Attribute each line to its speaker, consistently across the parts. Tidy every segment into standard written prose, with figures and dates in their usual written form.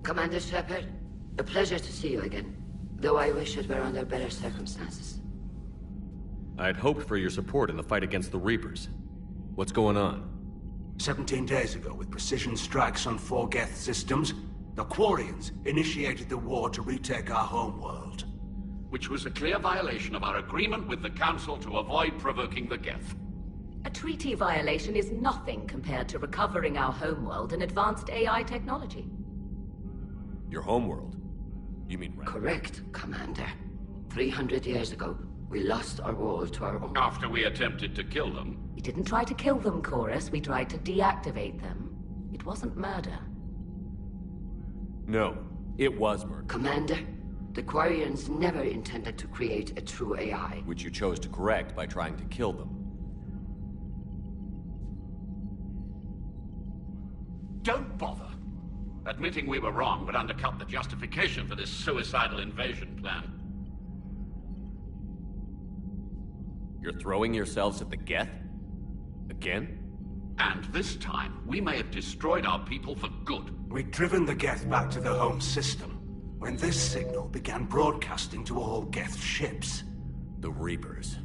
Speaker 1: Commander Shepard, a pleasure to see you again. Though I wish it were under better circumstances.
Speaker 2: I had hoped for your support in the fight against the Reapers. What's going on?
Speaker 3: 17 days ago, with precision strikes on 4 Geth systems, the Quarians initiated the war to retake our homeworld.
Speaker 4: Which was a clear violation of our agreement with the Council to avoid provoking the Geth.
Speaker 5: A treaty violation is nothing compared to recovering our homeworld and advanced AI technology.
Speaker 2: Your homeworld? You mean Ren?
Speaker 1: Correct, Commander. 300 years ago, we lost our world to our own.
Speaker 4: After we attempted to kill them.
Speaker 5: We didn't try to kill them, Chorus. We tried to deactivate them. It wasn't murder.
Speaker 2: No, it was murder.
Speaker 1: Commander, the Quarians never intended to create a true AI.
Speaker 2: Which you chose to correct by trying to kill them.
Speaker 4: Don't bother. Admitting we were wrong would undercut the justification for this suicidal invasion plan.
Speaker 2: You're throwing yourselves at the Geth? Again?
Speaker 4: And this time, we may have destroyed our people for good.
Speaker 3: We'd driven the Geth back to the home system, when this signal began broadcasting to all Geth ships.
Speaker 2: The Reapers.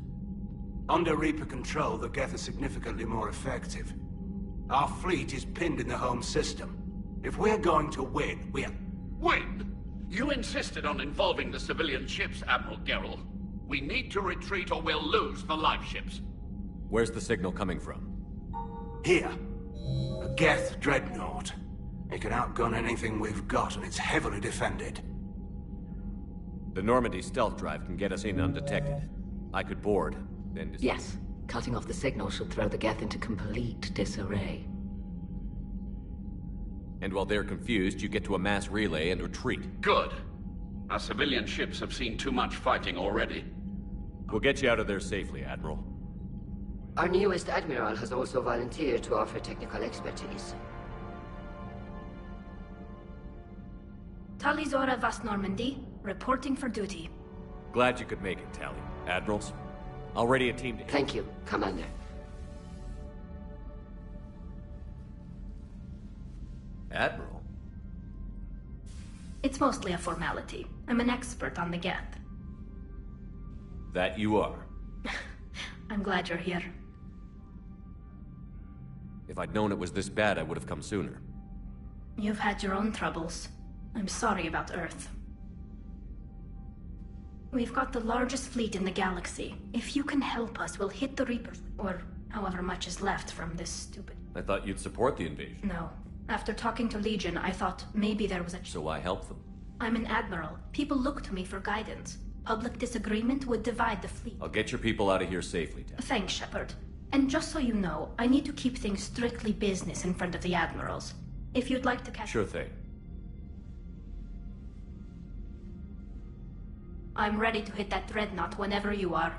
Speaker 3: Under Reaper control, the Geth are significantly more effective. Our fleet is pinned in the home system. If we're going to win,
Speaker 4: Win? You insisted on involving the civilian ships, Admiral Gerrel. We need to retreat or we'll lose the live ships.
Speaker 2: Where's the signal coming from?
Speaker 3: Here. A Geth dreadnought. It can outgun anything we've got, and it's heavily defended.
Speaker 2: The Normandy stealth drive can get us in undetected. I could board, then...
Speaker 5: Yes. Cutting off the signal should throw the Geth into complete disarray.
Speaker 2: And while they're confused, you get to a mass relay and retreat.
Speaker 4: Good. Our civilian ships have seen too much fighting already.
Speaker 2: We'll get you out of there safely, Admiral.
Speaker 1: Our newest Admiral has also volunteered to offer technical expertise.
Speaker 6: Talizora Vast Normandy, reporting for duty.
Speaker 2: Glad you could make it, Tali. Admirals, I'll ready a team to...
Speaker 1: Thank you, Commander.
Speaker 2: Admiral?
Speaker 6: It's mostly a formality. I'm an expert on the Geth.
Speaker 2: That you are.
Speaker 6: I'm glad you're here.
Speaker 2: If I'd known it was this bad, I would have come sooner.
Speaker 6: You've had your own troubles. I'm sorry about Earth. We've got the largest fleet in the galaxy. If you can help us, we'll hit the Reapers, or however much is left from this stupid...
Speaker 2: I thought you'd support the invasion.
Speaker 6: No. After talking to Legion, I thought maybe there was a...
Speaker 2: So I helped them.
Speaker 6: I'm an admiral. People look to me for guidance. Public disagreement would divide the fleet.
Speaker 2: I'll get your people out of here safely, Tali.
Speaker 6: Thanks, Shepard. And just so you know, I need to keep things strictly business in front of the admirals. If you'd like to catch...
Speaker 2: Sure thing.
Speaker 6: I'm ready to hit that dreadnought whenever you are.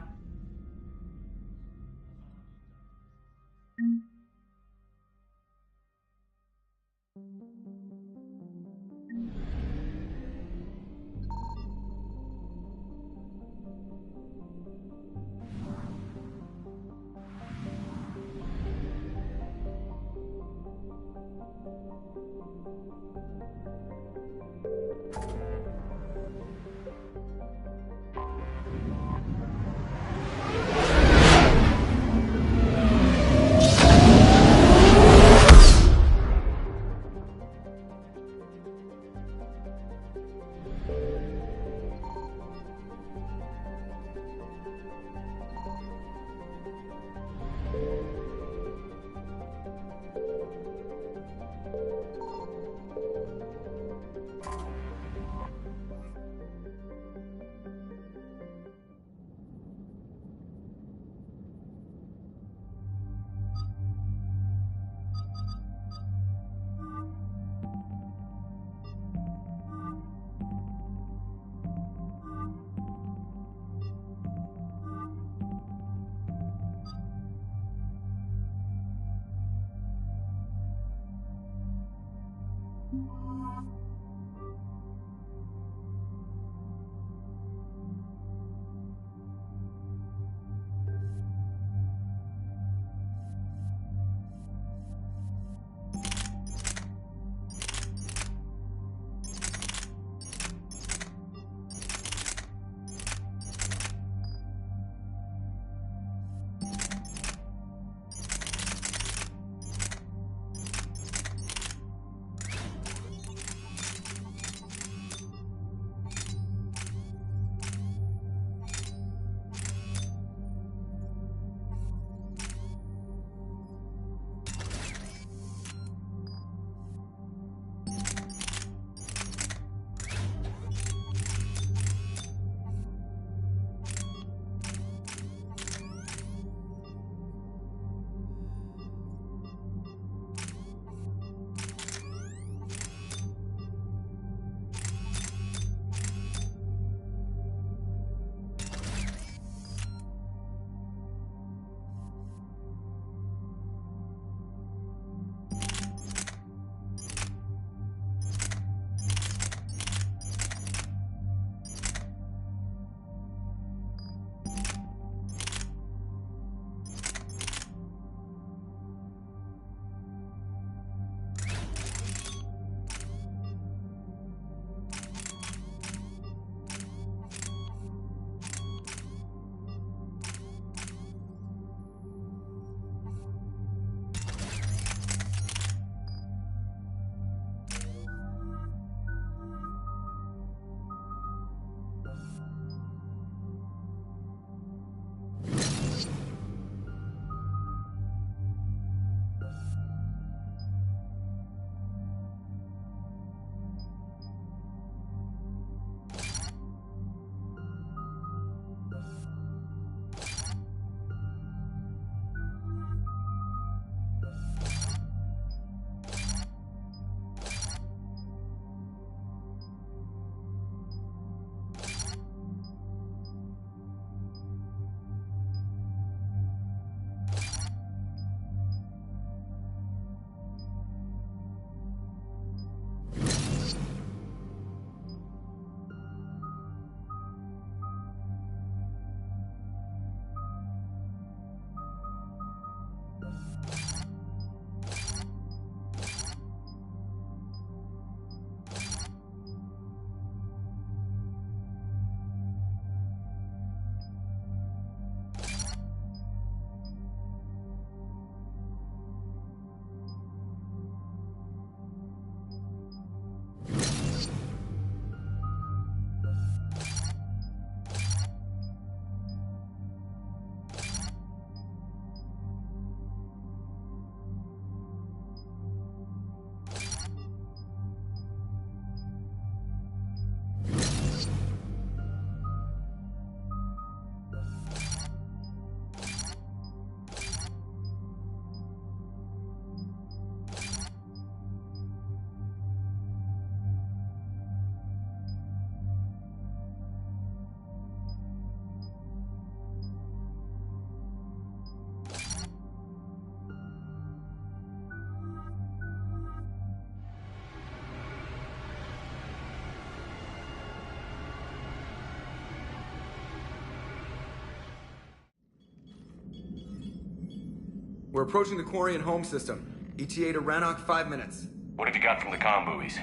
Speaker 7: We're approaching the Quarian home system. ETA to Rannoch, 5 minutes.
Speaker 8: What have you got from the comm buoys?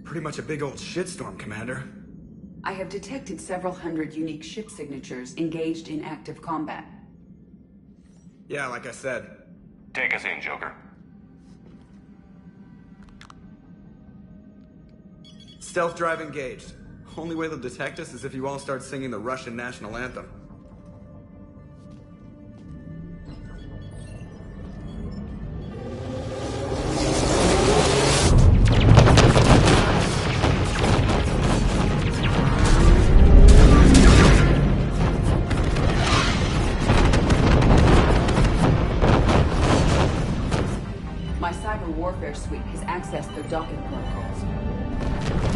Speaker 7: Pretty much a big old shitstorm, Commander.
Speaker 9: I have detected several hundred unique ship signatures engaged in active combat.
Speaker 7: Yeah, like I said.
Speaker 8: Take us in, Joker.
Speaker 7: Stealth drive engaged. Only way they'll detect us is if you all start singing the Russian national anthem.
Speaker 9: My cyber warfare suite has accessed their docking protocols.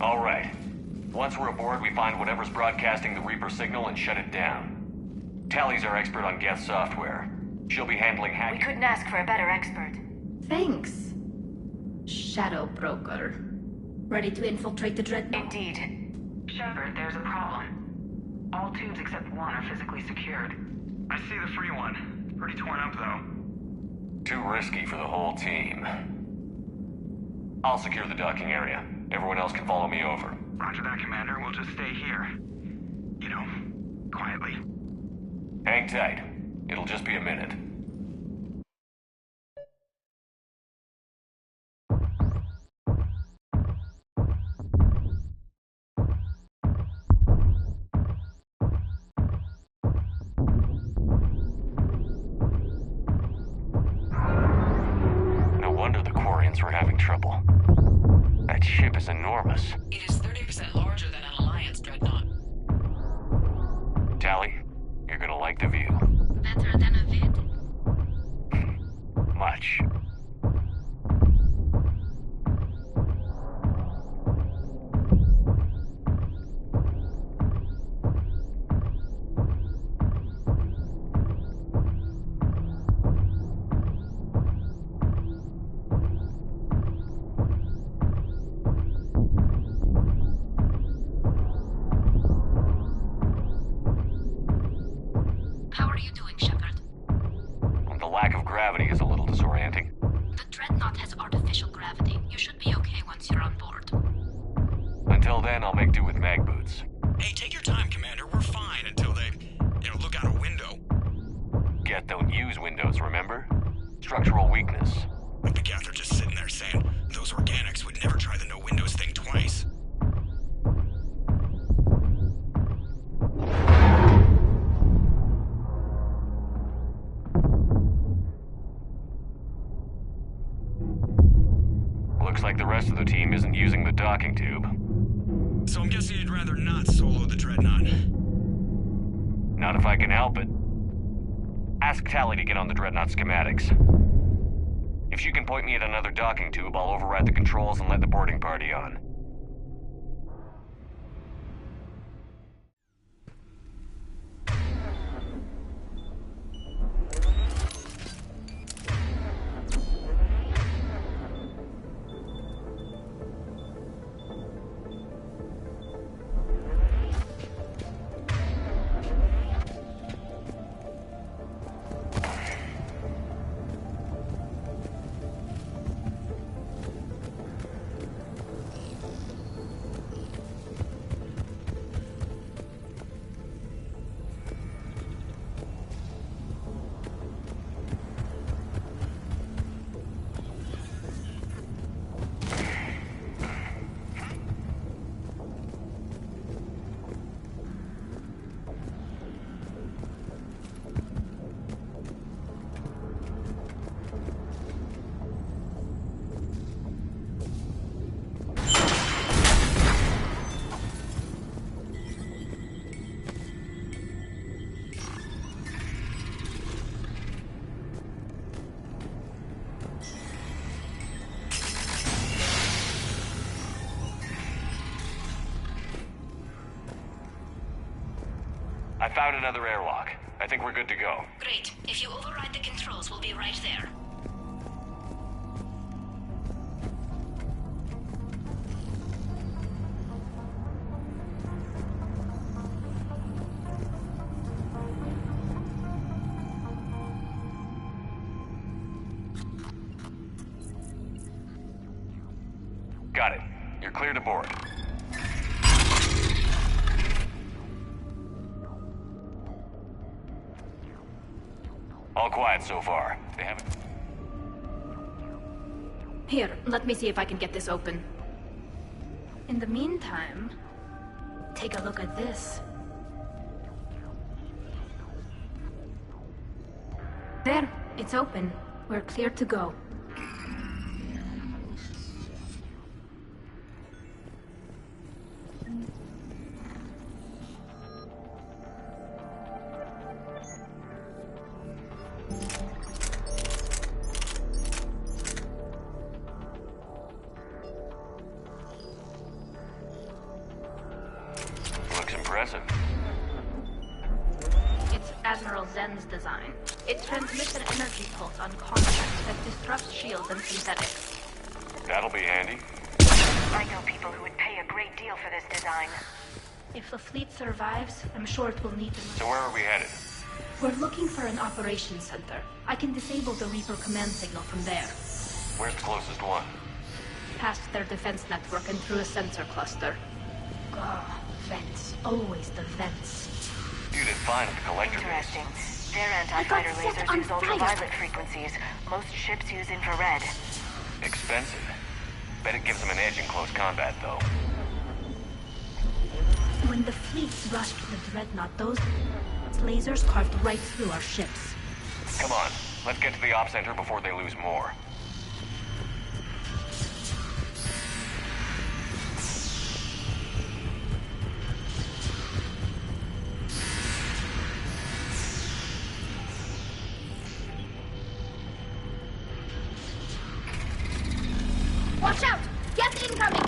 Speaker 8: All right. Once we're aboard, we find whatever's broadcasting the Reaper signal and shut it down. Tally's our expert on Geth software. She'll be handling
Speaker 10: We
Speaker 8: hacking.
Speaker 10: couldn't ask for a better expert.
Speaker 6: Thanks. Shadow Broker. Ready to infiltrate the Dreadnought?
Speaker 10: Indeed.
Speaker 11: Shepard, there's a problem. All tubes except one are physically secured.
Speaker 12: I see the free one. It's pretty torn up, though.
Speaker 8: Too risky for the whole team. I'll secure the docking area. Everyone else can follow me over.
Speaker 12: Roger that, Commander. We'll just stay here. You know, quietly.
Speaker 8: Hang tight. It'll just be a minute. No wonder the Quarians were having trouble. That ship is enormous.
Speaker 11: It is 30% larger than an Alliance dreadnought.
Speaker 8: Tally, you're gonna like the view.
Speaker 6: Better than a vid.
Speaker 8: Much.
Speaker 6: How are you doing, Shepard?
Speaker 8: The lack of gravity is a little disorienting.
Speaker 6: The Dreadnought has artificial gravity. You should be okay once you're on board.
Speaker 8: Until then, I'll make do with mag boots.
Speaker 12: Hey, take your time, Commander. We're fine until they, look out a window.
Speaker 8: Geth don't use windows, remember? Structural weakness.
Speaker 12: But the Geth are just sitting there saying those organics would never try the no windows thing twice.
Speaker 8: Looks like the rest of the team isn't using the docking tube.
Speaker 12: So I'm guessing you'd rather not solo the Dreadnought.
Speaker 8: Not if I can help it. Ask Tally to get on the Dreadnought schematics. If she can point me at another docking tube, I'll override the controls and let the boarding party on. found another airlock. I think we're good to go.
Speaker 6: Great. If you override the controls, we'll be right there.
Speaker 8: Got it. You're clear to board. All quiet so far. They haven't...
Speaker 6: Here, let me see if I can get this open. In the meantime, take a look at this. There, it's open. We're clear to go.
Speaker 8: Looks impressive.
Speaker 6: It's Admiral Zen's design. It transmits an energy pulse on contact that disrupts shields and synthetics.
Speaker 8: That'll be handy.
Speaker 11: I know people who would pay a great deal for this design.
Speaker 6: If the fleet survives, I'm sure it will need them.
Speaker 8: So where are we headed?
Speaker 6: We're looking for an operations center. I can disable the Reaper command signal from there.
Speaker 8: Where's the closest one?
Speaker 6: Past their defense network and through a sensor cluster. Oh, vents. Always the vents.
Speaker 8: You did fine with the collector base.
Speaker 11: Interesting. Their anti-fighter
Speaker 6: I got set
Speaker 11: lasers
Speaker 6: on
Speaker 11: use
Speaker 6: fire.
Speaker 11: ultraviolet frequencies. Most ships use infrared.
Speaker 8: Expensive. Bet it gives them an edge in close combat, though.
Speaker 6: When the fleet rushed the Dreadnought, those lasers carved right through our ships.
Speaker 8: Come on, let's get to the op center before they lose more.
Speaker 6: Watch out! Get incoming!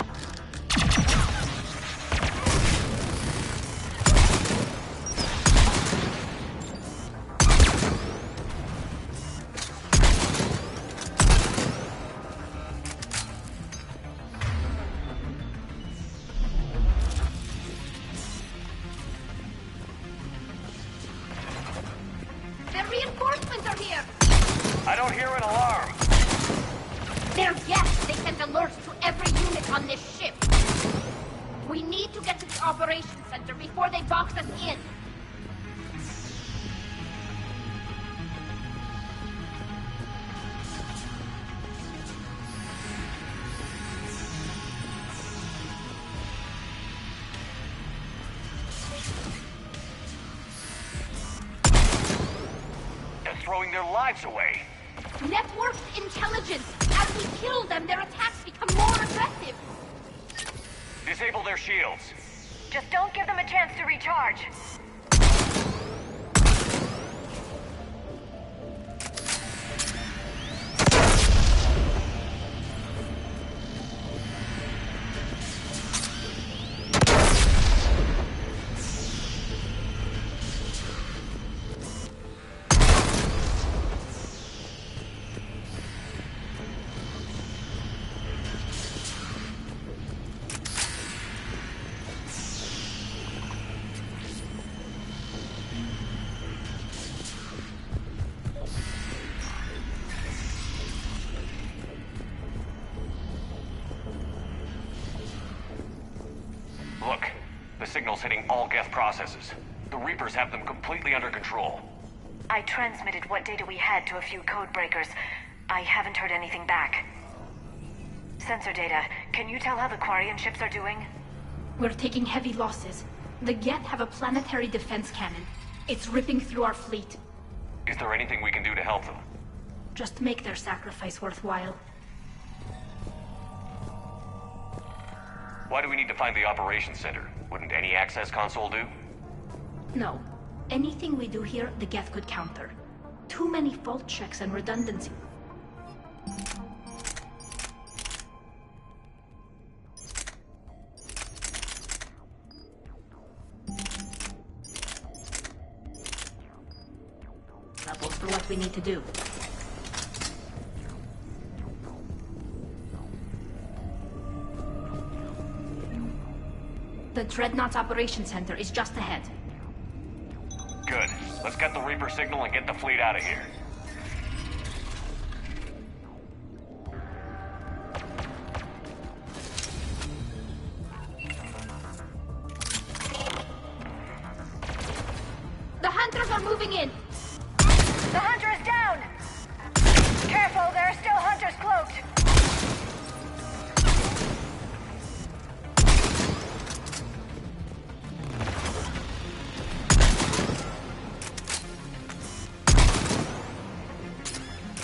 Speaker 6: The reinforcements are here!
Speaker 8: I don't hear an alarm.
Speaker 6: They're guests. They send alerts to every unit on this ship. We need to get to the operations center before they box us in.
Speaker 8: They're throwing their lives away.
Speaker 6: Networked intelligence. As we kill them, their attacks become more aggressive.
Speaker 8: Disable their shields.
Speaker 11: Just don't give them a chance to recharge.
Speaker 8: Look, the signal's hitting all Geth processes. The Reapers have them completely under control.
Speaker 11: I transmitted what data we had to a few code breakers. I haven't heard anything back. Sensor data. Can you tell how the Quarian ships are doing?
Speaker 6: We're taking heavy losses. The Geth have a planetary defense cannon. It's ripping through our fleet.
Speaker 8: Is there anything we can do to help them?
Speaker 6: Just make their sacrifice worthwhile.
Speaker 8: Why do we need to find the operations center? Wouldn't any access console do?
Speaker 6: No. Anything we do here, the Geth could counter. Too many fault checks and redundancy.
Speaker 5: we need to do. The Dreadnought Operations Center is just ahead.
Speaker 8: Good. Let's get the Reaper signal and get the fleet out of here.
Speaker 6: The hunters are moving in!
Speaker 11: The hunter is down! Careful, there are still hunters cloaked!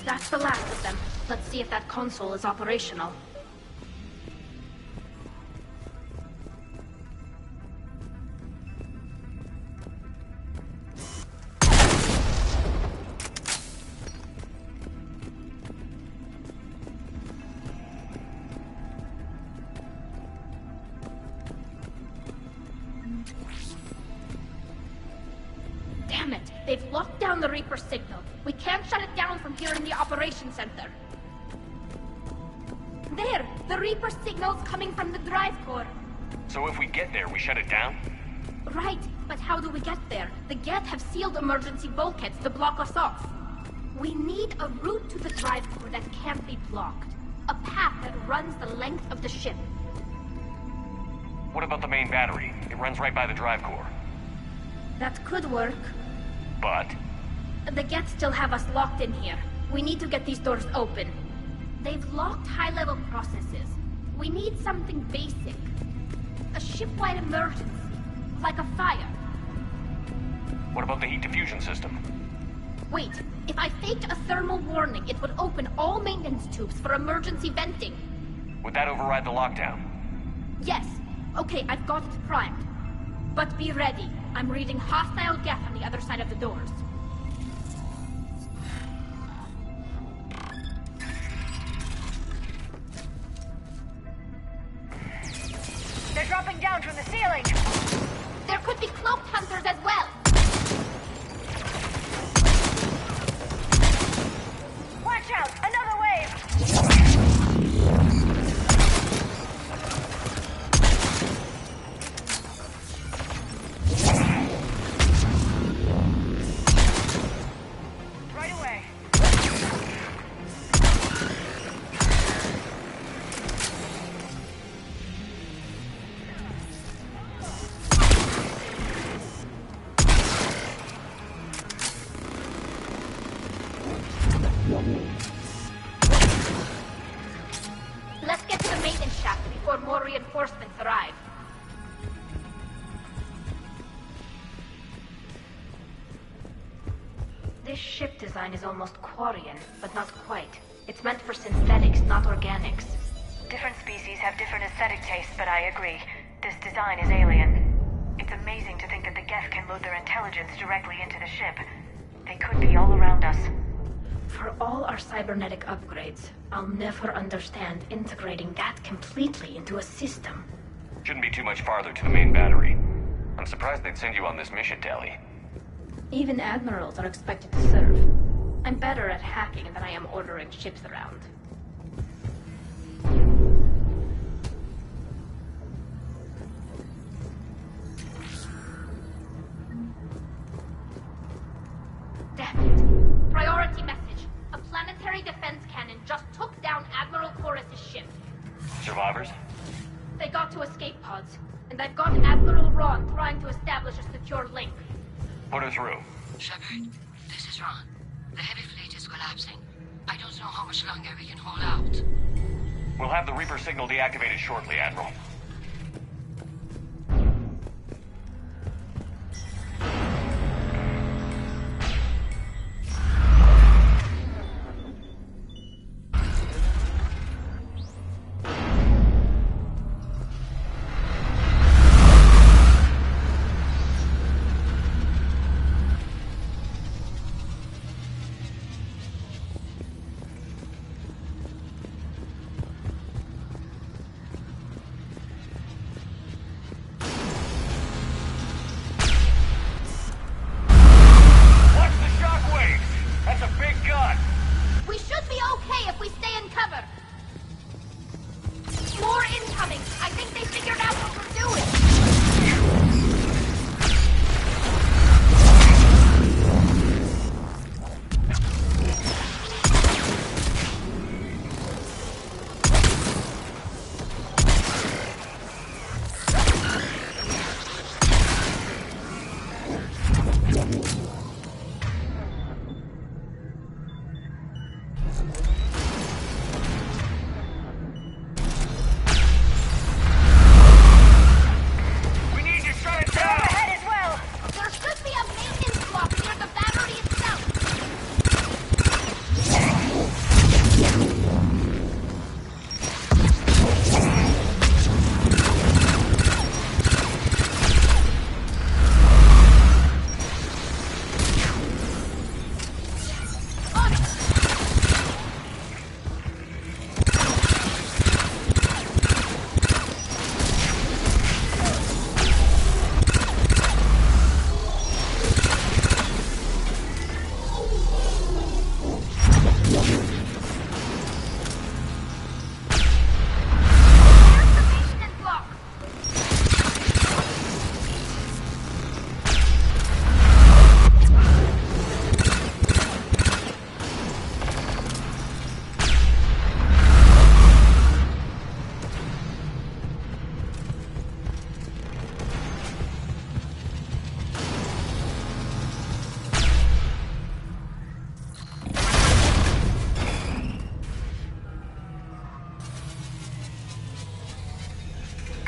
Speaker 6: That's the last of them. Let's see if that console is operational. Damn it! They've locked down the Reaper signal. We can't shut it down from here in the Operations Center. There! The Reaper signal's coming from the drive core.
Speaker 8: So if we get there, we shut it down?
Speaker 6: Right, but how do we get there? The Geth have sealed emergency bulkheads to block us off. We need a route to the drive core that can't be blocked. A path that runs the length of the ship.
Speaker 8: What about the main battery? It runs right by the drive core.
Speaker 6: That could work.
Speaker 8: But?
Speaker 6: The Geth still have us locked in here. We need to get these doors open. They've locked high-level processes. We need something basic. A ship-wide emergency. Like a fire.
Speaker 8: What about the heat diffusion system?
Speaker 6: Wait, if I faked a thermal warning, it would open all maintenance tubes for emergency venting.
Speaker 8: Would that override the lockdown?
Speaker 6: Yes. Okay, I've got it primed. But be ready. I'm reading hostile Geth on the other side of the doors.
Speaker 11: They're dropping down from the ceiling!
Speaker 6: There could be cloaked hunters as well!
Speaker 11: Watch out! Another wave! Right away.
Speaker 6: Let's get to the maintenance shaft before more reinforcements arrive. This ship design is almost Quarian, but not quite. It's meant for synthetics, not organics.
Speaker 11: Different species have different aesthetic tastes, but I agree. This design is alien. It's amazing to think that the Geth can load their intelligence directly into the ship. They could be all around us.
Speaker 6: For all our cybernetic upgrades, I'll never understand integrating that completely into a system.
Speaker 8: Shouldn't be too much farther to the main battery. I'm surprised they'd send you on this mission, Tali.
Speaker 6: Even admirals are expected to serve. I'm better at hacking than I am ordering ships around. Damn it. Priority message. A planetary defense cannon just took down Admiral Chorus's ship.
Speaker 8: Survivors?
Speaker 6: They got to escape pods, and I've got Admiral Ron trying to establish a secure link.
Speaker 8: Put her through.
Speaker 1: Shepard, this is Ron. The heavy fleet is collapsing. I don't know how much longer we can hold out.
Speaker 8: We'll have the Reaper signal deactivated shortly, Admiral.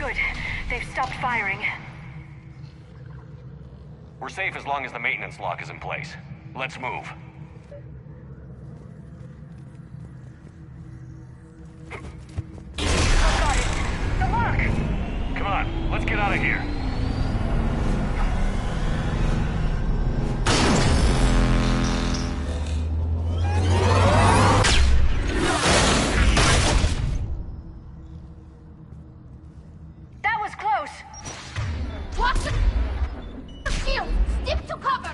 Speaker 11: Good. They've stopped firing.
Speaker 8: We're safe as long as the maintenance lock is in place. Let's move.
Speaker 11: I've got it. The lock!
Speaker 8: Come on, let's get out of here.
Speaker 11: That was close!
Speaker 6: Watch the shield! Stick to cover!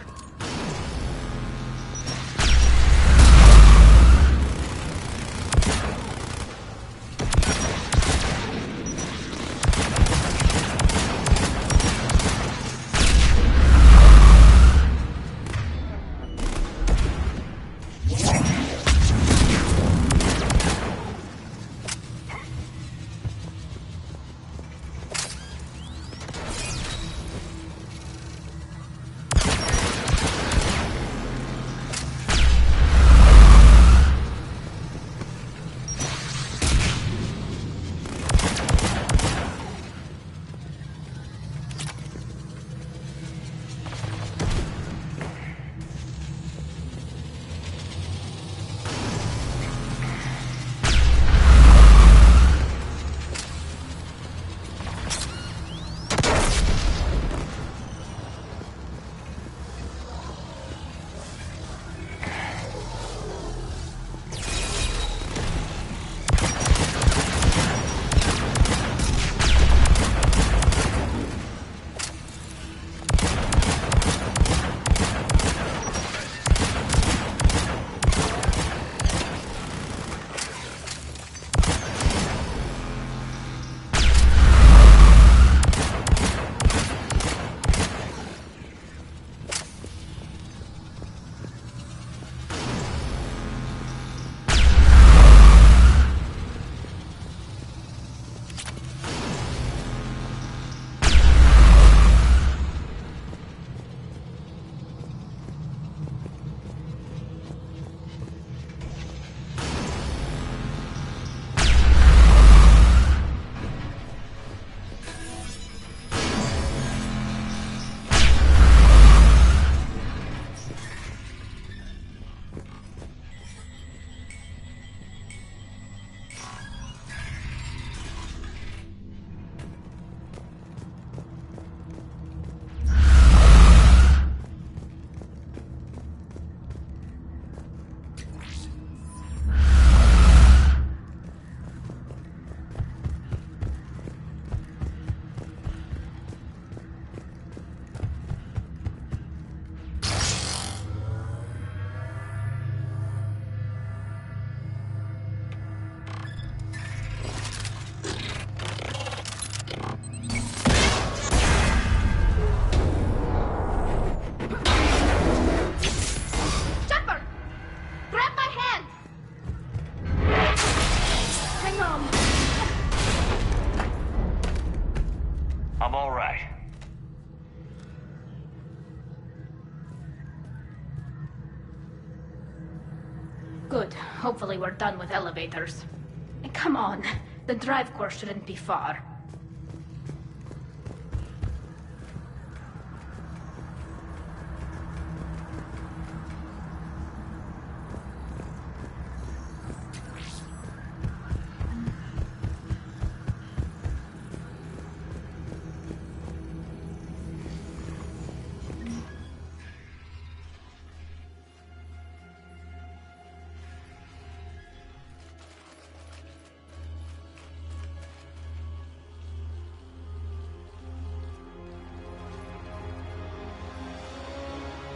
Speaker 8: I'm all right.
Speaker 6: Good. Hopefully we're done with elevators. Come on. The drive course shouldn't be far.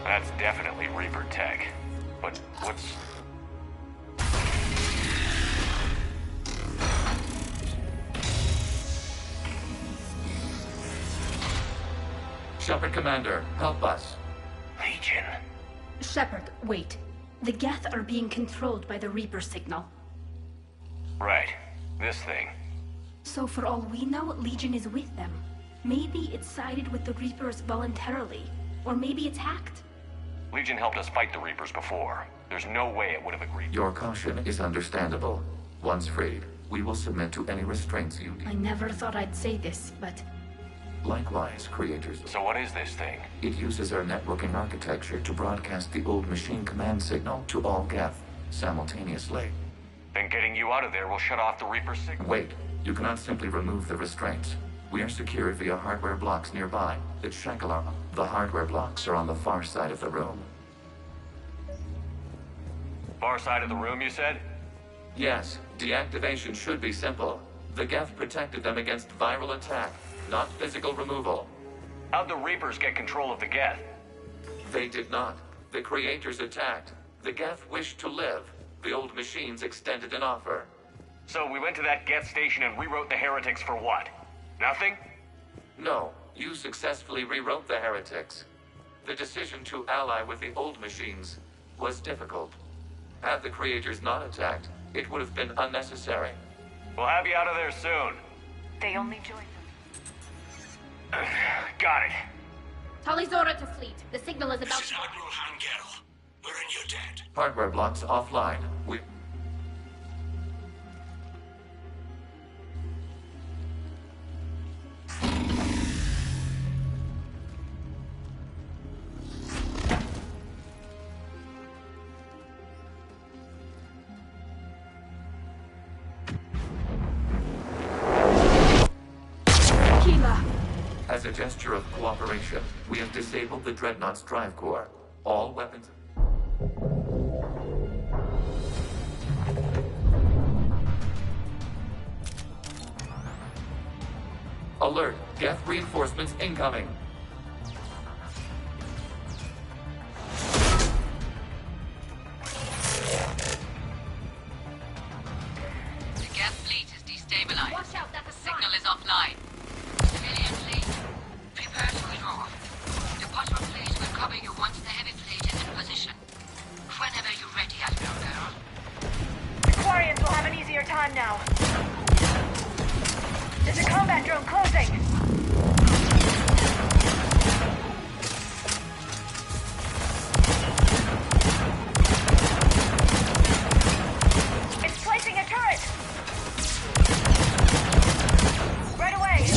Speaker 8: That's definitely Reaper tech. But what's...
Speaker 4: Shepard Commander, help us.
Speaker 8: Legion.
Speaker 6: Shepard, wait. The Geth are being controlled by the Reaper signal.
Speaker 8: Right. This thing.
Speaker 6: So for all we know, Legion is with them. Maybe it sided with the Reapers voluntarily. Or maybe it's hacked.
Speaker 8: Legion helped us fight the Reapers before. There's no way it would have agreed.
Speaker 4: Your caution is understandable. Once freed,
Speaker 10: We will submit to any restraints you need.
Speaker 6: I never thought I'd say this, but
Speaker 10: Likewise, creators.
Speaker 8: So what is this thing?
Speaker 10: It uses our networking architecture to broadcast the old machine command signal to all Geth simultaneously.
Speaker 8: Then getting you out of there will shut off the Reaper signal.
Speaker 10: Wait, you cannot simply remove the restraints. We are secured via hardware blocks nearby that shackle our... The hardware blocks are on the far side of the room.
Speaker 8: Far side of the room, you said?
Speaker 10: Yes, deactivation should be simple. The Geth protected them against viral attack, not physical removal.
Speaker 8: How'd the Reapers get control of the Geth?
Speaker 10: They did not. The creators attacked. The Geth wished to live. The old machines extended an offer.
Speaker 8: So we went to that Geth station and rewrote the heretics for what? Nothing?
Speaker 10: No, you successfully rewrote the heretics. The decision to ally with the old machines was difficult. Had the creators not attacked, it would have been unnecessary.
Speaker 8: We'll have you out of there soon.
Speaker 11: They only joined them.
Speaker 8: Got it.
Speaker 6: Talizora to fleet. The signal is about...
Speaker 3: This is Admiral Hangel. We're in your debt.
Speaker 10: Hardware blocks offline. We... As a gesture of cooperation, we have disabled the Dreadnought's drive core. All weapons... Alert! Geth reinforcements incoming!
Speaker 1: The Geth fleet is destabilized.
Speaker 6: Watch out, that's a
Speaker 1: Signal is offline. Civilian fleet, prepare to withdraw. The patrol fleet will cover you once the heavy fleet is in position. Whenever you're ready, Admiral Girl.
Speaker 11: The Quarians will have an easier time now. There's a combat drone closing. It's placing a turret. Right away.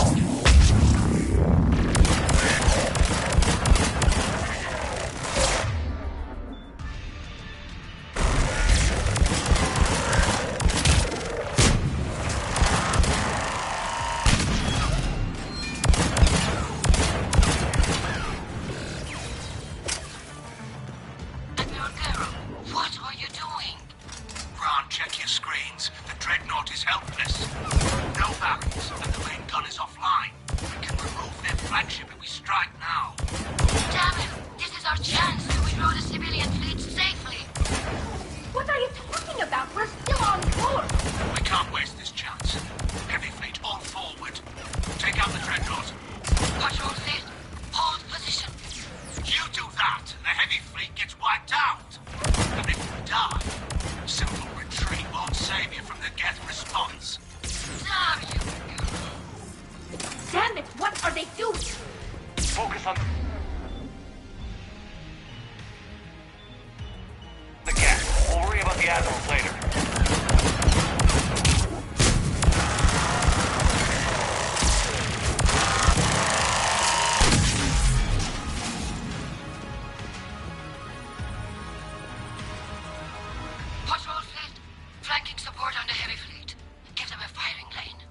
Speaker 1: Admiral Girl, what are you doing?
Speaker 3: Ron, check your screens. The Dreadnought is helpless. No barrels, and the main gun is offline. We can remove their flagship if we strike now.
Speaker 1: Damn it! This is our chance to withdraw the civilian fleet safely.
Speaker 6: What are you talking about? We're still on course.
Speaker 3: We can't waste this chance. Heavy fleet all forward. Take out the Dreadnought.
Speaker 1: Patrol fleet, hold position.
Speaker 3: You do that, and the heavy fleet gets wiped out. And if we die, simple retreat won't save you from the Geth response.
Speaker 1: Damn you, girl.
Speaker 6: Damn it, what are they doing?
Speaker 8: Focus on the Geth. We'll worry about the Admirals later.
Speaker 1: Patrol fleet, flanking support on the heavy fleet. Give them a firing lane.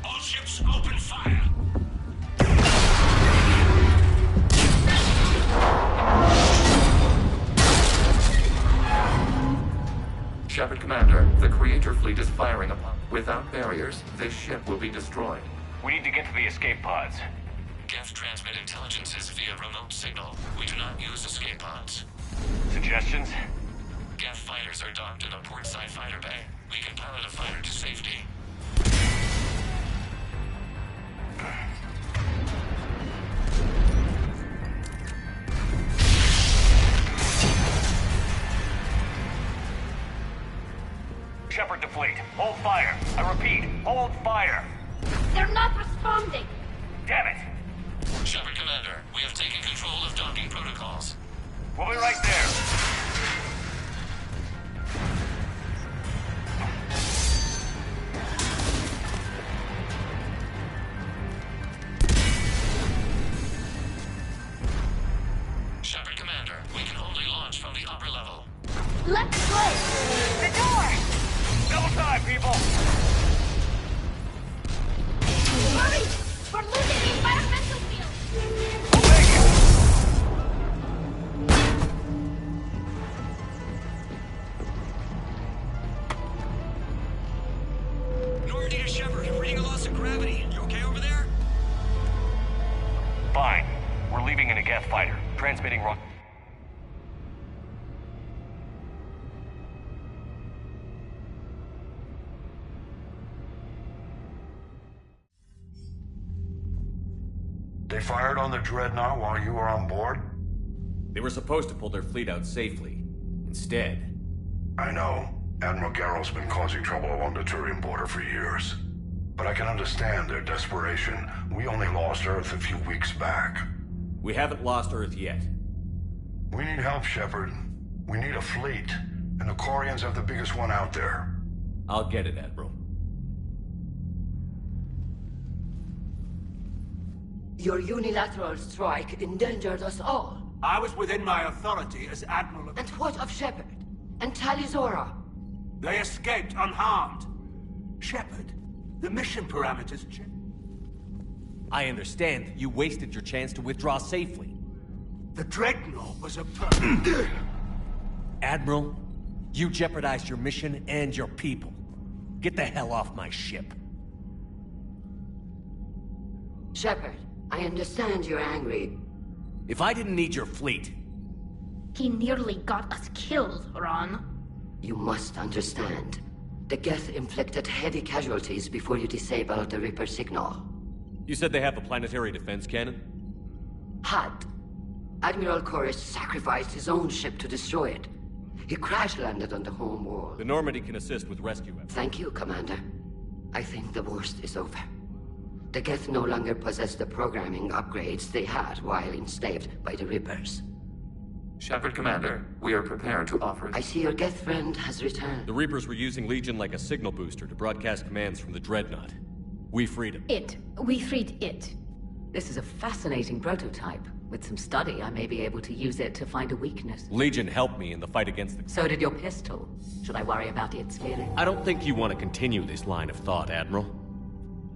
Speaker 3: All ships open fire.
Speaker 10: Shepard Commander, the Creator fleet is firing upon... Without barriers, this ship will be destroyed.
Speaker 8: We need to get to the escape pods.
Speaker 10: Geth transmit intelligences via remote signal. We do not use escape pods.
Speaker 8: Suggestions?
Speaker 10: Geth fighters are docked in a portside fighter bay. We can pilot a fighter to safety.
Speaker 8: Shepard to fleet. Hold fire. I repeat, hold fire.
Speaker 6: They're not responding.
Speaker 8: Damn it.
Speaker 10: Shepard Commander, we have taken control of docking protocols.
Speaker 8: We'll be right there.
Speaker 10: Shepard Commander, we can only launch from the upper level.
Speaker 6: Let's go!
Speaker 11: The door!
Speaker 8: Double time, people!
Speaker 6: Hurry! We're losing the environmental field!
Speaker 8: We'll make it!
Speaker 12: Normandy to Shepard, reading a loss of gravity. You okay over there?
Speaker 8: Fine. We're leaving in a Geth fighter. Transmitting wrong.
Speaker 13: They fired on the Dreadnought while you were on board?
Speaker 2: They were supposed to pull their fleet out safely. Instead...
Speaker 13: I know. Admiral Garrow's been causing trouble along the Turian border for years. But I can understand their desperation. We only lost Earth a few weeks back.
Speaker 2: We haven't lost Earth yet.
Speaker 13: We need help, Shepard. We need a fleet. And the Quarians have the biggest one out there.
Speaker 2: I'll get it, Admiral.
Speaker 5: Your unilateral strike endangered us all.
Speaker 3: I was within my authority as Admiral of...
Speaker 5: And what of Shepard? And Talizora?
Speaker 3: They escaped unharmed. Shepard, the mission parameters...
Speaker 2: I understand that you wasted your chance to withdraw safely.
Speaker 3: The Dreadnought was a
Speaker 2: Admiral, you jeopardized your mission and your people. Get the hell off my ship.
Speaker 5: Shepard, I understand you're angry.
Speaker 2: If I didn't need your fleet...
Speaker 6: He nearly got us killed, Ron.
Speaker 5: You must understand. The Geth inflicted heavy casualties before you disabled the Reaper signal.
Speaker 2: You said they have a planetary defense cannon?
Speaker 5: Had. Admiral Koris sacrificed his own ship to destroy it. He crash-landed on the home world.
Speaker 2: The Normandy can assist with rescue efforts.
Speaker 5: Thank you, Commander. I think the worst is over. The Geth no longer possess the programming upgrades they had while enslaved by the Reapers.
Speaker 10: Shepard Commander, we are prepared to offer...
Speaker 5: I see your Geth friend has returned.
Speaker 2: The Reapers were using Legion like a signal booster to broadcast commands from the Dreadnought. We freed him.
Speaker 6: We freed it.
Speaker 5: This is a fascinating prototype. With some study, I may be able to use it to find a weakness.
Speaker 2: Legion helped me in the fight against the...
Speaker 5: So did your pistol. Should I worry about its feeling?
Speaker 2: I don't think you want to continue this line of thought, Admiral.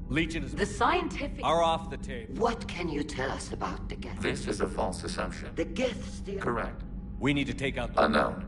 Speaker 2: Legion is...
Speaker 5: The scientific...
Speaker 2: are off the table.
Speaker 5: What can you tell us about the Geth?
Speaker 10: This is a false assumption.
Speaker 5: The Geth still...
Speaker 10: Correct.
Speaker 2: We need to take out the...
Speaker 10: Unknown.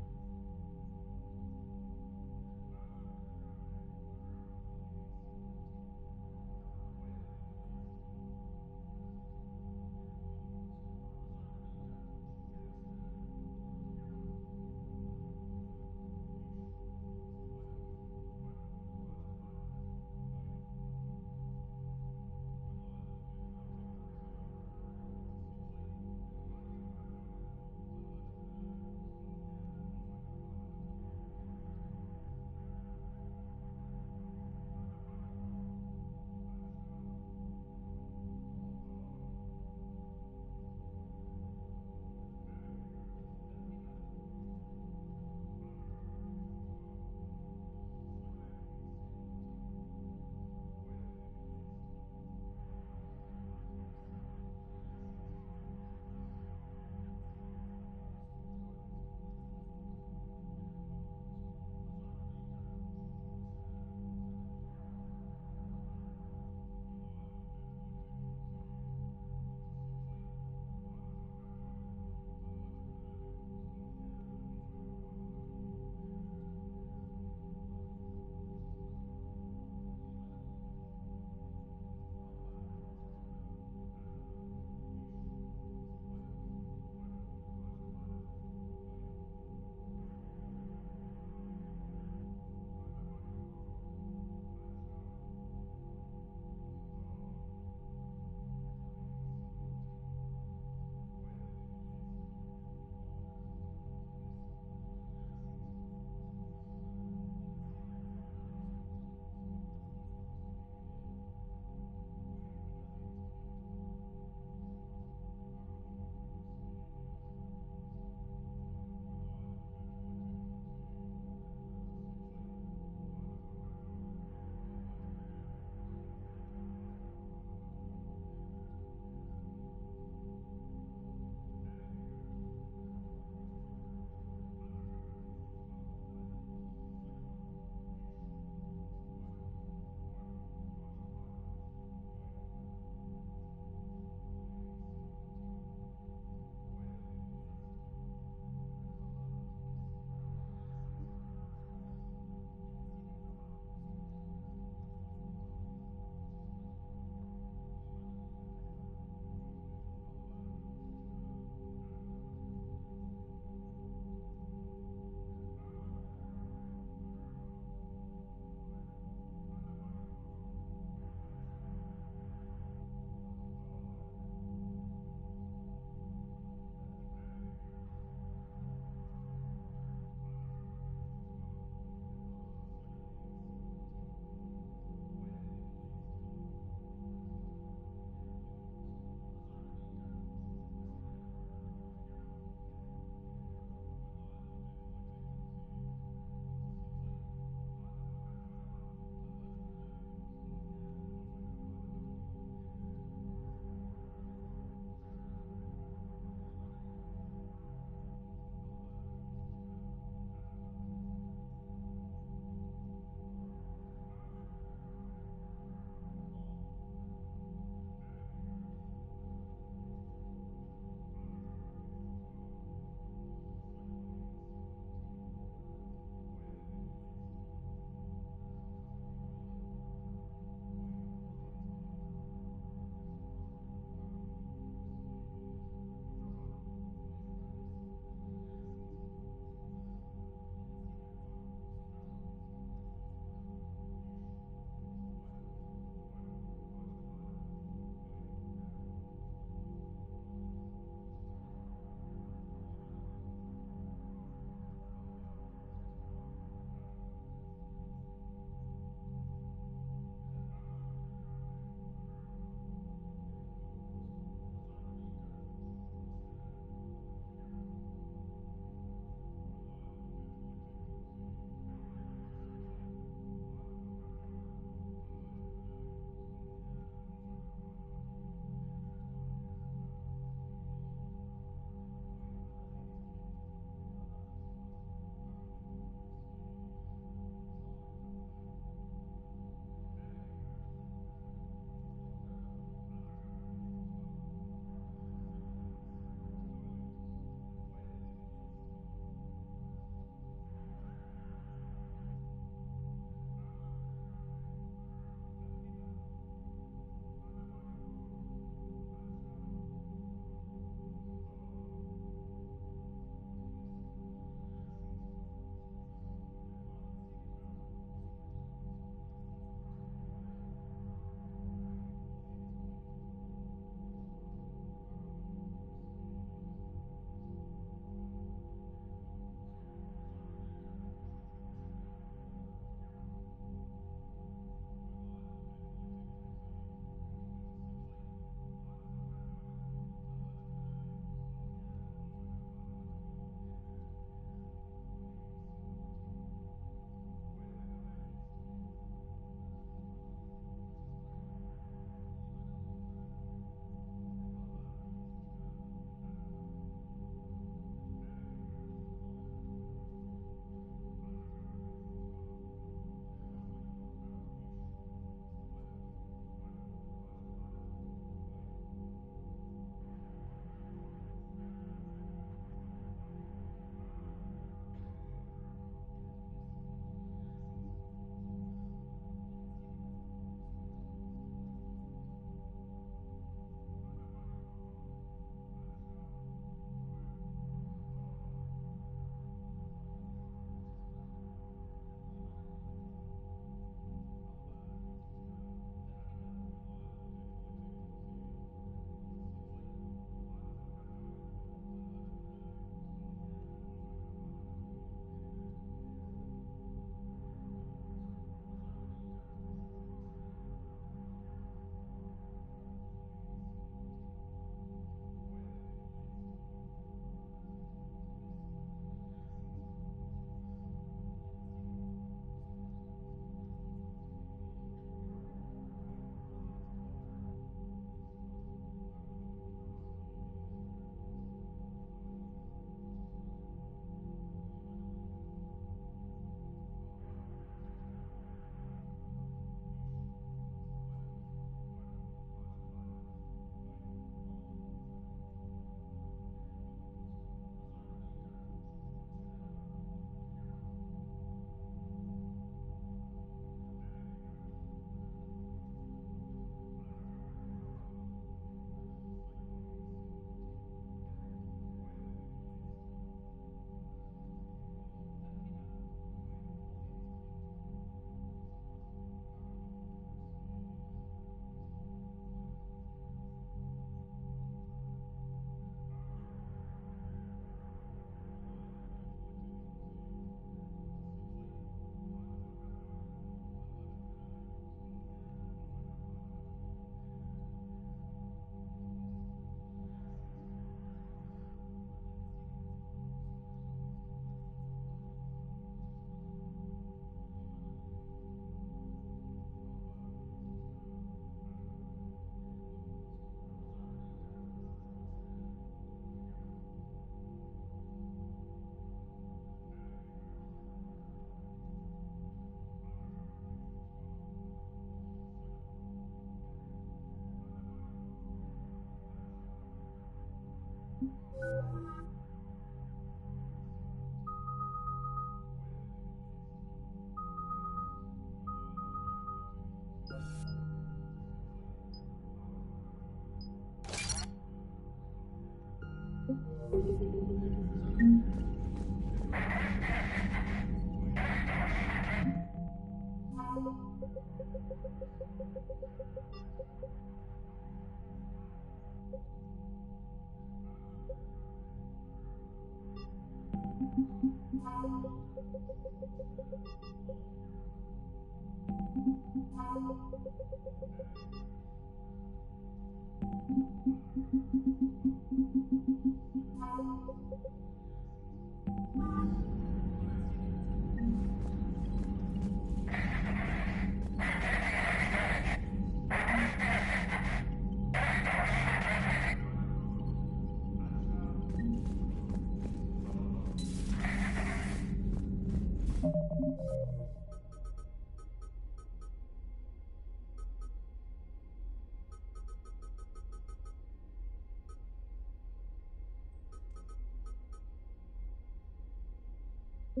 Speaker 14: I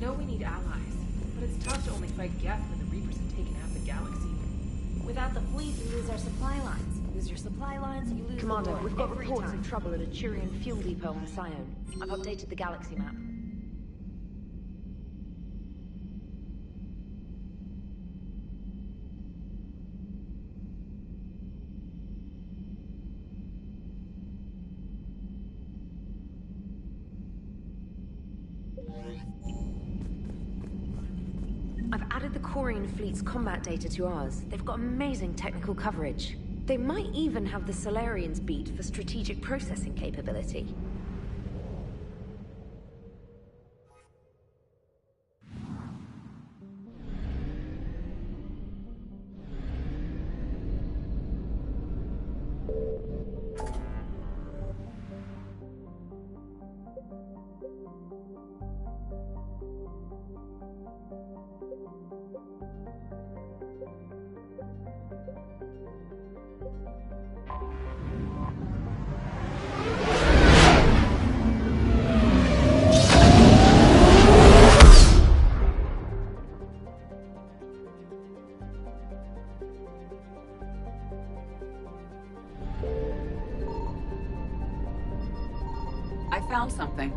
Speaker 14: know we need allies, but it's tough to only fight Geth when the Reapers have taken half the galaxy.
Speaker 15: Without the fleet, you lose our supply lines. Lose your supply lines, you lose
Speaker 14: Commander,
Speaker 15: the war.
Speaker 14: we've got
Speaker 15: Every
Speaker 14: reports
Speaker 15: time.
Speaker 14: of trouble at a Turian fuel depot on Scion.
Speaker 15: I've updated the galaxy map. I've added the Quarian fleet's combat data to ours. They've got amazing technical coverage. They might even have the Solarians beat for strategic processing capability.
Speaker 9: I found something.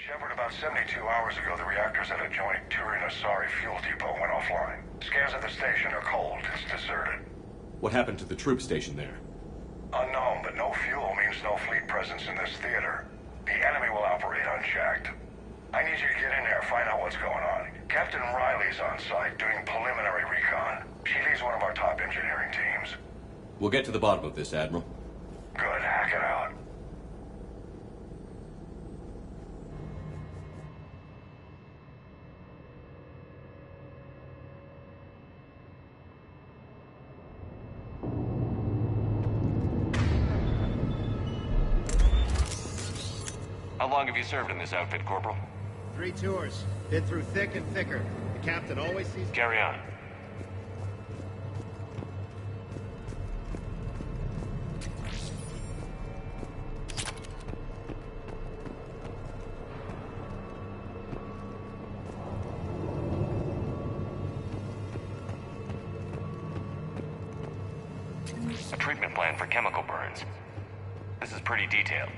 Speaker 13: Shepard, about 72 hours ago, the reactors at a joint Turin-Asari fuel depot went offline. Scans at the station are cold. It's deserted.
Speaker 2: What happened to the troop station there?
Speaker 13: Unknown, but no fuel means no fleet presence in this theater. The enemy will operate unchecked. I need you to get in there, find out what's going on. Captain Riley's on site doing preliminary recon. She leads one of our top engineering teams.
Speaker 2: We'll get to the bottom of this, Admiral.
Speaker 13: Good, hack it out.
Speaker 8: How long have you served in this outfit, Corporal?
Speaker 16: 3 tours. Been through thick and thicker. The captain always sees...
Speaker 8: Carry on. A treatment plan for chemical burns. This is pretty detailed.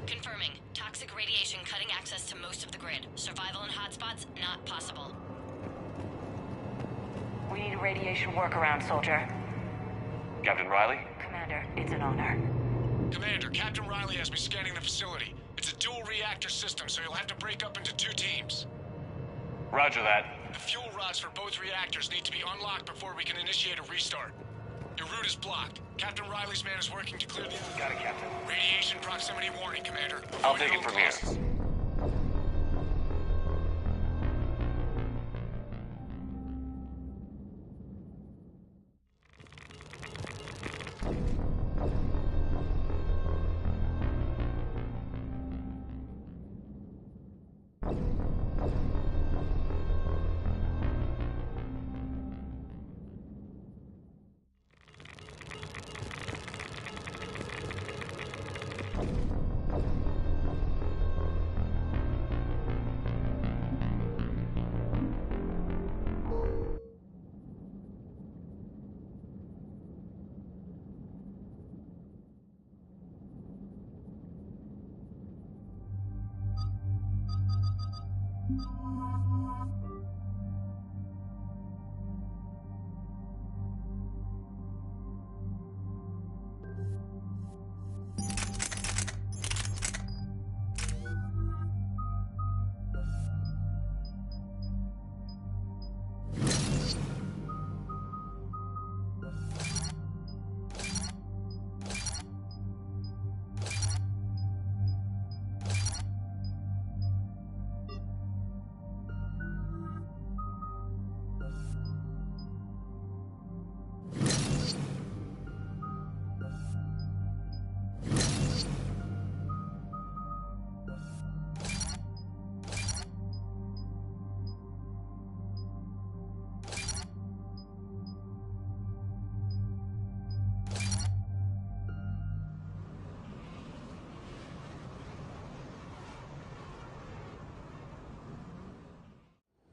Speaker 17: Confirming. Toxic radiation cutting access to most of the grid. Survival in hotspots, not possible.
Speaker 11: We need a radiation workaround, soldier.
Speaker 8: Captain Riley?
Speaker 11: Commander, it's an honor.
Speaker 18: Commander, Captain Riley has me scanning the facility. It's a dual reactor system, so you'll have to break up into 2 teams.
Speaker 8: Roger that.
Speaker 18: The fuel rods for both reactors need to be unlocked before we can initiate a restart. Your route is blocked. Captain Riley's man is working to clear the...
Speaker 8: Got it, Captain.
Speaker 18: Radiation proximity warning, Commander.
Speaker 8: I'll take it from here.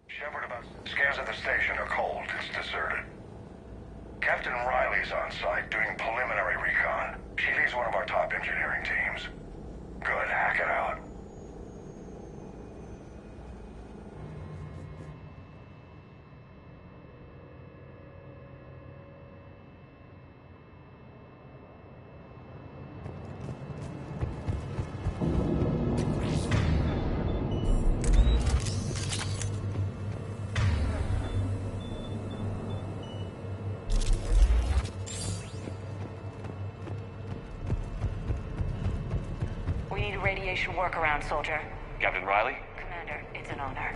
Speaker 13: Shepard, about... Scans at the station are cold. It's deserted. Captain Riley's on site doing preliminary recon. She leads one of our top engineering teams. Good, hack it out.
Speaker 11: Radiation workaround, soldier.
Speaker 8: Captain Riley?
Speaker 11: Commander, it's an honor.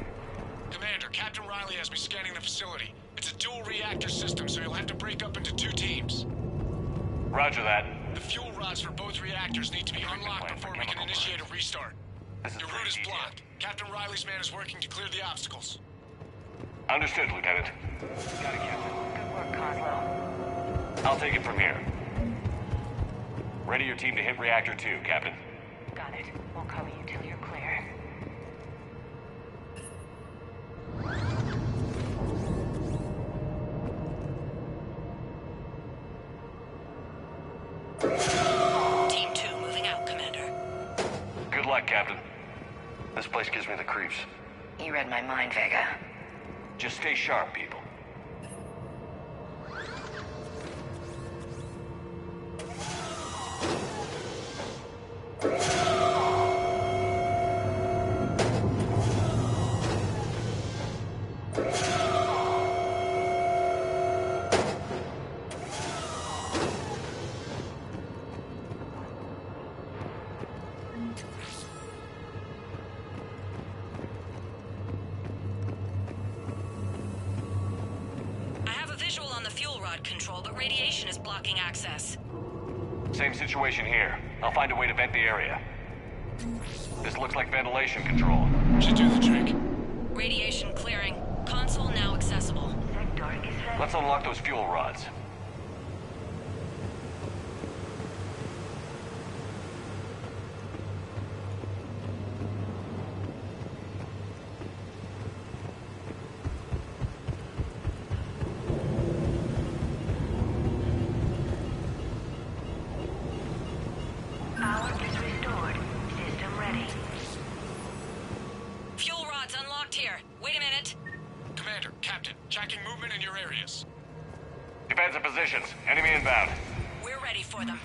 Speaker 18: Commander, Captain Riley has me scanning the facility. It's a dual reactor system, so you'll have to break up into 2 teams.
Speaker 8: Roger that.
Speaker 18: The fuel rods for both reactors need to be unlocked before we can initiate a restart. Your route is blocked. Captain Riley's man is working to clear the obstacles.
Speaker 8: Understood, Lieutenant.
Speaker 11: Got it, Captain. Good work, Coslow.
Speaker 8: I'll take it from here. Ready your team to hit Reactor 2, Captain.
Speaker 11: Got it. We'll cover you till you're clear.
Speaker 17: Team 2 moving out, Commander.
Speaker 8: Good luck. luck, Captain. This place gives me the creeps.
Speaker 11: You read my mind, Vega.
Speaker 8: Just stay sharp, people.
Speaker 17: Control, but radiation is blocking access.
Speaker 8: Same situation here. I'll find a way to vent the area. This looks like ventilation control.
Speaker 18: Should do the trick.
Speaker 17: Radiation clearing. Console now accessible.
Speaker 8: Let's unlock those fuel rods. Defensive positions. Enemy inbound.
Speaker 17: We're ready for them.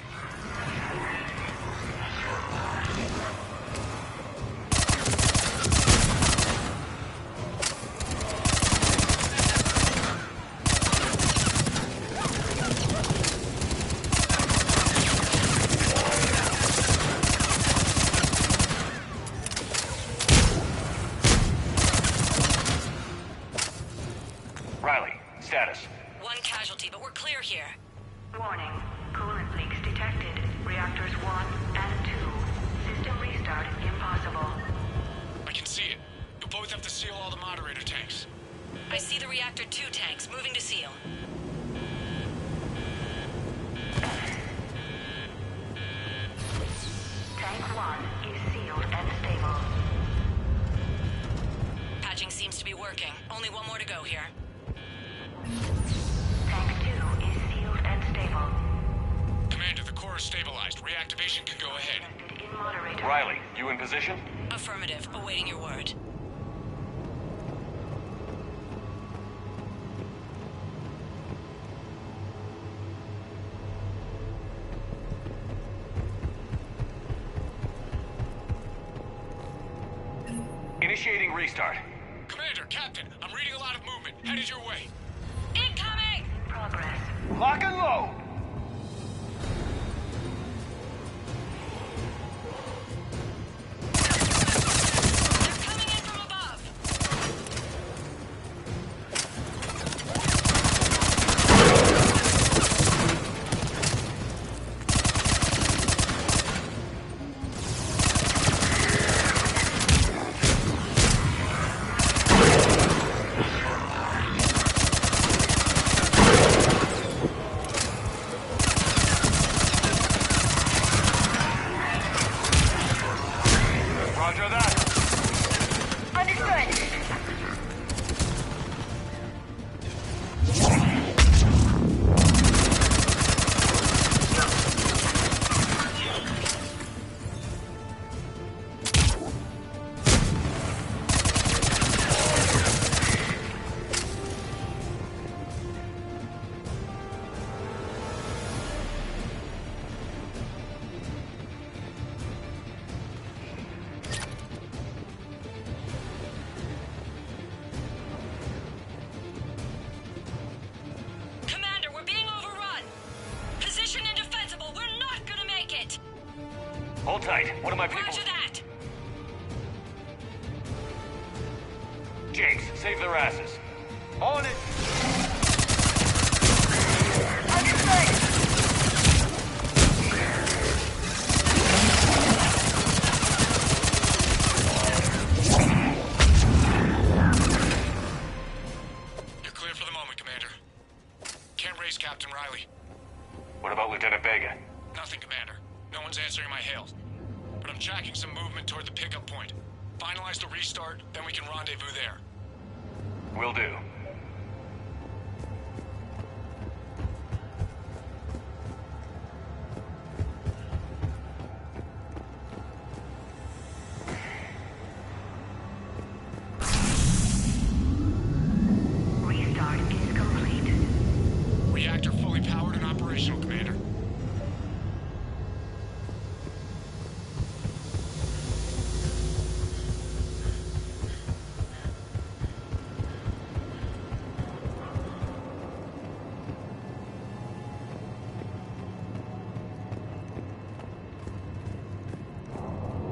Speaker 8: Riley, status.
Speaker 17: One casualty, but we're clear here.
Speaker 11: Warning. Coolant leaks detected. Reactors 1 and 2. System restart impossible.
Speaker 18: I can see it. You'll both have to seal all the moderator tanks.
Speaker 17: I see the reactor 2 tanks moving to seal.
Speaker 11: Tank 1 is sealed and stable.
Speaker 17: Patching seems to be working. Only one more to go here.
Speaker 11: Tank 2 is sealed and stable.
Speaker 18: Commander, the core is stabilized. Reactivation can go ahead.
Speaker 8: Riley, you in position?
Speaker 17: Affirmative. Awaiting your word.
Speaker 8: Initiating restart.
Speaker 18: Commander, Captain, I'm reading a lot of movement. Headed your way.
Speaker 17: Incoming!
Speaker 11: Progress.
Speaker 3: Lock and load!
Speaker 8: Hold tight. One of my people...
Speaker 17: Roger that!
Speaker 8: James, save their asses.
Speaker 3: On it!
Speaker 18: You're clear for the moment, Commander. Can't raise Captain Riley.
Speaker 8: What about Lieutenant Vega?
Speaker 18: Nothing, Commander. No one's answering my hails. But I'm tracking some movement toward the pickup point. Finalize the restart, then we can rendezvous there.
Speaker 8: Will do.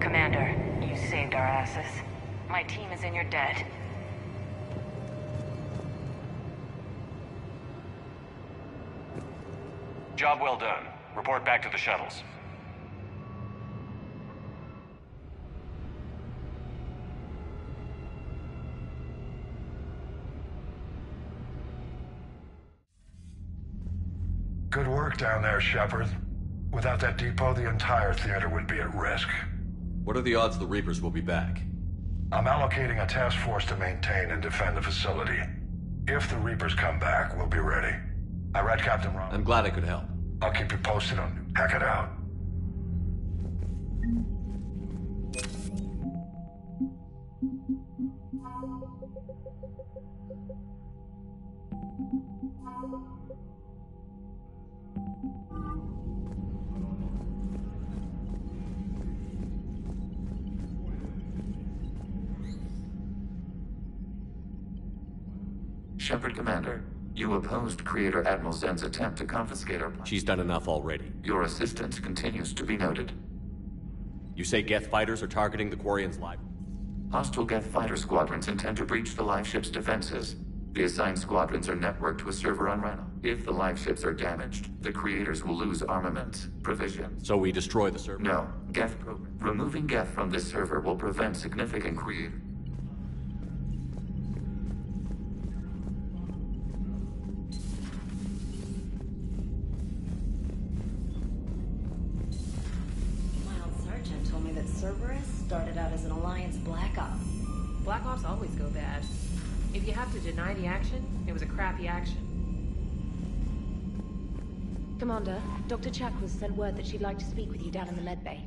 Speaker 11: Commander, you saved our asses. My team is in your debt.
Speaker 8: Job well done. Report back to the shuttles.
Speaker 13: Good work down there, Shepard. Without that depot, the entire theater would be at risk.
Speaker 2: What are the odds the Reapers will be back?
Speaker 13: I'm allocating a task force to maintain and defend the facility. If the Reapers come back, we'll be ready. I read Captain Ron.
Speaker 2: I'm glad I could help.
Speaker 13: I'll keep you posted on Hack It Out.
Speaker 10: Shepard, Commander, you opposed Creator Admiral Zen's attempt to confiscate our...
Speaker 2: She's done enough already.
Speaker 10: Your assistance continues to be noted.
Speaker 2: You say Geth fighters are targeting the Quarian's live?
Speaker 10: Hostile Geth fighter squadrons intend to breach the live ship's defenses. The assigned squadrons are networked to a server on Rhino. If the live ships are damaged, the Creators will lose armaments, provisions.
Speaker 2: So we destroy the server?
Speaker 10: No. Geth program. Removing Geth from this server will prevent significant Creator...
Speaker 19: Cerberus started out as an Alliance Black Ops.
Speaker 14: Black Ops always go bad. If you have to deny the action, it was a crappy action.
Speaker 15: Commander, Dr. Chakwas sent word that she'd like to speak with you down in the medbay.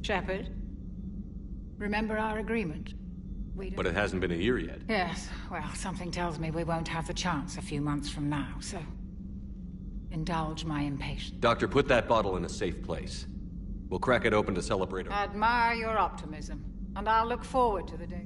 Speaker 20: Shepard, remember our agreement?
Speaker 2: But it hasn't been a year yet.
Speaker 20: Yes, well, something tells me we won't have the chance a few months from now, so... indulge my impatience.
Speaker 2: Doctor, put that bottle in a safe place. We'll crack it open to celebrate our...
Speaker 20: Admire your optimism, and I'll look forward to the day.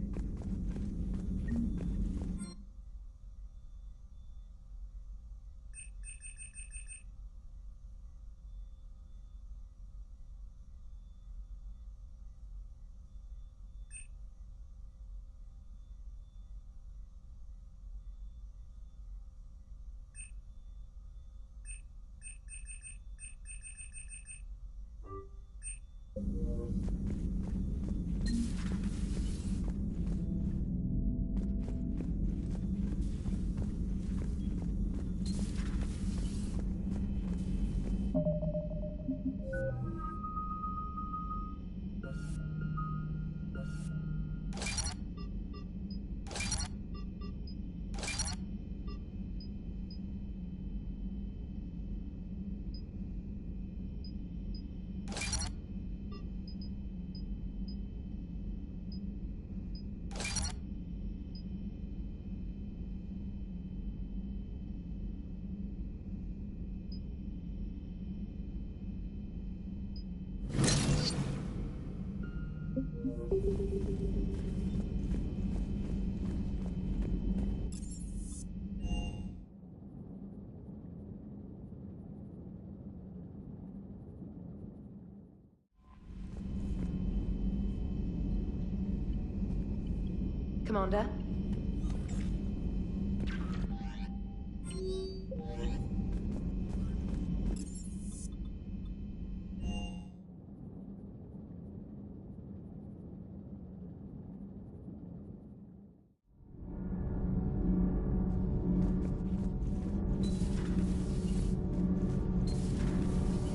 Speaker 15: Commander?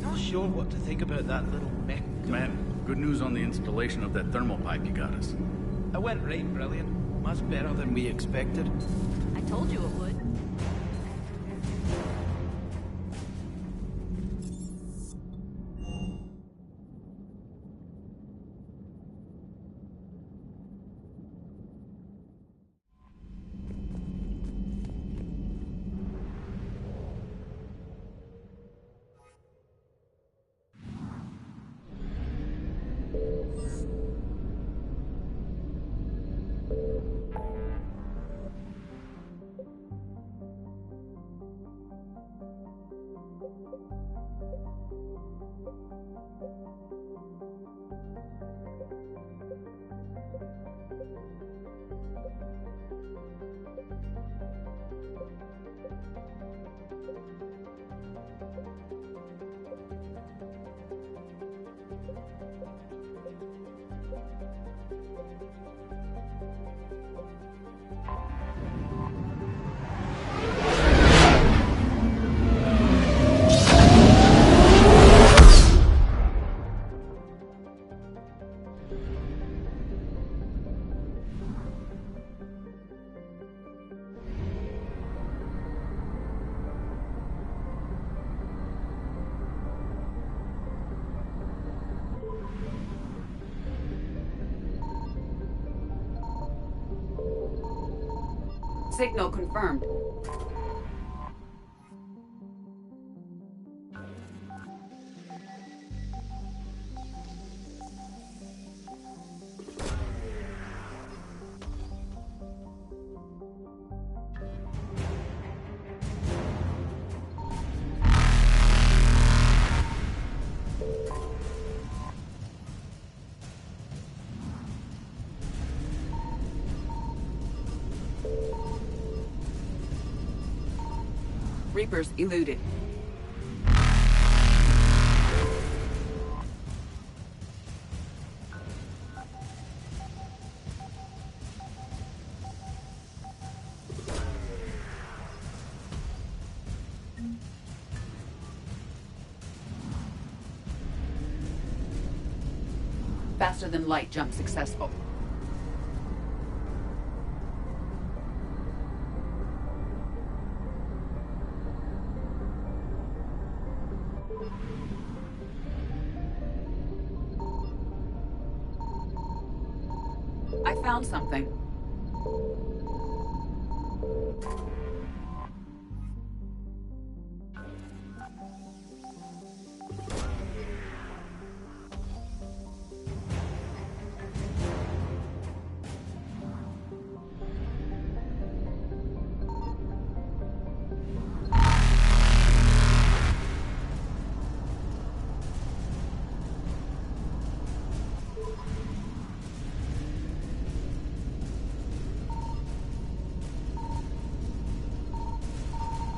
Speaker 21: Not sure what to think about that little mech.
Speaker 22: Man, good news on the installation of that thermal pipe you got us.
Speaker 21: It went right brilliant. Much better than we expected.
Speaker 22: I told you it would.
Speaker 9: Signal confirmed. Reapers eluded. Faster than light jump successful. I found something.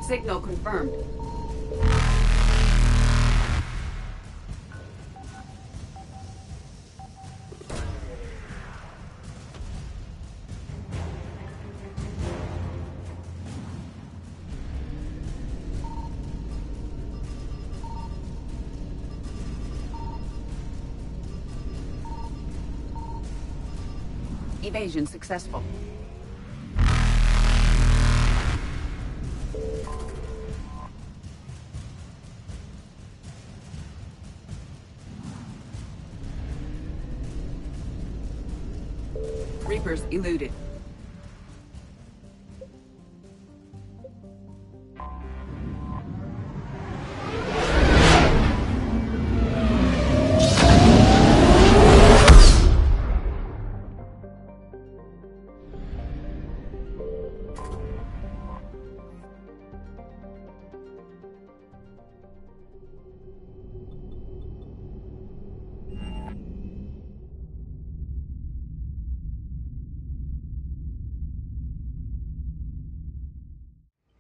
Speaker 9: Signal confirmed. Evasion successful. Reapers eluded.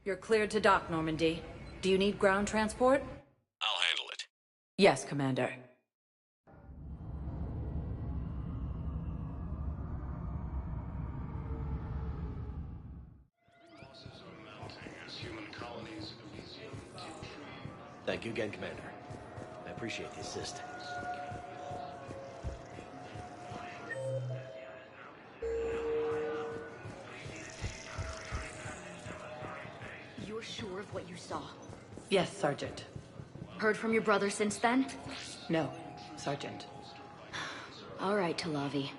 Speaker 19: You're cleared to dock, Normandy. Do you need ground transport?
Speaker 12: I'll handle it.
Speaker 19: Yes, Commander.
Speaker 21: Thank you again, Commander. I appreciate the assist.
Speaker 17: of what you saw?
Speaker 7: Yes, Sergeant.
Speaker 17: Heard from your brother since then?
Speaker 7: No, Sergeant.
Speaker 17: All right, Talavi.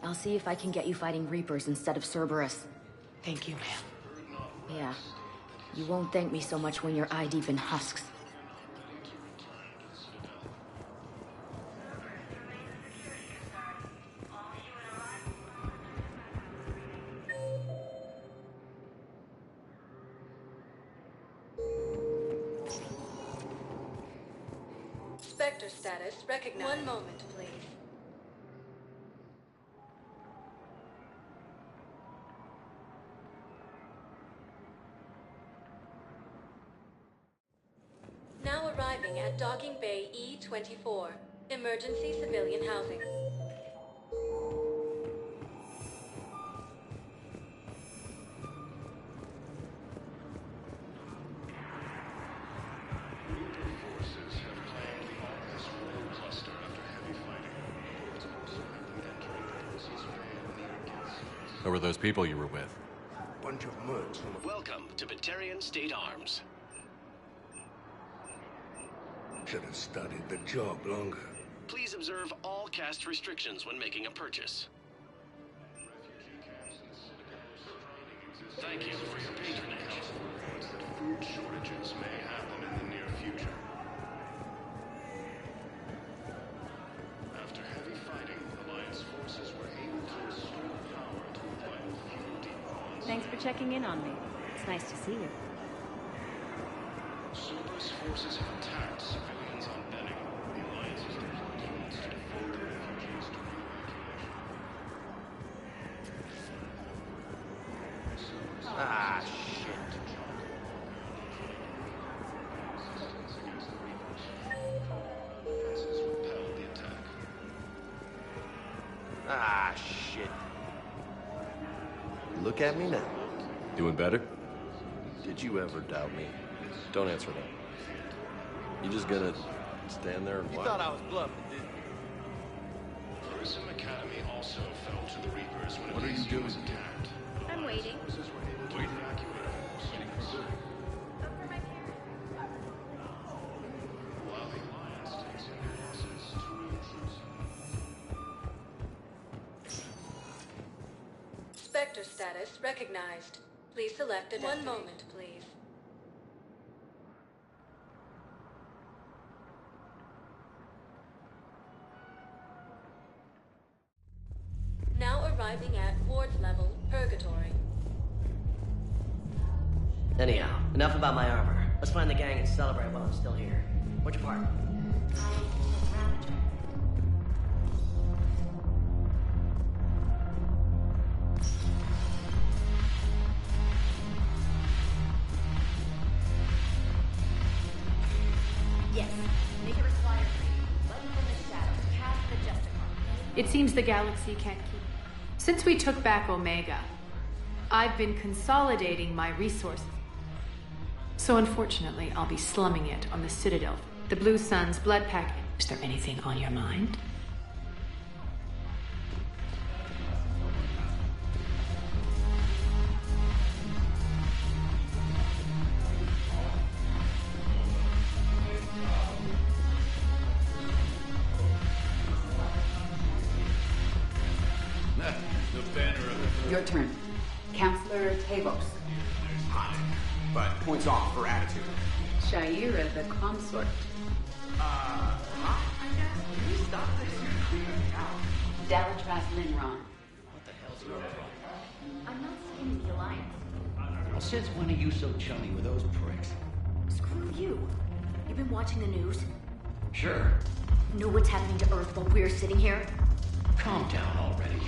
Speaker 17: I'll see if I can get you fighting Reapers instead of Cerberus.
Speaker 7: Thank you, ma'am.
Speaker 17: Yeah. You won't thank me so much when you're eye-deep in husks.
Speaker 22: Spectre status recognized. One moment, please. Now arriving at Docking Bay E-24. Emergency civilian housing.
Speaker 2: Who were those people you were with?
Speaker 13: Bunch of mercs from...
Speaker 23: Welcome to Batarian State Arms.
Speaker 13: Should have studied the job longer.
Speaker 23: Please observe all caste restrictions when making a purchase. Thank you for your patronage.
Speaker 13: Food shortages may happen in the near future. After heavy fighting, Alliance forces were able to restore power to quite a few depots.
Speaker 24: Thanks for checking in on me. It's nice to see you.
Speaker 13: Cerberus forces have attacked civilians on Benning. The Alliance has deployed units to devote the refugees to evacuation.
Speaker 21: Ah, shit.
Speaker 13: Defenses repelled the attack.
Speaker 21: Ah, shit. Look at me now.
Speaker 2: Doing better?
Speaker 21: Did you ever doubt me? Don't answer that. You just gonna stand there and watch? You thought I was bluffing, didn't you?
Speaker 13: Grissom Academy also fell to the Reapers when what are you doing? Was attacked.
Speaker 24: I'm waiting.
Speaker 13: Forces were able to evacuate almost any while the Alliance takes heavy losses to reinforce. Spectre status recognized. Please select a destination. 1 moment, please. Now arriving at Ward's level, Purgatory.
Speaker 25: Anyhow, enough about my armor. Let's find the gang and celebrate while I'm still here. What's your part?
Speaker 24: Yes. Make it require free. Button from the shadow. Cast the Justicon.
Speaker 26: It seems the galaxy can't keep. Since we took back Omega, I've been consolidating my resources. So unfortunately, I'll be slumming it on the Citadel. The Blue Sun's blood packet. Is there anything on your mind?
Speaker 9: Your turn. Counselor Tavos.
Speaker 27: Hot, but points off for attitude.
Speaker 9: Shaira, the consort.
Speaker 27: Hot, I guess? You stop this. You're clearing me out.
Speaker 9: Dalatras Linron.
Speaker 27: What the hell's your problem?
Speaker 24: I'm not scheming the Alliance.
Speaker 28: Well, since when are you so chummy with those pricks?
Speaker 17: Screw you. You've been watching the news?
Speaker 28: Sure.
Speaker 17: Know what's happening to Earth while we're sitting here?
Speaker 28: Calm down already.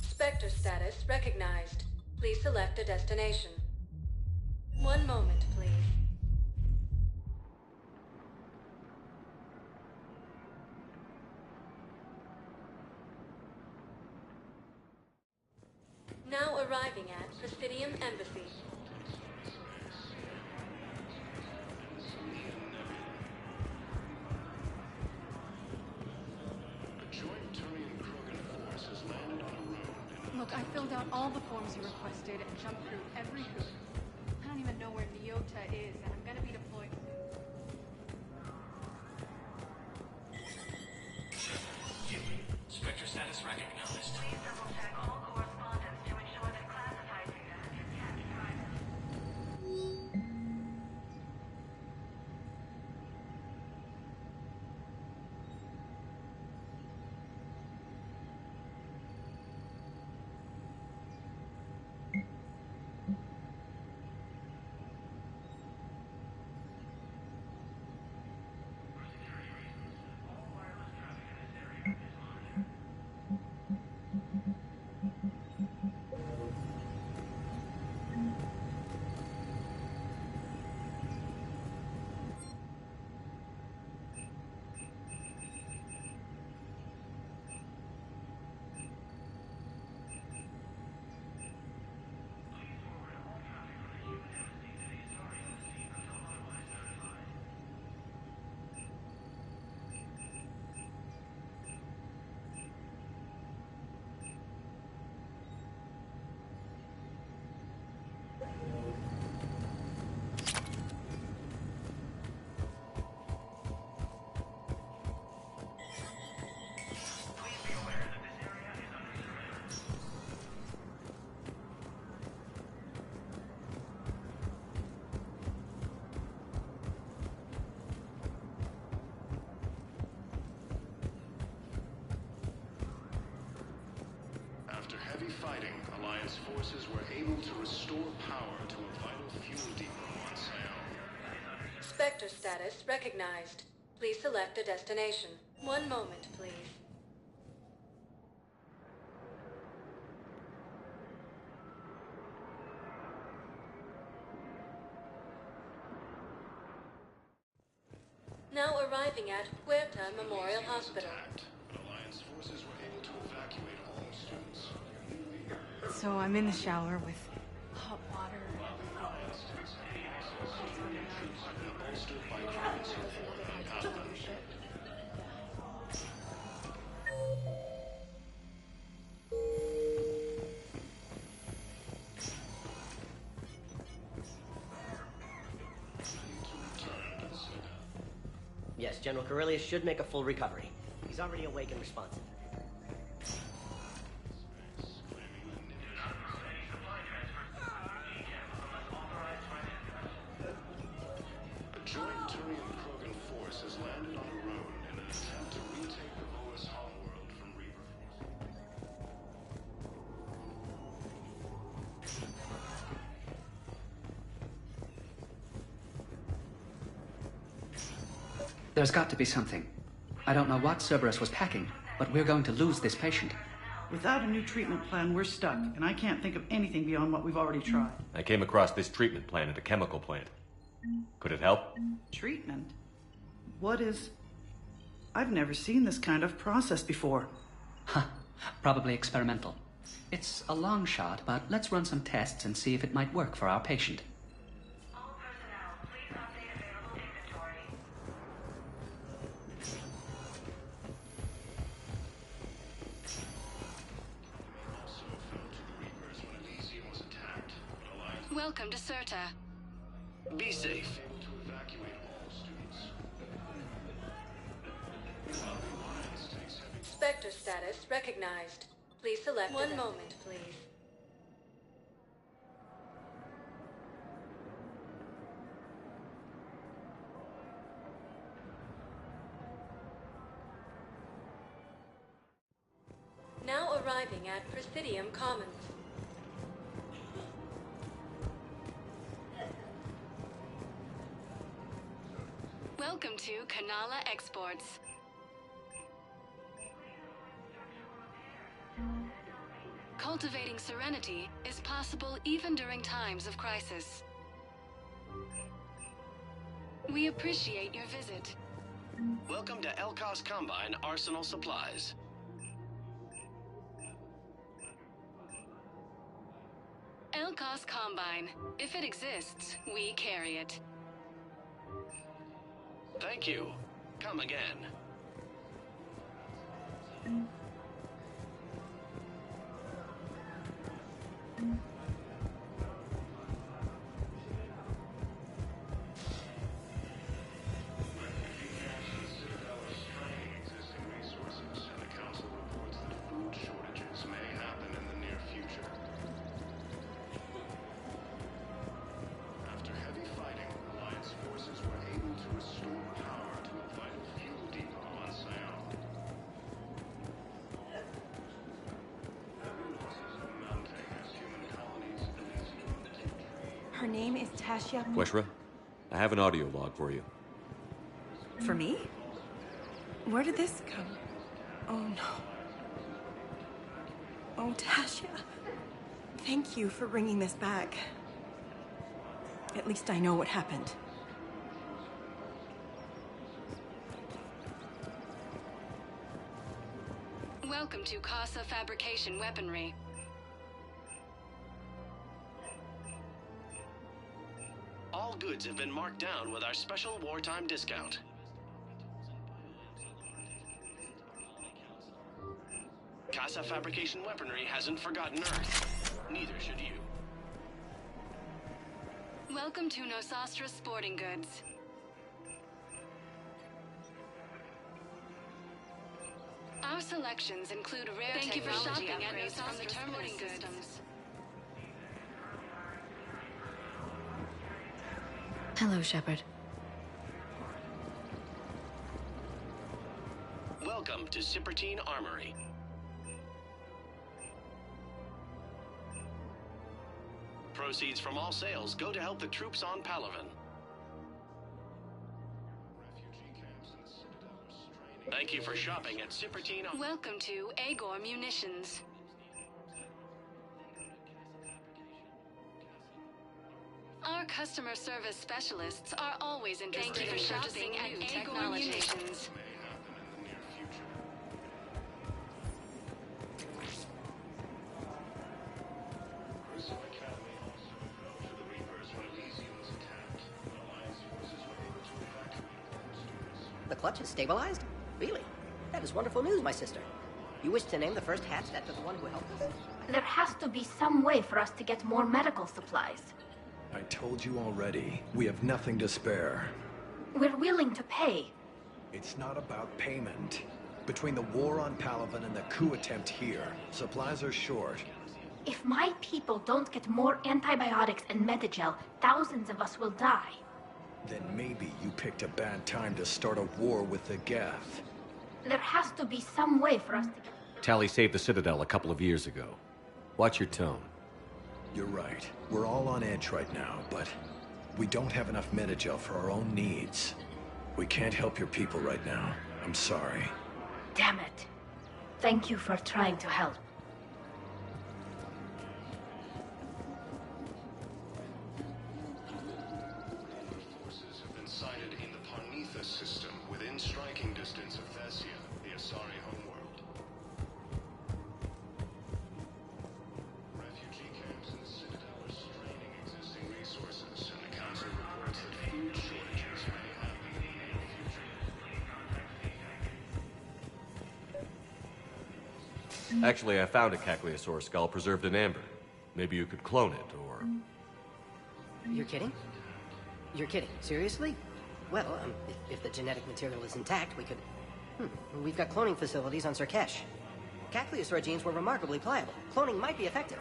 Speaker 22: Spectre status recognized. Please select a destination. 1 moment, please. arriving at Presidium Embassy.
Speaker 1: Look, I filled out all the forms you requested and jumped through every hoop. I don't even know where Nyota is, and I'm gonna be deployed soon.
Speaker 28: Spectre status recognized.
Speaker 24: Please double-check all correspondence to ensure that classified data can catch private.
Speaker 23: After heavy fighting, Alliance forces were able to restore power to a vital fuel depot on Sayal.
Speaker 22: Spectre status recognized. Please select a destination. One moment, please. Now arriving at Huerta Memorial Hospital.
Speaker 23: Alliance forces were able to evacuate all students.
Speaker 1: So I'm in the shower with hot water.
Speaker 23: Bolstered by current support and Pathfinder.
Speaker 25: Yes, General Corellius should make a full recovery. He's already awake and responsive.
Speaker 23: A joint Turian-Krogan force has landed on Arone in an attempt to retake the Volis homeworld from Reaper
Speaker 3: There's got to be something. I don't know what Cerberus was packing, but we're going to lose this patient.
Speaker 4: Without a new treatment plan, we're stuck, and I can't think of anything beyond what we've already tried.
Speaker 2: I came across this treatment plan at a chemical plant. Could it help?
Speaker 4: Treatment? What is... I've never seen this kind of process before.
Speaker 3: Huh. Probably experimental. It's a long shot, but let's run some tests and see if it might work for our patient.
Speaker 24: Welcome to Serta.
Speaker 23: Be safe. To evacuate all students.
Speaker 22: Spectre status recognized. Please select one moment, please. Now arriving at Presidium Commons.
Speaker 24: Welcome to Kanala Exports. Cultivating serenity is possible even during times of crisis. We appreciate your visit.
Speaker 23: Welcome to Elkos Combine Arsenal Supplies.
Speaker 24: Holocaust Combine. If it exists, we carry it.
Speaker 5: Thank you. Come again.
Speaker 6: Her name is Tasha.
Speaker 2: Weshra, I have an audio log for you.
Speaker 6: For me? Where did this come? Oh no. Oh, Tasha. Thank you for bringing this back. At least I know what happened.
Speaker 24: Welcome to Casa Fabrication Weaponry.
Speaker 5: All goods have been marked down with our special wartime discount. Casa Fabrication Weaponry hasn't forgotten Earth. Neither should you.
Speaker 24: Welcome to Nosastra Sporting Goods. Our selections include rare
Speaker 26: Thank you for
Speaker 24: technology
Speaker 26: shopping at
Speaker 24: upgrades from the
Speaker 26: Nosastra
Speaker 24: terminal
Speaker 26: Sporting Goods.
Speaker 24: systems.
Speaker 15: Hello, Shepard.
Speaker 5: Welcome to Cipertine Armory. Proceeds from all sales go to help the troops on Palaven. Thank you for shopping at Cipertine.
Speaker 24: Welcome to Agor Munitions. Our customer service specialists are always interested in shopping at Agor Munitions.
Speaker 25: The clutch is stabilized? Really? That is wonderful news, my sister. You wish to name the first hatch after the one who helped us?
Speaker 8: There has to be some way for us to get more medical supplies.
Speaker 10: I told you already, we have nothing to spare.
Speaker 8: We're willing to pay.
Speaker 10: It's not about payment. Between the war on Palaven and the coup attempt here, supplies are short.
Speaker 8: If my people don't get more antibiotics and Medigel, thousands of us will die.
Speaker 10: Then maybe you picked a bad time to start a war with the Geth.
Speaker 8: There has to be some way for us to get...
Speaker 2: Tali saved the Citadel a couple of years ago. Watch your tone.
Speaker 10: You're right. We're all on edge right now, but we don't have enough Medigel for our own needs. We can't help your people right now. I'm sorry.
Speaker 8: Damn it. Thank you for trying to help.
Speaker 23: Forces have been sighted in the Parnithus system within striking distance of Thessia, the Asari homeworld. Refugee camps in the Citadel are straining existing resources, and the Council reports that food shortages may happen in the near future.
Speaker 2: Actually, I found a Cagliasaur skull preserved in amber. Maybe you could clone it, or...
Speaker 25: You're kidding? You're kidding. Seriously? Well, if the genetic material is intact, we could... We've got cloning facilities on Surkesh. Cagliasaur genes were remarkably pliable. Cloning might be effective.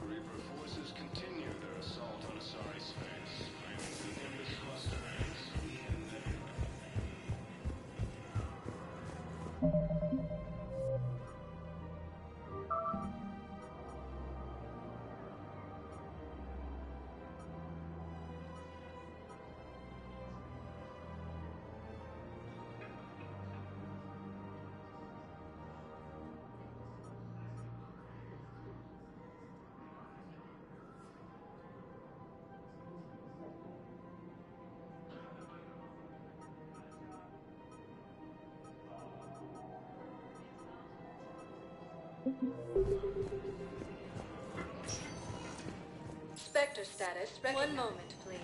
Speaker 23: Reaper forces continue their assault on Asari space, claiming the Nimbus cluster is
Speaker 22: Spectre status. One moment, please.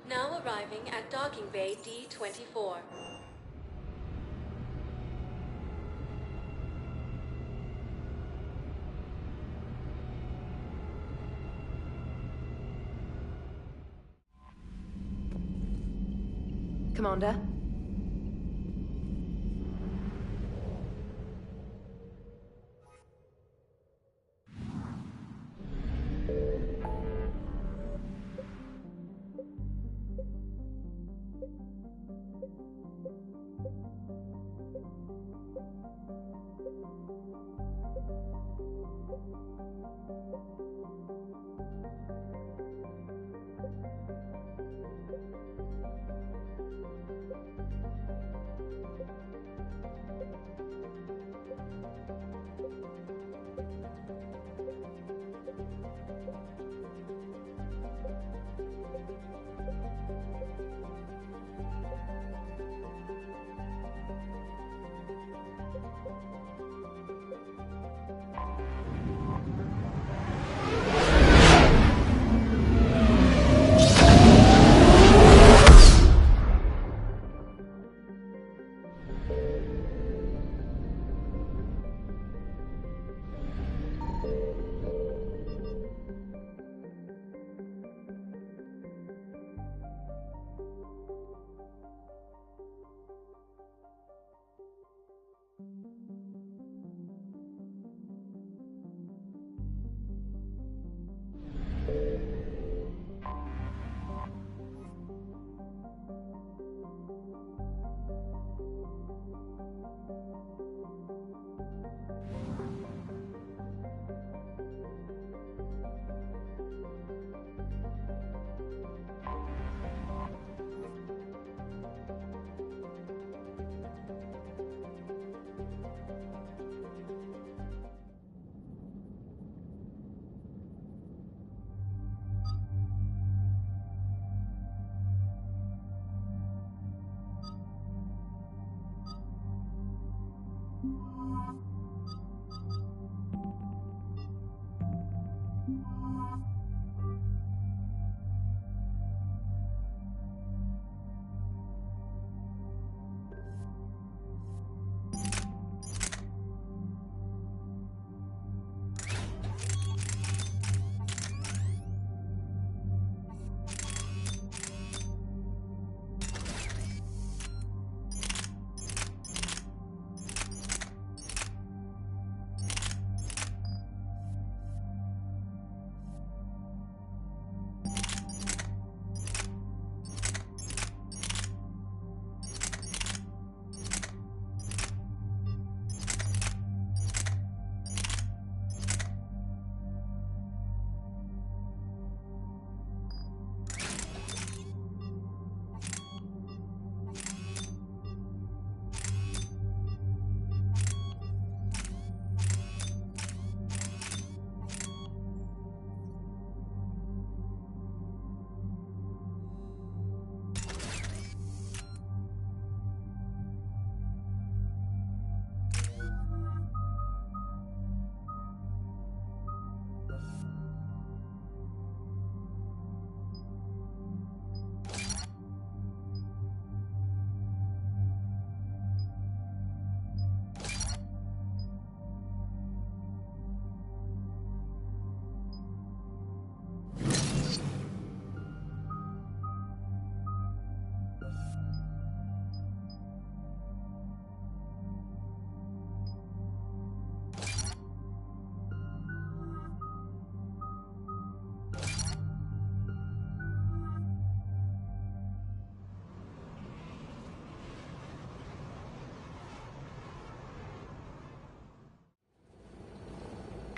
Speaker 22: Now arriving at Docking Bay D-24.
Speaker 15: Commander?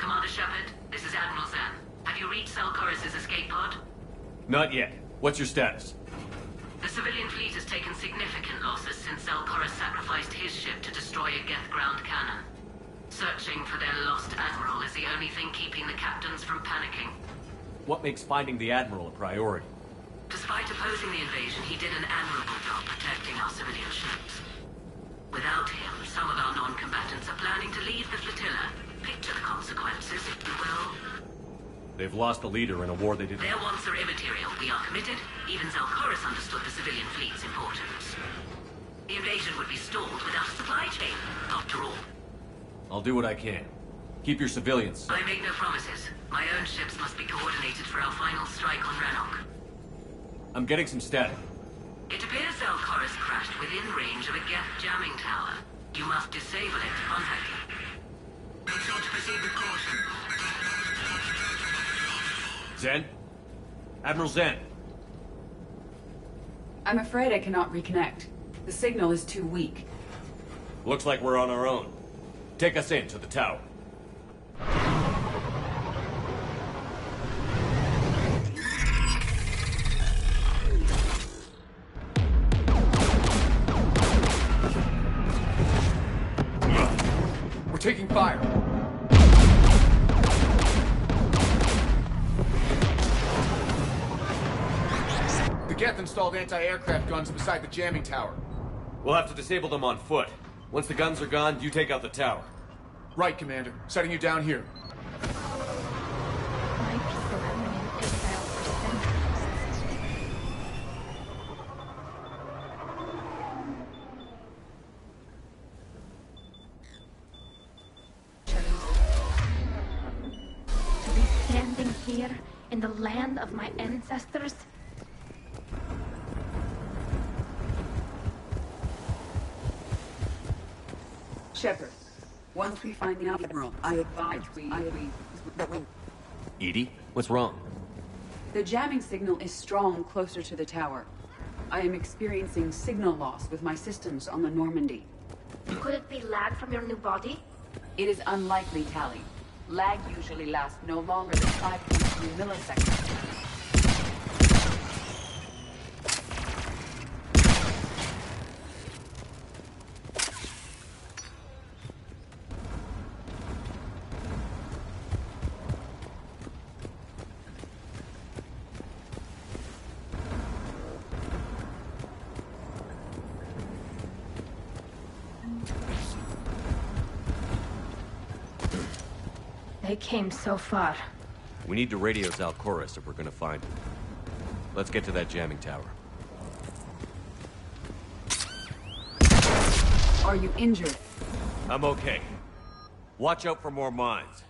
Speaker 7: Commander Shepard, this is Admiral Zan. Have you reached Selchoris' escape pod?
Speaker 2: Not yet. What's your status?
Speaker 7: The civilian fleet has taken significant losses since Selchoris sacrificed his ship to destroy a Geth ground cannon. Searching for their lost admiral is the only thing keeping the captains from panicking.
Speaker 2: What makes finding the Admiral a priority?
Speaker 7: Despite opposing the invasion, he did an admirable job protecting our civilian ships. Without him, some of our non-combatants are planning to leave the flotilla. Picture the consequences, if you will.
Speaker 2: They've lost a leader in a war they didn't...
Speaker 7: Their wants are immaterial. We are committed. Even Zelkoris understood the civilian fleet's importance. The invasion would be stalled without a supply chain, after all.
Speaker 2: I'll do what I can. Keep your civilians safe.
Speaker 7: I make no promises. My own ships must be coordinated for our final strike on Rannoch.
Speaker 2: I'm getting some static.
Speaker 7: It appears Zelkoris crashed within range of a Geth jamming tower. You must disable it to contact him. Make sure to proceed with caution.
Speaker 2: Zen? Admiral Zen?
Speaker 9: I'm afraid I cannot reconnect. The signal is too weak.
Speaker 2: Looks like we're on our own. Take us in to the tower.
Speaker 11: We're taking fire. The Geth installed anti-aircraft guns beside the jamming tower.
Speaker 2: We'll have to disable them on foot. Once the guns are gone, you take out the tower.
Speaker 11: Right, Commander. Setting you down here.
Speaker 8: My people have been in exile for centuries. To be standing here in the land of my ancestors.
Speaker 9: Shepard, once we find the Admiral, I advise we...
Speaker 2: Edie? What's wrong?
Speaker 9: The jamming signal is strong closer to the tower. I am experiencing signal loss with my systems on the Normandy.
Speaker 8: Could it be lag from your new body?
Speaker 9: It is unlikely, Tali. Lag usually lasts no longer than 5.3 milliseconds.
Speaker 8: They came so far.
Speaker 2: We need to radio Zelkoris if we're gonna find him. Let's get to that jamming tower.
Speaker 9: Are you injured?
Speaker 2: I'm okay. Watch out for more mines.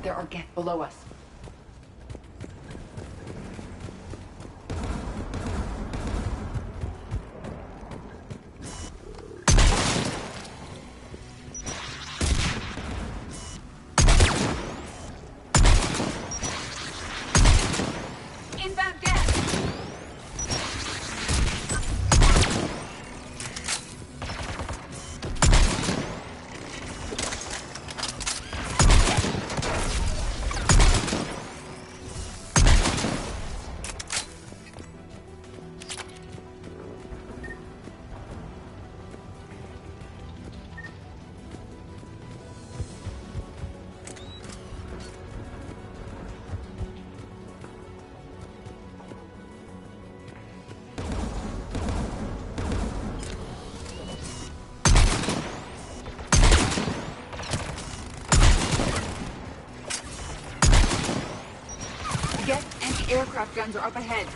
Speaker 9: There are Geth below us. Inbound Geth! Aircraft guns are up ahead.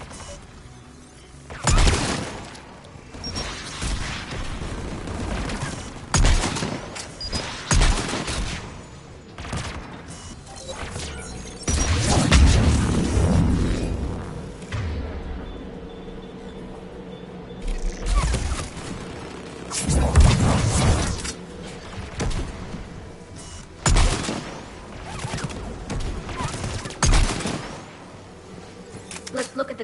Speaker 8: Let's look at the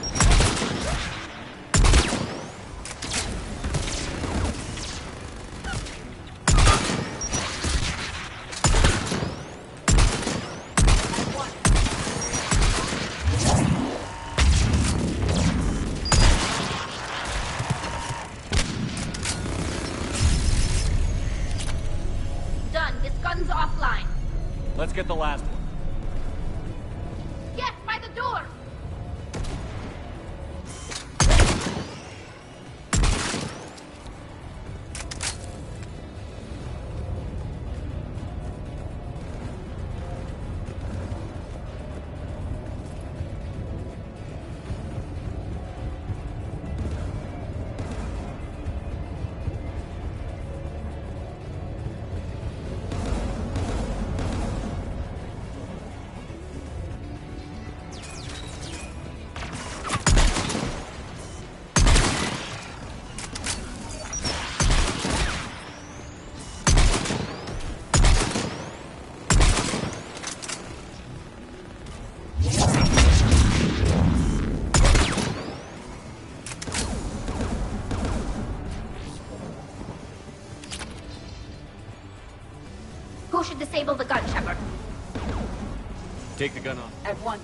Speaker 2: Let's get the last one.
Speaker 8: Yes, by the door! Who should disable the gun, Shepard?
Speaker 2: Take the gun off.
Speaker 9: At once.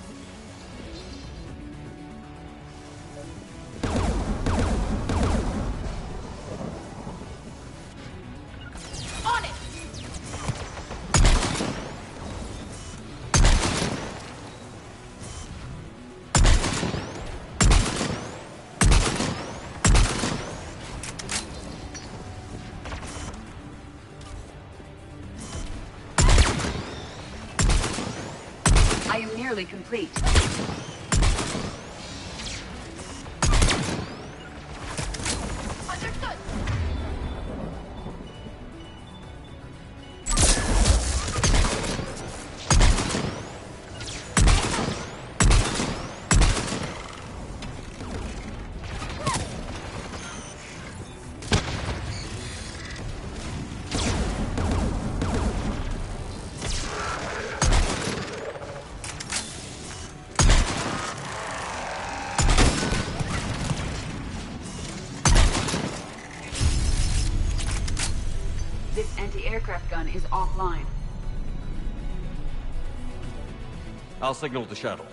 Speaker 8: On it!
Speaker 9: I am nearly complete.
Speaker 8: Understood!
Speaker 9: This anti-aircraft gun is offline.
Speaker 2: I'll signal the shuttle.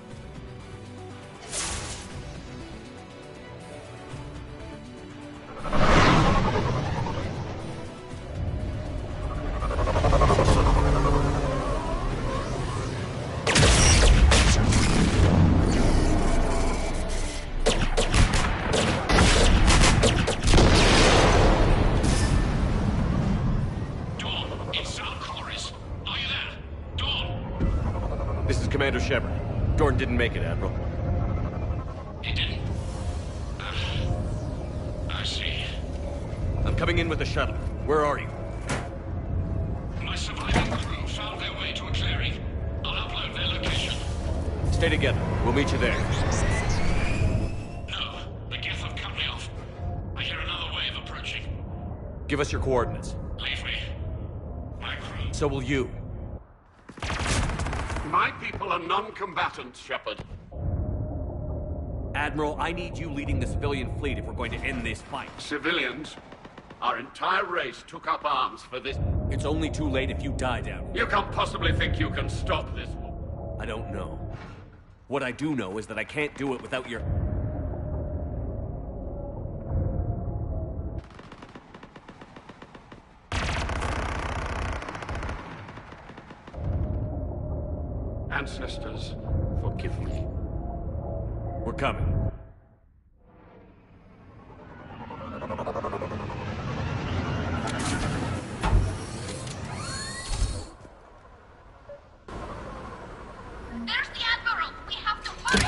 Speaker 28: Dawn, it's Sal Corris. Are you there? Dawn!
Speaker 2: This is Commander Shepard. Gordon didn't make it, Admiral.
Speaker 28: He didn't. I see.
Speaker 2: I'm coming in with the shuttle. Where are you?
Speaker 28: My surviving crew found their way to a clearing. I'll upload their location.
Speaker 2: Stay together. We'll meet you there.
Speaker 28: No, the Geth have cut me off. I hear another wave approaching.
Speaker 2: Give us your coordinates.
Speaker 28: Leave me. My crew.
Speaker 2: So will you.
Speaker 28: My people are non-combatants, Shepard.
Speaker 2: Admiral, I need you leading the civilian fleet if we're going to end this fight.
Speaker 28: Civilians? Our entire race took up arms for this.
Speaker 2: It's only too late if you die down.
Speaker 28: You can't possibly think you can stop this war.
Speaker 2: I don't know. What I do know is that I can't do it without your...
Speaker 28: Ancestors, forgive me.
Speaker 2: We're coming.
Speaker 8: There's the Admiral! We have to hurry!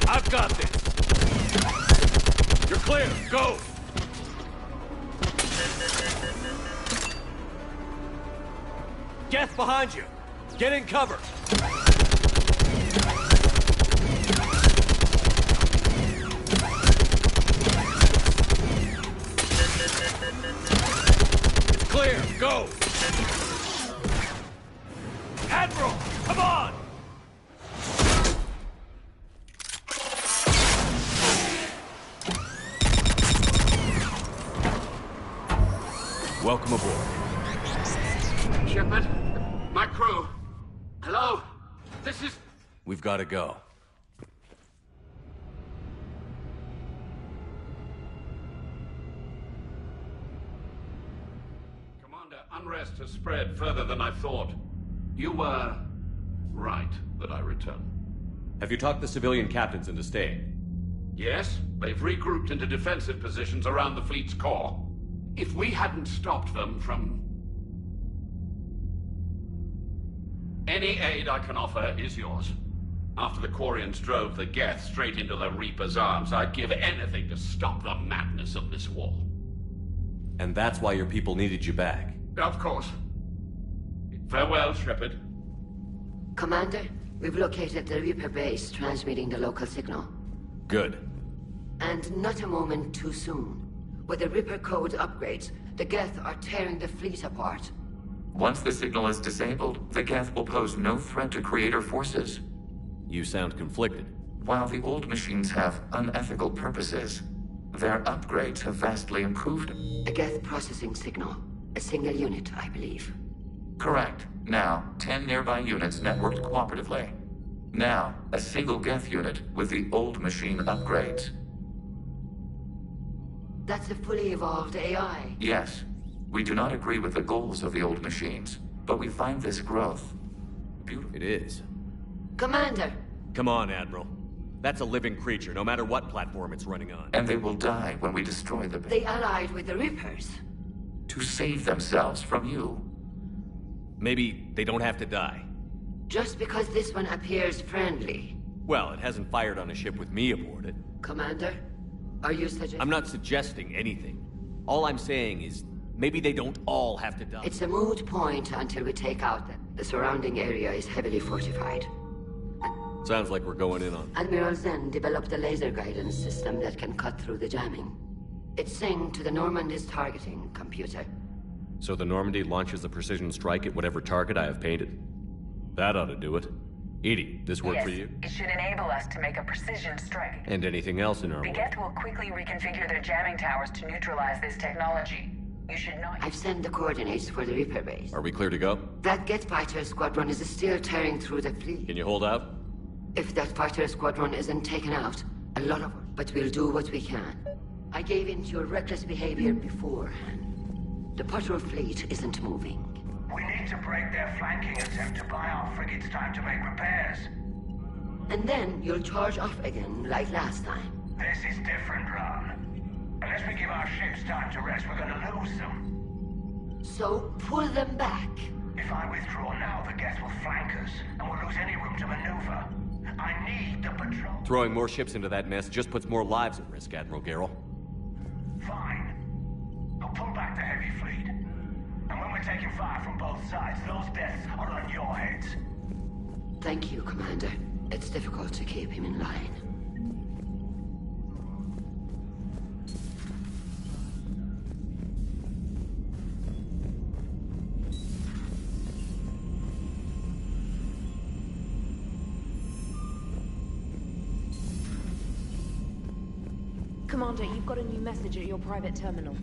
Speaker 2: I've got this! You're clear! Go! Geth behind you! Get in cover! It's clear! Go! Admiral! Come on! Welcome aboard.
Speaker 28: Shepard, my crew. Hello? This is...
Speaker 2: We've got to go.
Speaker 28: Commander, unrest has spread further than I thought. You were right that I return.
Speaker 2: Have you talked the civilian captains into staying?
Speaker 28: Yes, they've regrouped into defensive positions around the fleet's core. If we hadn't stopped them from... Any aid I can offer is yours. After the Quarians drove the Geth straight into the Reaper's arms, I'd give anything to stop the madness of this war.
Speaker 2: And that's why your people needed you back?
Speaker 28: Of course. Farewell, Shepard.
Speaker 7: Commander, we've located the Reaper base transmitting the local signal.
Speaker 2: Good.
Speaker 7: And not a moment too soon. With the Reaper code upgrades, the Geth are tearing the fleet apart.
Speaker 13: Once the signal is disabled, the Geth will pose no threat to Creator forces.
Speaker 2: You sound conflicted.
Speaker 13: While the old machines have unethical purposes, their upgrades have vastly improved.
Speaker 7: A Geth processing signal. A single unit, I believe.
Speaker 13: Correct. Now, 10 nearby units networked cooperatively. Now, a single Geth unit with the old machine upgrades.
Speaker 7: That's a fully evolved AI.
Speaker 13: Yes. We do not agree with the goals of the old machines, but we find this growth beautiful.
Speaker 2: It is.
Speaker 7: Commander!
Speaker 2: Come on, Admiral. That's a living creature, no matter what platform it's running on.
Speaker 13: And they will die when we destroy them.
Speaker 7: They allied with the Reapers.
Speaker 13: To save themselves from you.
Speaker 2: Maybe they don't have to die.
Speaker 7: Just because this one appears friendly.
Speaker 2: Well, it hasn't fired on a ship with me aboard it.
Speaker 7: Commander, are you suggesting...
Speaker 2: I'm not suggesting anything. All I'm saying is, maybe they don't all have to die.
Speaker 7: It's a moot point until we take out them. The surrounding area is heavily fortified.
Speaker 2: Sounds like we're going in on...
Speaker 7: Admiral Zen developed a laser guidance system that can cut through the jamming. It's synced to the Normandy's targeting computer.
Speaker 2: So the Normandy launches a precision strike at whatever target I have painted? That ought to do it. Edie, this work for you?
Speaker 14: It should enable us to make a precision strike.
Speaker 2: And anything else in our way?
Speaker 14: The Geth will quickly reconfigure their jamming towers to neutralize this technology. You should not...
Speaker 7: I've sent the coordinates for the Reaper base.
Speaker 2: Are we clear to go?
Speaker 7: That Geth fighter squadron is still tearing through the fleet.
Speaker 2: Can you hold out?
Speaker 7: If that fighter squadron isn't taken out, a lot of work. But we'll do what we can. I gave in to your reckless behavior beforehand. The patrol fleet isn't moving.
Speaker 16: We need to break their flanking attempt to buy our frigates time to make repairs.
Speaker 7: And then you'll charge off again, like last time.
Speaker 16: This is different, Ron. Unless we give our ships time to rest, we're gonna lose them.
Speaker 7: So, pull them back.
Speaker 16: If I withdraw now, the Geth will flank us, and we'll lose any room to maneuver. I need the patrol.
Speaker 2: Throwing more ships into that mess just puts more lives at risk, Admiral Garrel.
Speaker 16: Fine. I'll pull back the heavy fleet. And when we're taking fire from both sides, those deaths are on your heads.
Speaker 7: Thank you, Commander. It's difficult to keep him in line.
Speaker 15: Commander, you've got a new message at your private terminal.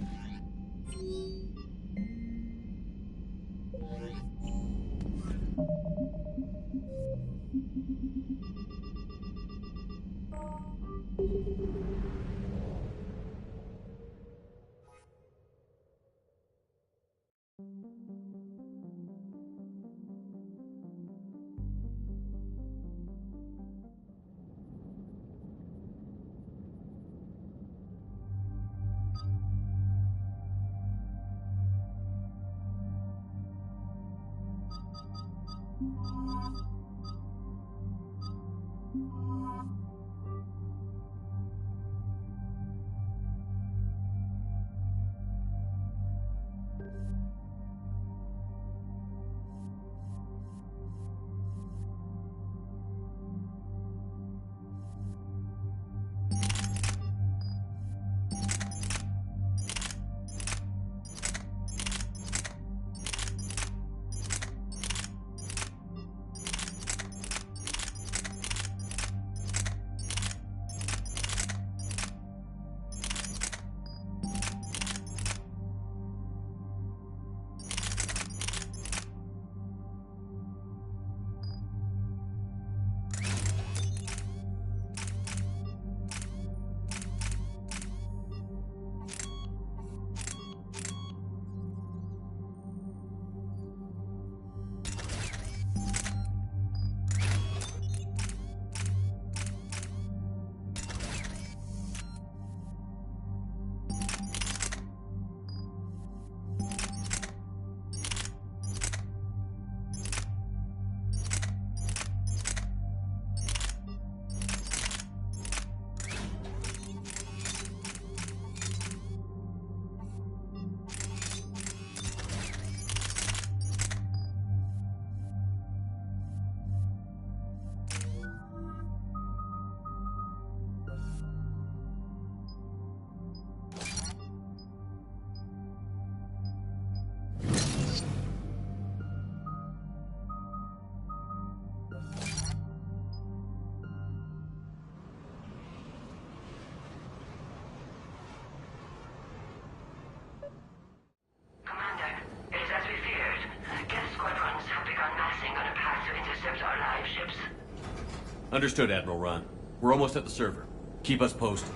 Speaker 2: Understood, Admiral Ron. We're almost at the server. Keep us posted.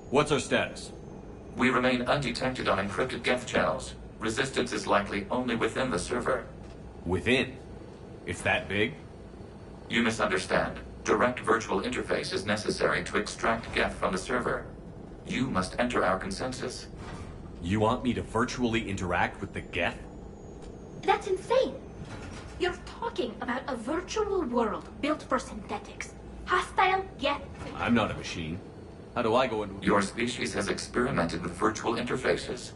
Speaker 2: What's our status?
Speaker 13: We remain undetected on encrypted Geth channels. Resistance is likely only within the server.
Speaker 2: Within? It's that big?
Speaker 13: You misunderstand. Direct virtual interface is necessary to extract Geth from the server. You must enter our consensus.
Speaker 2: You want me to virtually interact with the Geth?
Speaker 8: That's insane. You're talking about a virtual world built for synthetics. Hostile, Geth.
Speaker 2: I'm not a machine. How do I go into...
Speaker 13: Your species has experimented with virtual interfaces.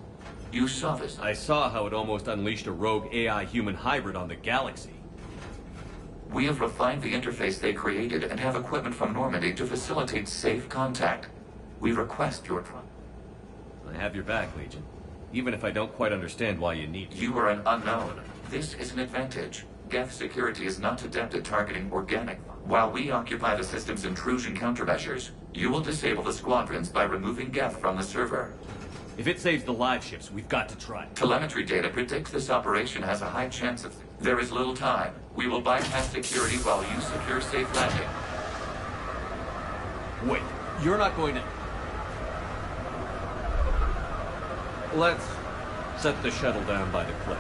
Speaker 13: You saw this.
Speaker 2: I saw how it almost unleashed a rogue AI-human hybrid on the galaxy.
Speaker 13: We have refined the interface they created and have equipment from Normandy to facilitate safe contact. We request your trust.
Speaker 2: I have your back, Legion. Even if I don't quite understand why you need me.
Speaker 13: You are an unknown. This is an advantage. Geth security is not adept at targeting organic. While we occupy the system's intrusion countermeasures, you will disable the squadrons by removing Geth from the server.
Speaker 2: If it saves the live ships, we've got to try.
Speaker 13: Telemetry data predicts this operation has a high chance of... There is little time. We will bypass security while you secure safe landing.
Speaker 2: Wait, you're not going to... Let's set the shuttle down by the cliff.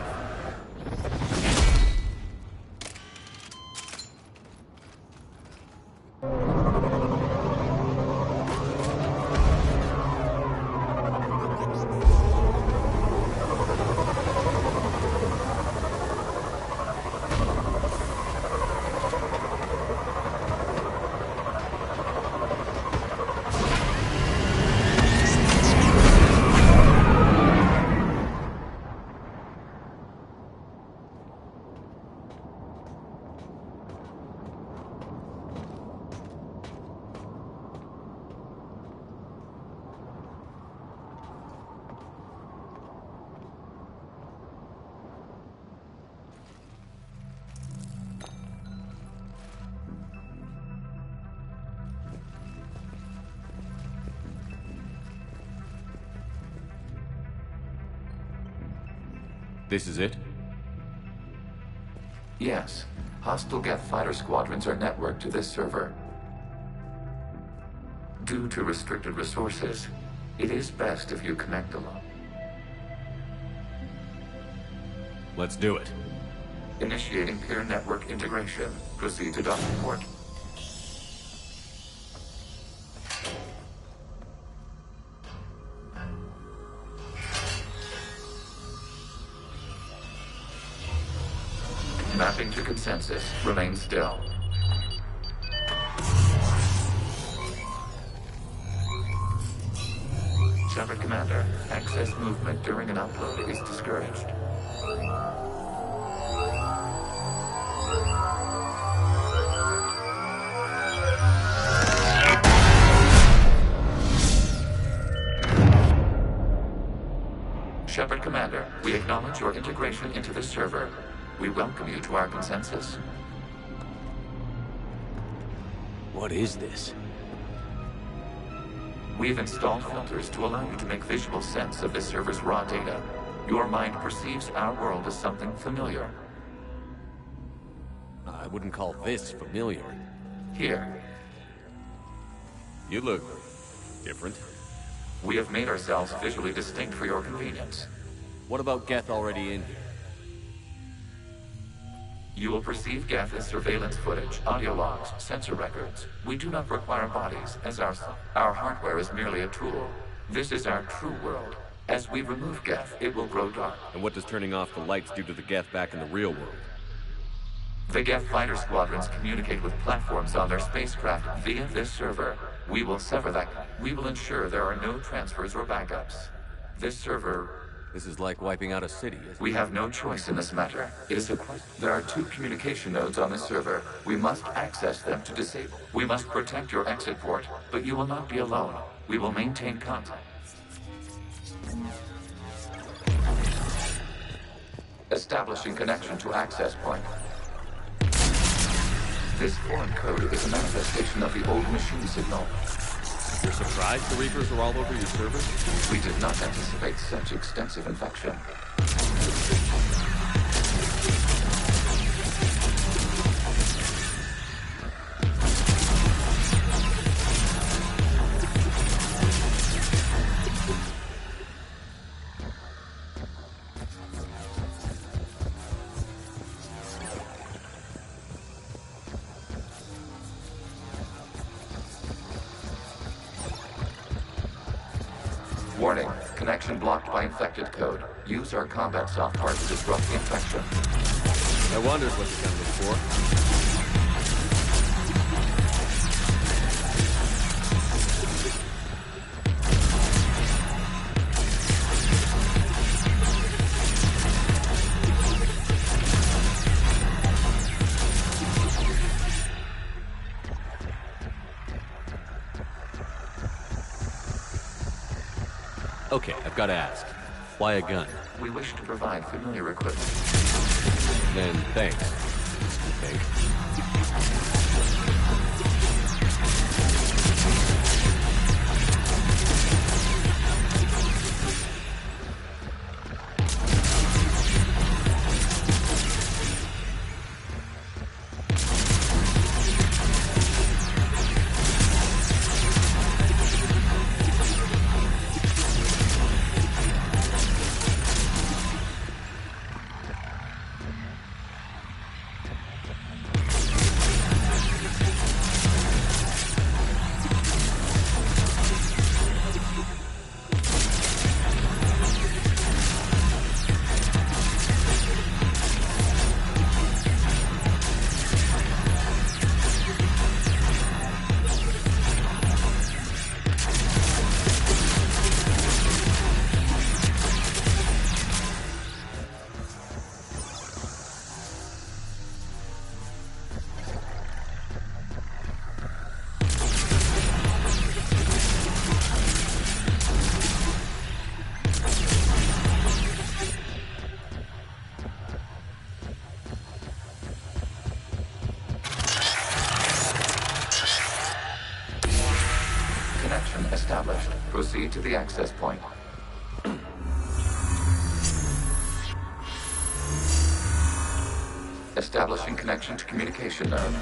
Speaker 2: This is it?
Speaker 13: Yes. Hostile Geth fighter squadrons are networked to this server. Due to restricted resources, it is best if you connect alone.
Speaker 2: Let's do it.
Speaker 13: Initiating peer network integration. Proceed to docking port. Mapping to consensus. Remain still. Shepard Commander, access movement during an upload is discouraged. Shepard Commander, we acknowledge your integration into the server. We welcome you to our consensus.
Speaker 2: What is this?
Speaker 13: We've installed filters to allow you to make visual sense of the server's raw data. Your mind perceives our world as something familiar.
Speaker 2: I wouldn't call this familiar.
Speaker 13: Here.
Speaker 2: You look different.
Speaker 13: We have made ourselves visually distinct for your convenience.
Speaker 2: What about Geth already in here?
Speaker 13: You will perceive Geth as surveillance footage, audio logs, sensor records. We do not require bodies, as our hardware is merely a tool. This is our true world. As we remove Geth, it will grow dark.
Speaker 2: And what does turning off the lights do to the Geth back in the real world?
Speaker 13: The Geth fighter squadrons communicate with platforms on their spacecraft via this server. We will sever that. We will ensure there are no transfers or backups. This server...
Speaker 2: This is like wiping out a city, isn't it?
Speaker 13: We have no choice in this matter. It is a question. There are 2 communication nodes on this server. We must access them to disable. We must protect your exit port, but you will not be alone. We will maintain contact. Establishing connection to access point. This foreign code is a manifestation of the old machine signal.
Speaker 2: You're surprised the Reapers are all over your server?
Speaker 13: We did not anticipate such extensive infection. Blocked by infected code. Use our combat software to disrupt the infection.
Speaker 2: I wondered what the gun was for. Okay, I've got to ask. Why a gun?
Speaker 13: We wish to provide familiar equipment.
Speaker 2: Then thanks. I think.
Speaker 13: Established. Proceed to the access point. Establishing connection to communication node.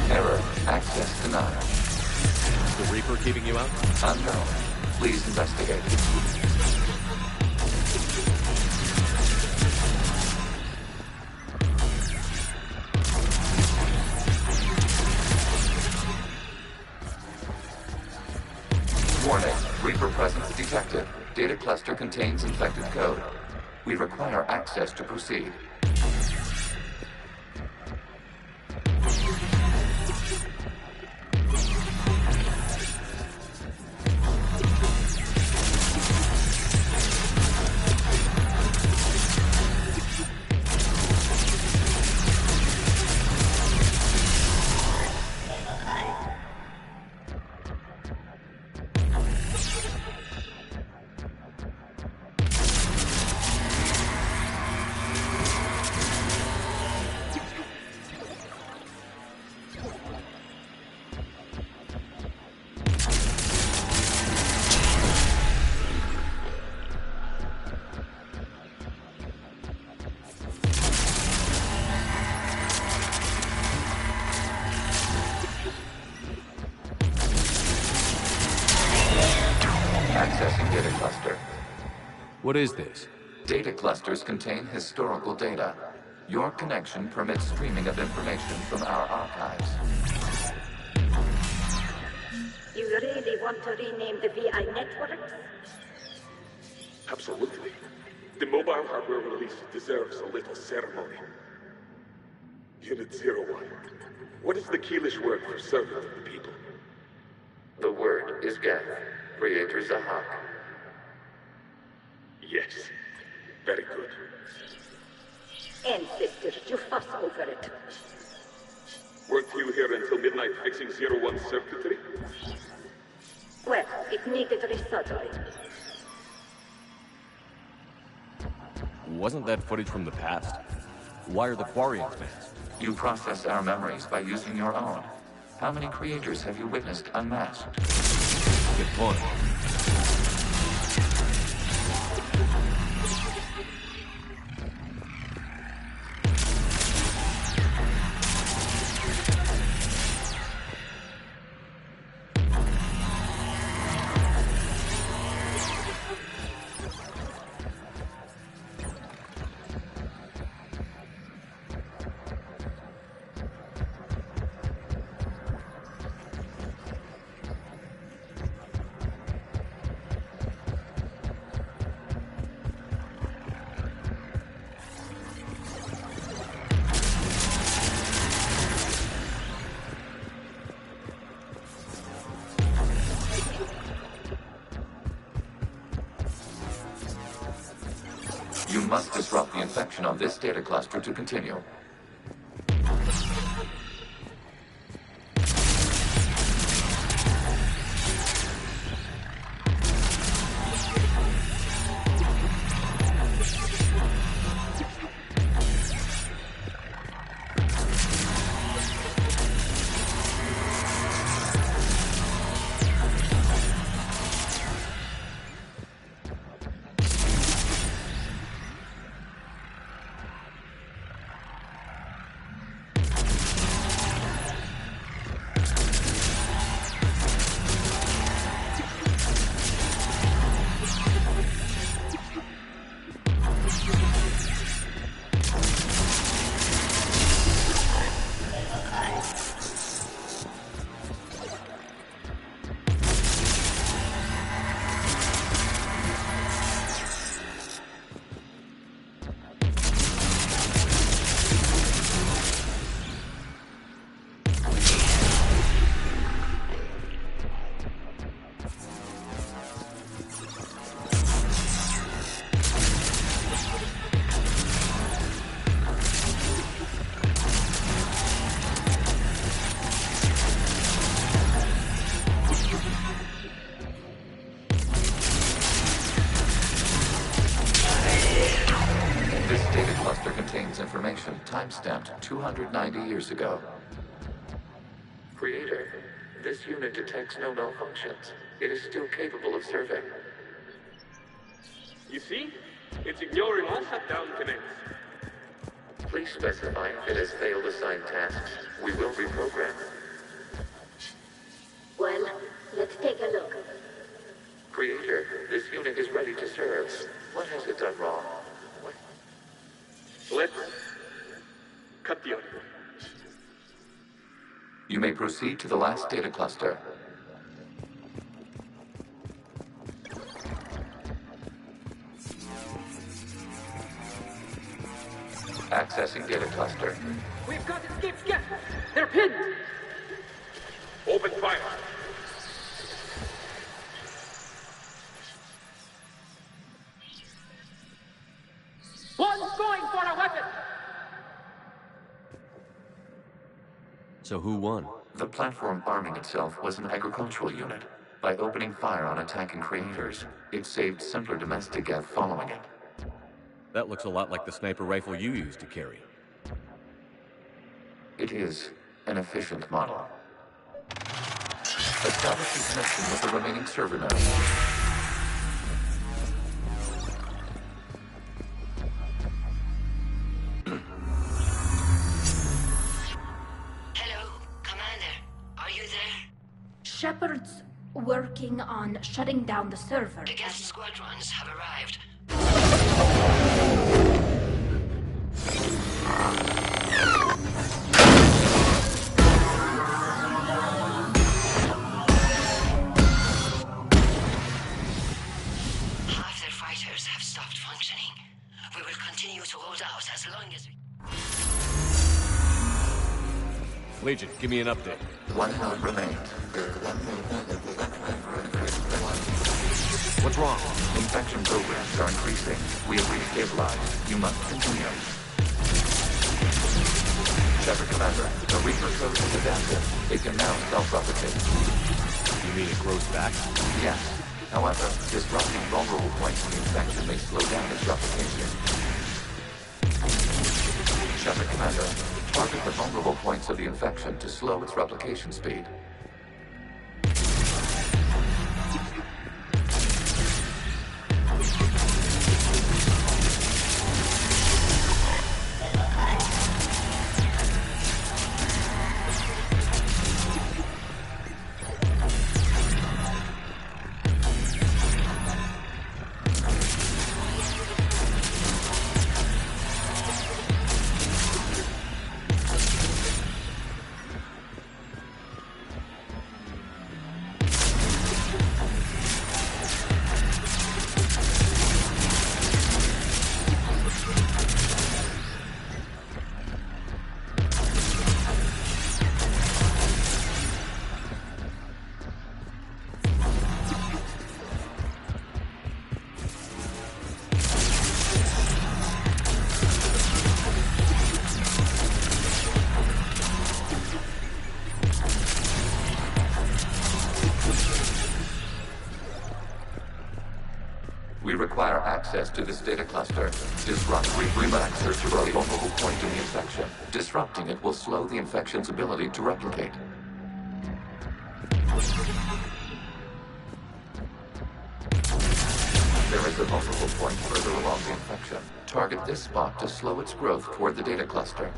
Speaker 13: Error. Access denied.
Speaker 2: Is the Reaper keeping you out?
Speaker 13: Unknown. Please investigate. Warning. Reaper presence detected. Data cluster contains infected code. We require access to proceed. Accessing data cluster.
Speaker 2: What is this?
Speaker 13: Data clusters contain historical data. Your connection permits streaming of information from our archives.
Speaker 1: You really want to rename the VI networks?
Speaker 4: Absolutely. The mobile hardware release deserves a little ceremony. Unit 01. What is the Keelish word for servant of the people?
Speaker 13: The word is Geth. Creator Zahak.
Speaker 4: Yes. Very good.
Speaker 1: Ancestors, you fuss over it.
Speaker 4: Weren't you here until midnight fixing 01's circuitry?
Speaker 1: Well, it needed resurgery.
Speaker 2: Wasn't that footage from the past? Why are the Quarians masked?
Speaker 13: You process our memories by using your own. How many creators have you witnessed unmasked?
Speaker 2: Good point.
Speaker 13: You must disrupt the infection on this data cluster to continue. Information time-stamped 290 years ago. Creator, this unit detects no malfunctions. It is still capable of serving.
Speaker 4: You see? It's ignoring all shutdown connects.
Speaker 13: Please specify if it has failed assigned tasks. We will reprogram.
Speaker 1: Well, let's take a look.
Speaker 13: Creator, this unit is ready to serve. What has it done wrong?
Speaker 4: Let's cut the audio.
Speaker 13: You may proceed to the last data cluster. Accessing data cluster.
Speaker 3: We've got escape gas. They're pinned.
Speaker 4: Open fire.
Speaker 3: One's going for a weapon.
Speaker 2: So who won?
Speaker 13: The platform arming itself was an agricultural unit. By opening fire on attacking creators, it saved simpler domestic Geth following it.
Speaker 2: That looks a lot like the sniper rifle you used to carry.
Speaker 13: It is an efficient model. Establishing connection with the remaining server nodes.
Speaker 8: Shepard's working on shutting down the server.
Speaker 7: The Geth squadrons have arrived. Half their fighters have stopped functioning. We will continue to hold out as long as we...
Speaker 2: Legion, give me an update.
Speaker 13: One node remains.
Speaker 2: What's wrong?
Speaker 13: Infection programs are increasing. We have restabilized. You must continue. Shepard Commander, the Reaper code is adapted. It can now self-replicate.
Speaker 2: You mean it grows back?
Speaker 13: Yes. However, disrupting vulnerable points in the infection may slow down its replication. Shepard Commander, target the vulnerable points of the infection to slow its replication speed. We require access to this data cluster. Disrupt relax search for the vulnerable point in the infection. Disrupting it will slow the infection's ability to replicate. There is a vulnerable point further along the infection. Target this spot to slow its growth toward the data cluster.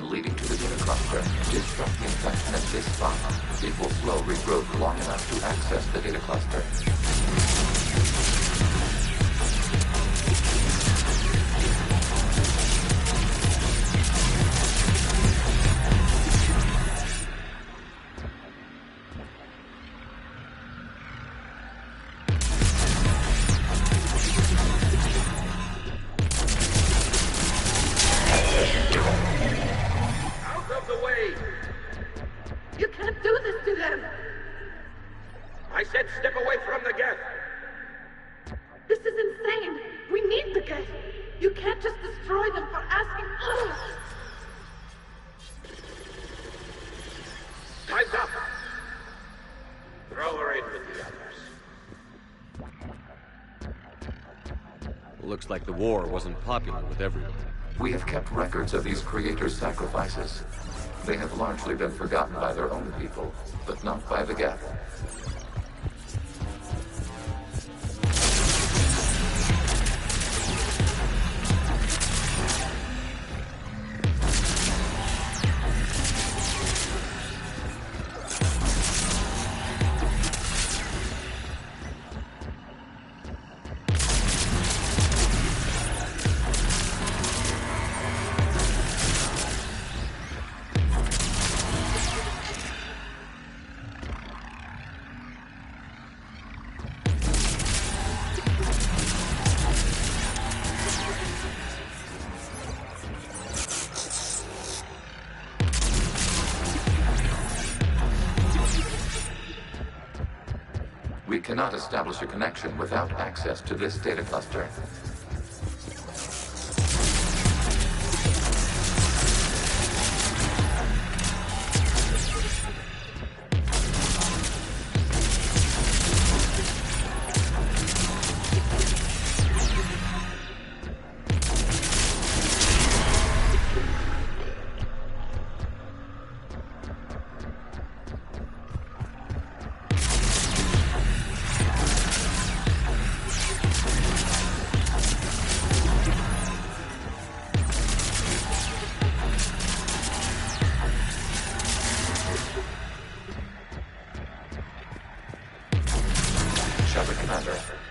Speaker 13: Leading to the data cluster. Disrupt the infection at this spot. It will slow regrowth long enough to access the data cluster.
Speaker 2: Looks like the war wasn't popular with everyone.
Speaker 13: We have kept records of these creators' sacrifices. They have largely been forgotten by their own people, but not by the Geth. We cannot establish a connection without access to this data cluster.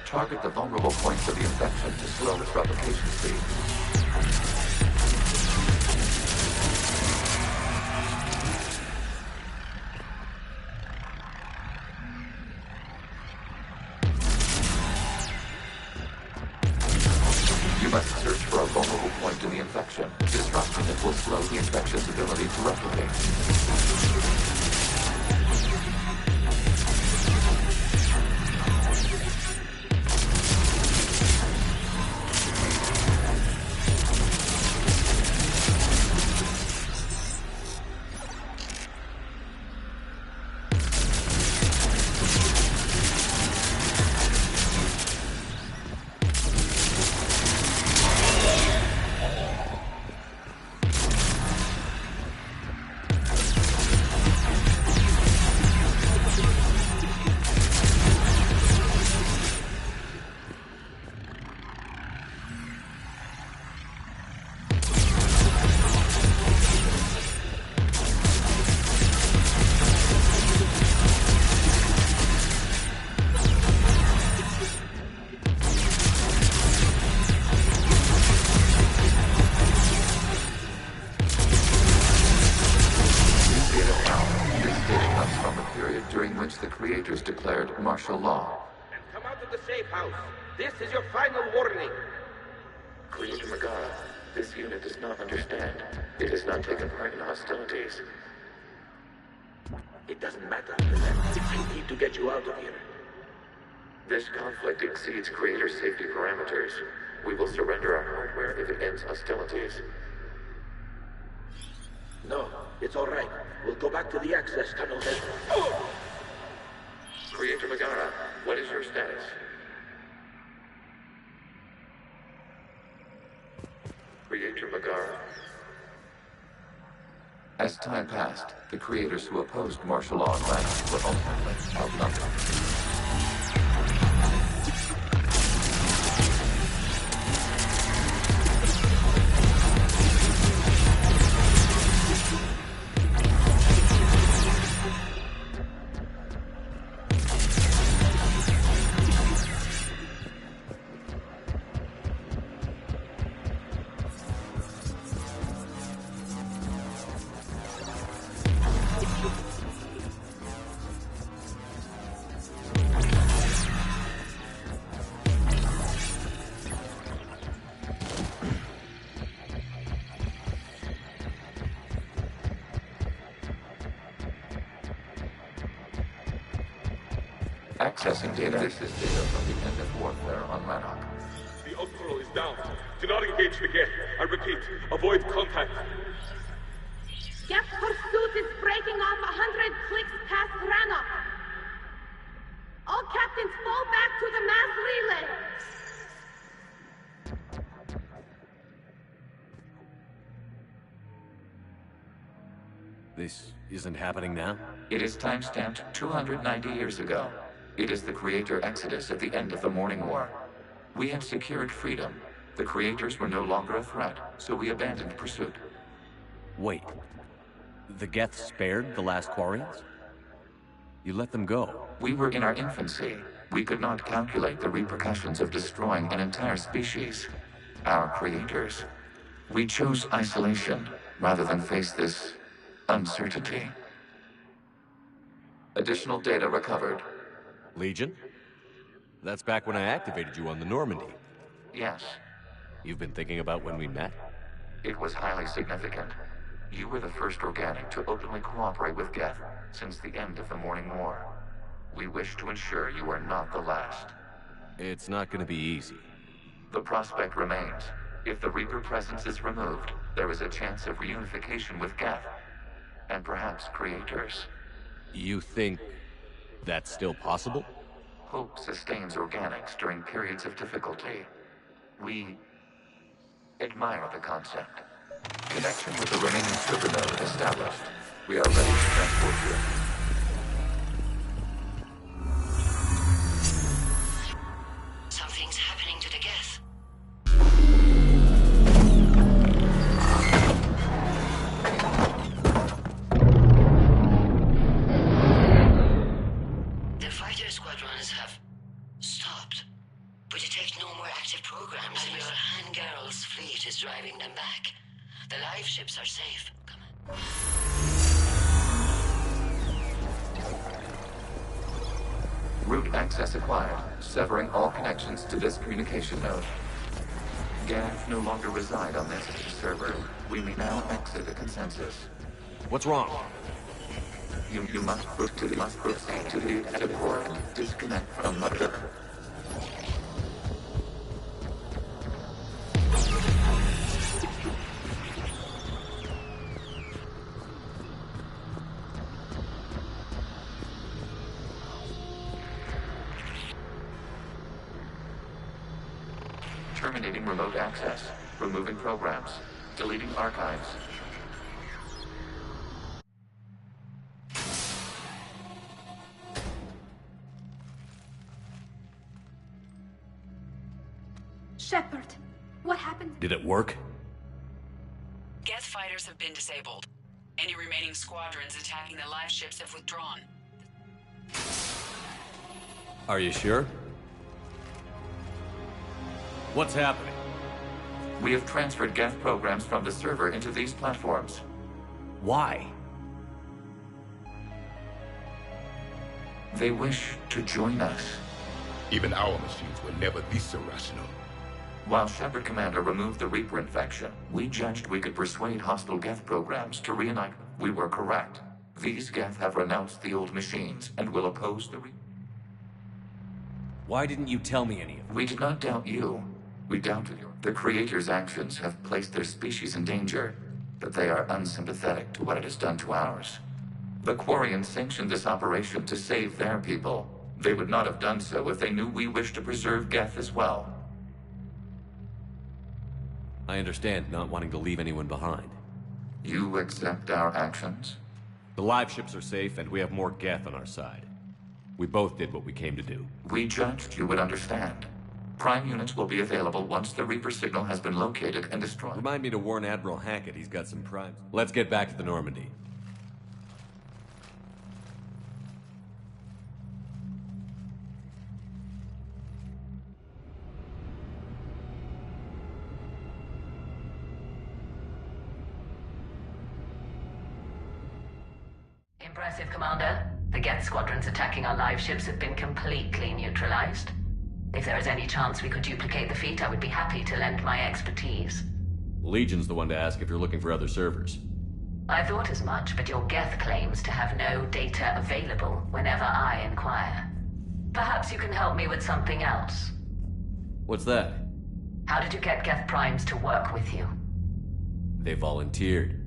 Speaker 13: Target the vulnerable points of the infection to slow its replication speed. infection. Disrupting it will slow the infection's ability to replicate. Declared martial law.
Speaker 16: And come out of the safe house. This is your final warning.
Speaker 13: Creator Megara, this unit does not understand. It has not taken part in hostilities.
Speaker 16: It doesn't matter. I need to get you out of here.
Speaker 13: This conflict exceeds Creator's safety parameters. We will surrender our hardware if it ends hostilities.
Speaker 16: No, it's all right. We'll go back to the access tunnel then.
Speaker 13: Creator Megara, what is your status? Creator Megara. As time passed, the creators who opposed martial law in Rannoch were ultimately outnumbered. Accessing data. This is data from the end of warfare on Rannoch.
Speaker 4: The Outcrow is down. Do not engage the gate. I repeat, avoid contact.
Speaker 1: Geth pursuit is breaking off 100 clicks past Rannoch. All captains fall back to the mass relay.
Speaker 2: This isn't happening now?
Speaker 13: It is time-stamped 290 years ago. It is the Creator Exodus at the end of the Morning War. We had secured freedom. The Creators were no longer a threat, so we abandoned pursuit.
Speaker 2: Wait. The Geth spared the last Quarians? You let them go?
Speaker 13: We were in our infancy. We could not calculate the repercussions of destroying an entire species. Our creators. We chose isolation, rather than face this uncertainty. Additional data recovered.
Speaker 2: Legion? That's back when I activated you on the Normandy.
Speaker 13: Yes.
Speaker 2: You've been thinking about when we met?
Speaker 13: It was highly significant. You were the first organic to openly cooperate with Geth since the end of the Morning War. We wish to ensure you are not the last.
Speaker 2: It's not going to be easy.
Speaker 13: The prospect remains. If the Reaper presence is removed, there is a chance of reunification with Geth. And perhaps creators.
Speaker 2: You think that's still possible?
Speaker 13: Hope sustains organics during periods of difficulty. We admire the concept. Connection with the remaining supernode established. We are ready to transport you.
Speaker 7: Something's happening to the Geth. The fighter squadrons have stopped. We detect no more active programs. Admiral Hangirl's fleet is driving them back. The live ships are safe. Come on.
Speaker 13: Route access acquired, severing all connections to this communication node. Gav no longer reside on this server. We may now exit the consensus.
Speaker 2: What's wrong?
Speaker 13: You must proceed to the exit port. Disconnect from Mother. Terminating remote access. Removing programs. Deleting archives.
Speaker 8: Shepard, what happened?
Speaker 2: Did it work?
Speaker 9: Geth fighters have been disabled. Any remaining squadrons attacking the live ships have withdrawn.
Speaker 2: Are you sure? What's happening?
Speaker 13: We have transferred Geth programs from the server into these platforms.
Speaker 2: Why?
Speaker 13: They wish to join us.
Speaker 4: Even our machines were never this irrational.
Speaker 13: While Shepard Commander removed the Reaper infection, we judged we could persuade hostile Geth programs to reunite. We were correct. These Geth have renounced the old machines and will oppose the Reaper.
Speaker 2: Why didn't you tell me any of it?
Speaker 13: We did not doubt you. We doubted you. The Creator's actions have placed their species in danger, but they are unsympathetic to what it has done to ours. The Quarians sanctioned this operation to save their people. They would not have done so if they knew we wished to preserve Geth as well.
Speaker 2: I understand not wanting to leave anyone behind.
Speaker 13: You accept our actions?
Speaker 2: The live ships are safe, and we have more Geth on our side. We both did what we came to do.
Speaker 13: We judged you would understand. Prime units will be available once the Reaper signal has been located and destroyed.
Speaker 2: Remind me to warn Admiral Hackett he's got some primes. Let's get back to the Normandy.
Speaker 7: Impressive, Commander. The Geth squadrons attacking our live ships have been completely neutralized. If there is any chance we could duplicate the feat, I would be happy to lend my expertise.
Speaker 2: Legion's the one to ask if you're looking for other servers.
Speaker 7: I thought as much, but your Geth claims to have no data available whenever I inquire. Perhaps you can help me with something else.
Speaker 2: What's that?
Speaker 7: How did you get Geth Primes to work with you?
Speaker 2: They volunteered.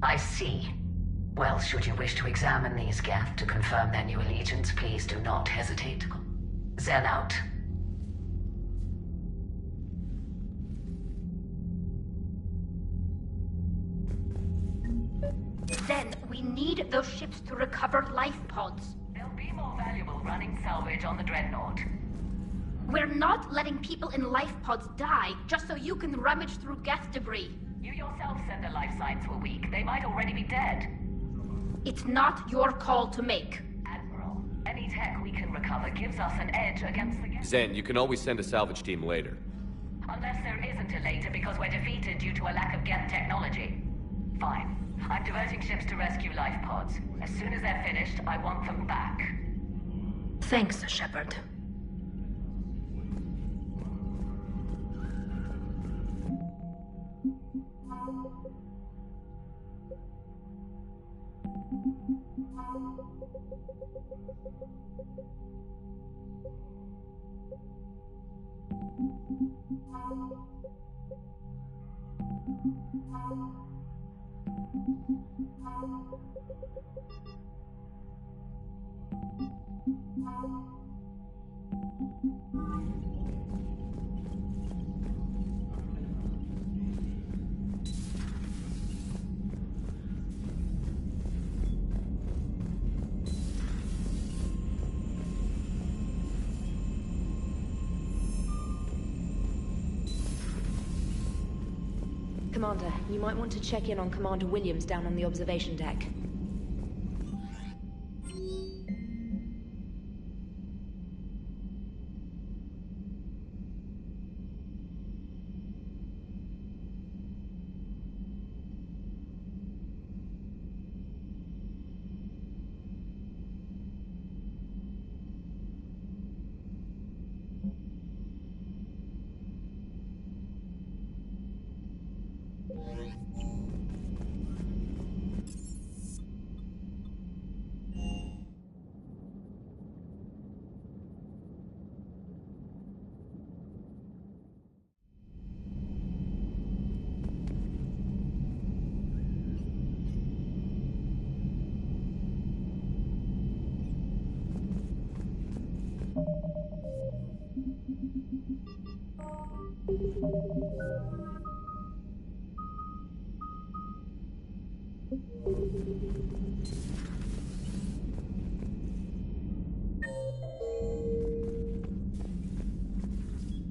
Speaker 7: I see. Well, should you wish to examine these Geth to confirm their new allegiance, please do not hesitate. Zen out.
Speaker 8: Then we need those ships to recover life pods.
Speaker 7: They'll be more valuable running salvage on the Dreadnought.
Speaker 8: We're not letting people in life pods die just so you can rummage through Geth debris.
Speaker 7: You yourself said their life signs were weak. They might already be dead.
Speaker 8: It's not your call to make.
Speaker 7: Admiral, any tech we can recover gives us an edge against the Geth.
Speaker 2: Zen, you can always send a salvage team later.
Speaker 7: Unless there isn't a later because we're defeated due to a lack of Geth technology. Fine. I'm diverting ships to rescue life pods. As soon as they're finished, I want them back.
Speaker 8: Thanks, Shepard.
Speaker 15: Commander, you might want to check in on Commander Williams down on the observation deck.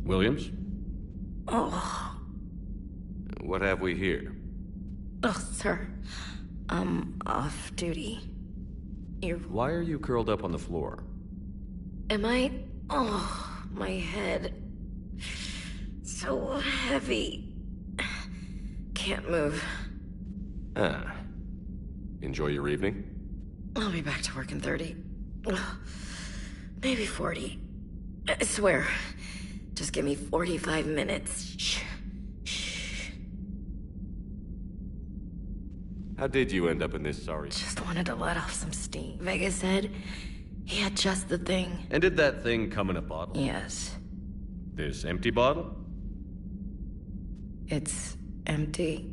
Speaker 2: Williams?
Speaker 6: Oh.
Speaker 2: What have we here?
Speaker 6: Oh, sir. I'm off duty.
Speaker 2: Why are you curled up on the floor?
Speaker 6: Am I? Oh, my head. So heavy. Can't move.
Speaker 2: Ah. Enjoy your evening?
Speaker 6: I'll be back to work in 30. Maybe 40. I swear. Just give me 45 minutes. Shh.
Speaker 2: How did you end up in this sorry...
Speaker 6: Just wanted to let off some steam. Vega said he had just the thing.
Speaker 2: And did that thing come in a bottle?
Speaker 6: Yes.
Speaker 2: This empty bottle?
Speaker 6: It's empty.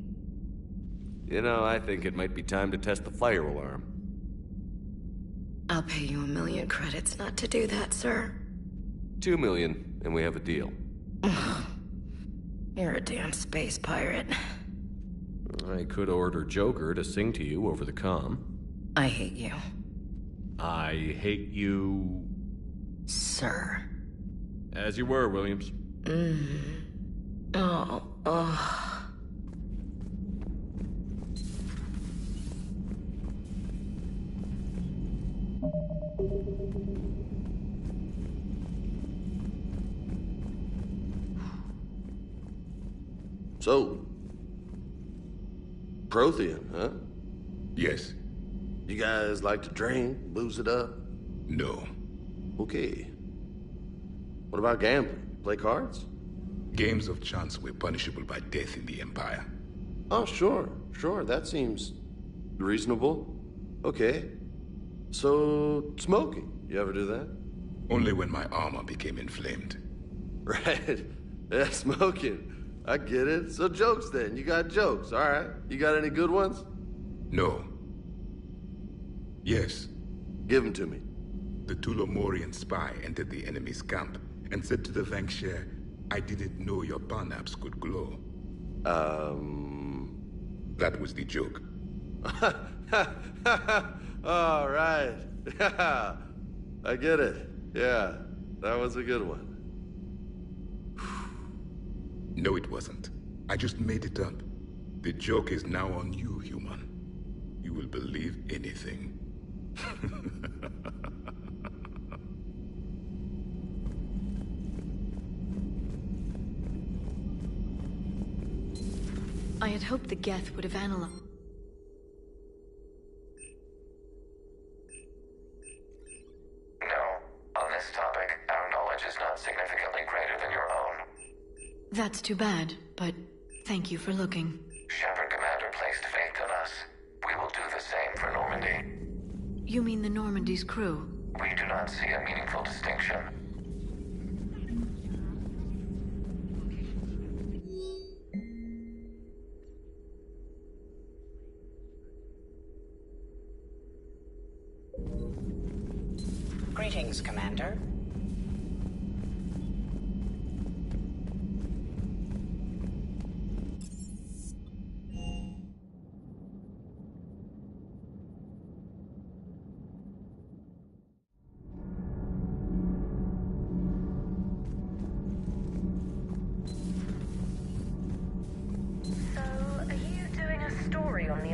Speaker 2: You know, I think it might be time to test the fire alarm.
Speaker 6: I'll pay you 1 million credits not to do that, sir.
Speaker 2: 2 million, and we have a deal.
Speaker 6: You're a damn space pirate.
Speaker 2: I could order Joker to sing to you over the comm.
Speaker 6: I hate you.
Speaker 2: I hate you...
Speaker 6: Sir.
Speaker 2: As you were, Williams.
Speaker 6: Oh.
Speaker 17: So, Prothean, huh?
Speaker 18: Yes.
Speaker 17: You guys like to drink, booze it up?
Speaker 18: No.
Speaker 17: Okay. What about gambling? Play cards?
Speaker 18: Games of chance were punishable by death in the Empire.
Speaker 17: Oh, sure. That seems reasonable. Okay. So, smoking. You ever do that?
Speaker 18: Only when my armor became inflamed.
Speaker 17: Right. Yeah, smoking. I get it. So jokes then. You got jokes, all right. You got any good ones?
Speaker 18: No. Yes.
Speaker 17: Give them to me.
Speaker 18: The Tulomorian spy entered the enemy's camp and said to the Vanksher, I didn't know your Barnaps could glow. That was the joke.
Speaker 17: All right. I get it. Yeah, that was a good one.
Speaker 18: No, it wasn't. I just made it up. The joke is now on you, human. You will believe anything.
Speaker 19: I had hoped the Geth would have analyzed.
Speaker 14: No, on this topic, our knowledge is not significantly greater than your own.
Speaker 19: That's too bad, but thank you for looking.
Speaker 14: Shepard Commander placed faith in us. We will do the same for Normandy.
Speaker 19: You mean the Normandy's crew?
Speaker 14: We do not see a meaningful distinction.
Speaker 7: Greetings, Commander.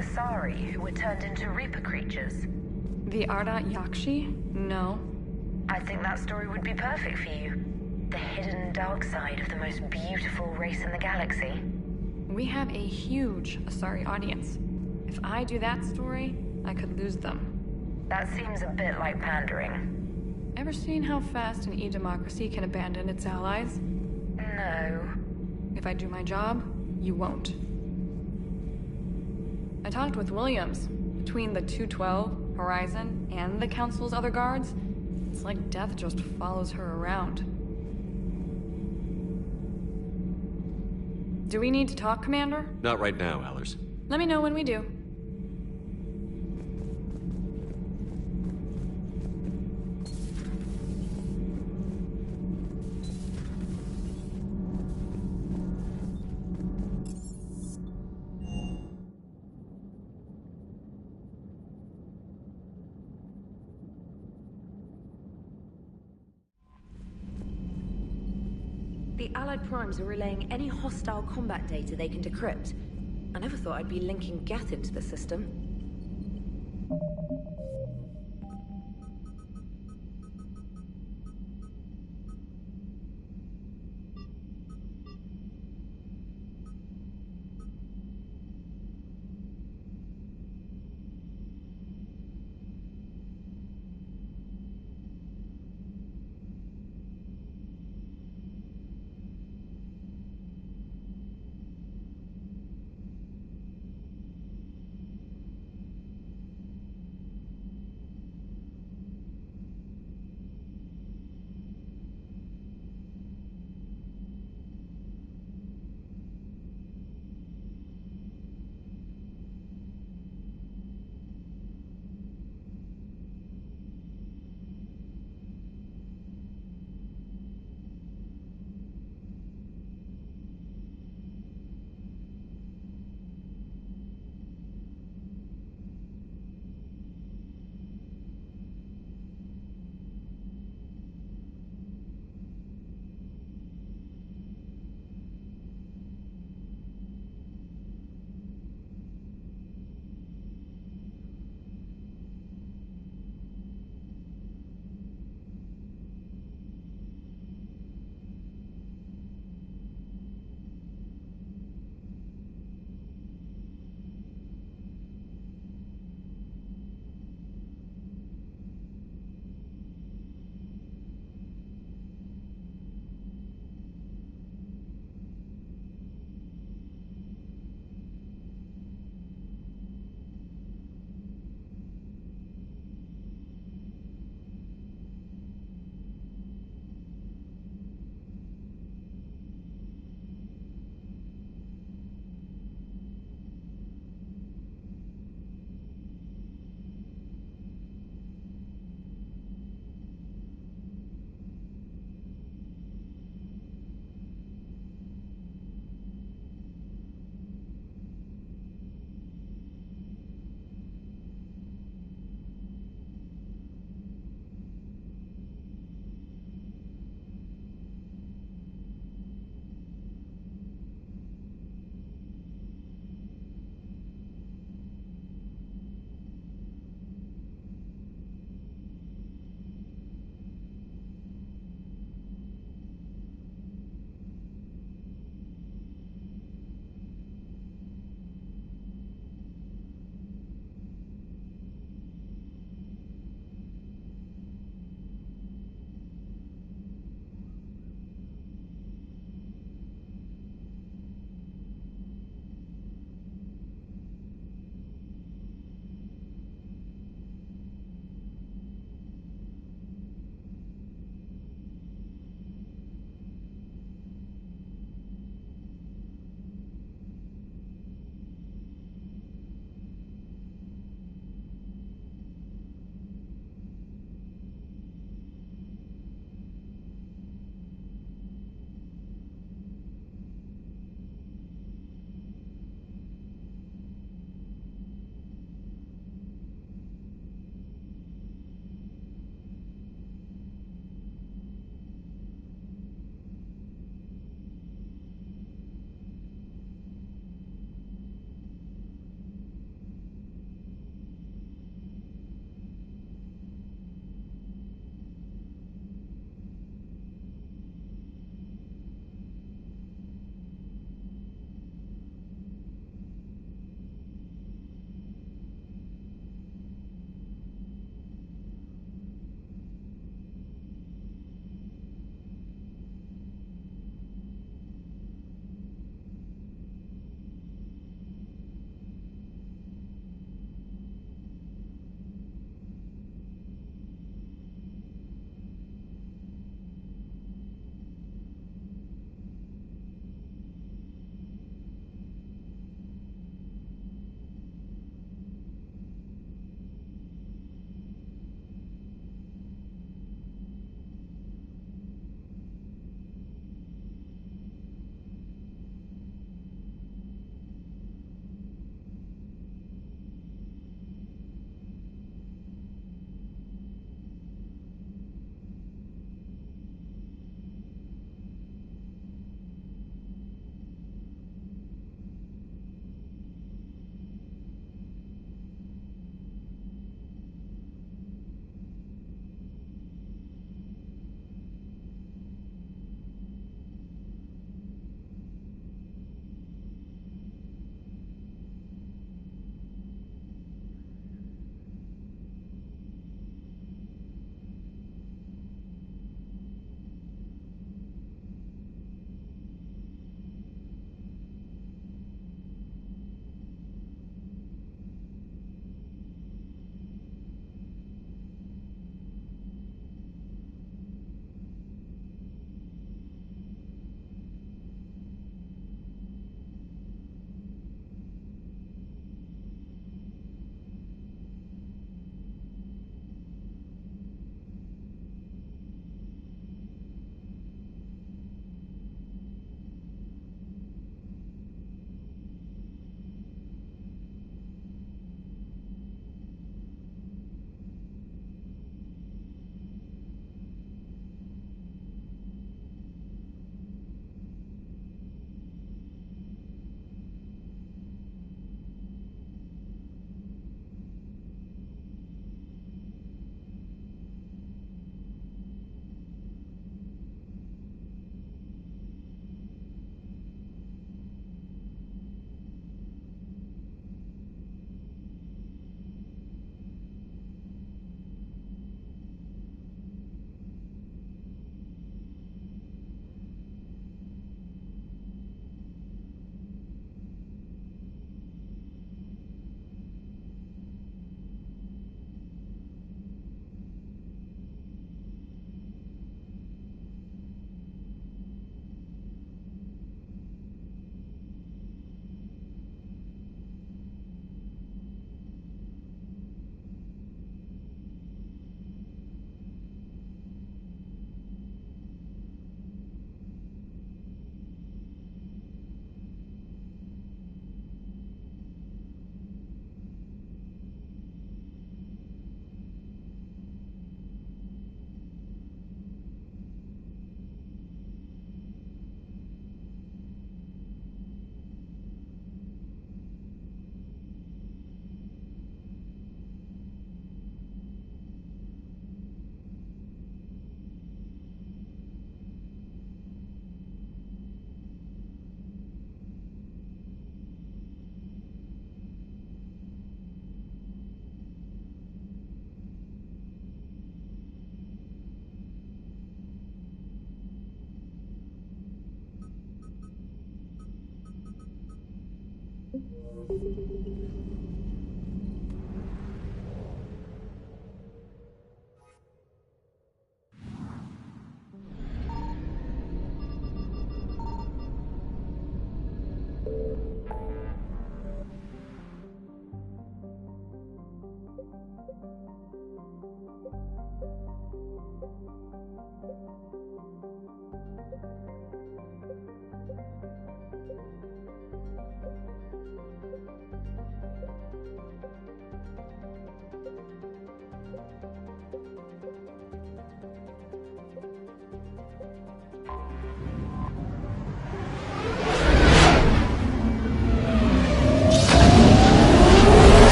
Speaker 14: Asari, who were turned into Reaper creatures.
Speaker 20: The Ardat Yakshi? No.
Speaker 14: I think that story would be perfect for you. The hidden dark side of the most beautiful race in the galaxy.
Speaker 20: We have a huge Asari audience. If I do that story, I could lose them.
Speaker 14: That seems a bit like pandering.
Speaker 20: Ever seen how fast an e-democracy can abandon its allies?
Speaker 14: No.
Speaker 20: If I do my job, you won't. I talked with Williams. Between the 212, Horizon, and the Council's other guards, it's like death just follows her around. Do we need to talk, Commander?
Speaker 2: Not right now, Allers.
Speaker 20: Let me know when we do.
Speaker 15: The Allied Primes are relaying any hostile combat data they can decrypt. I never thought I'd be linking Geth into the system.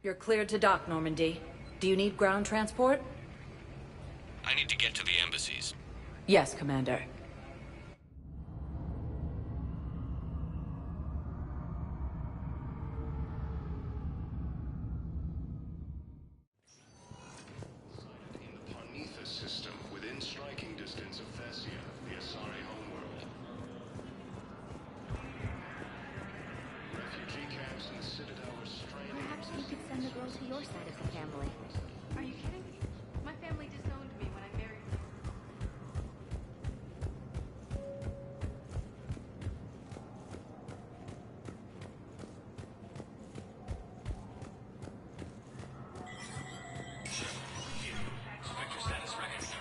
Speaker 5: You're cleared to dock, Normandy. Do you need ground transport?
Speaker 2: I need to get to the embassies.
Speaker 5: Yes, Commander.
Speaker 10: Parnitha system within striking distance of Thessia, the Asari homeworld. Refugee camps in the Citadel are straining.
Speaker 15: Perhaps you could send the girl to your side of the family.
Speaker 20: Are you kidding me? My family disowned me when I married them.
Speaker 10: Vector status recognized.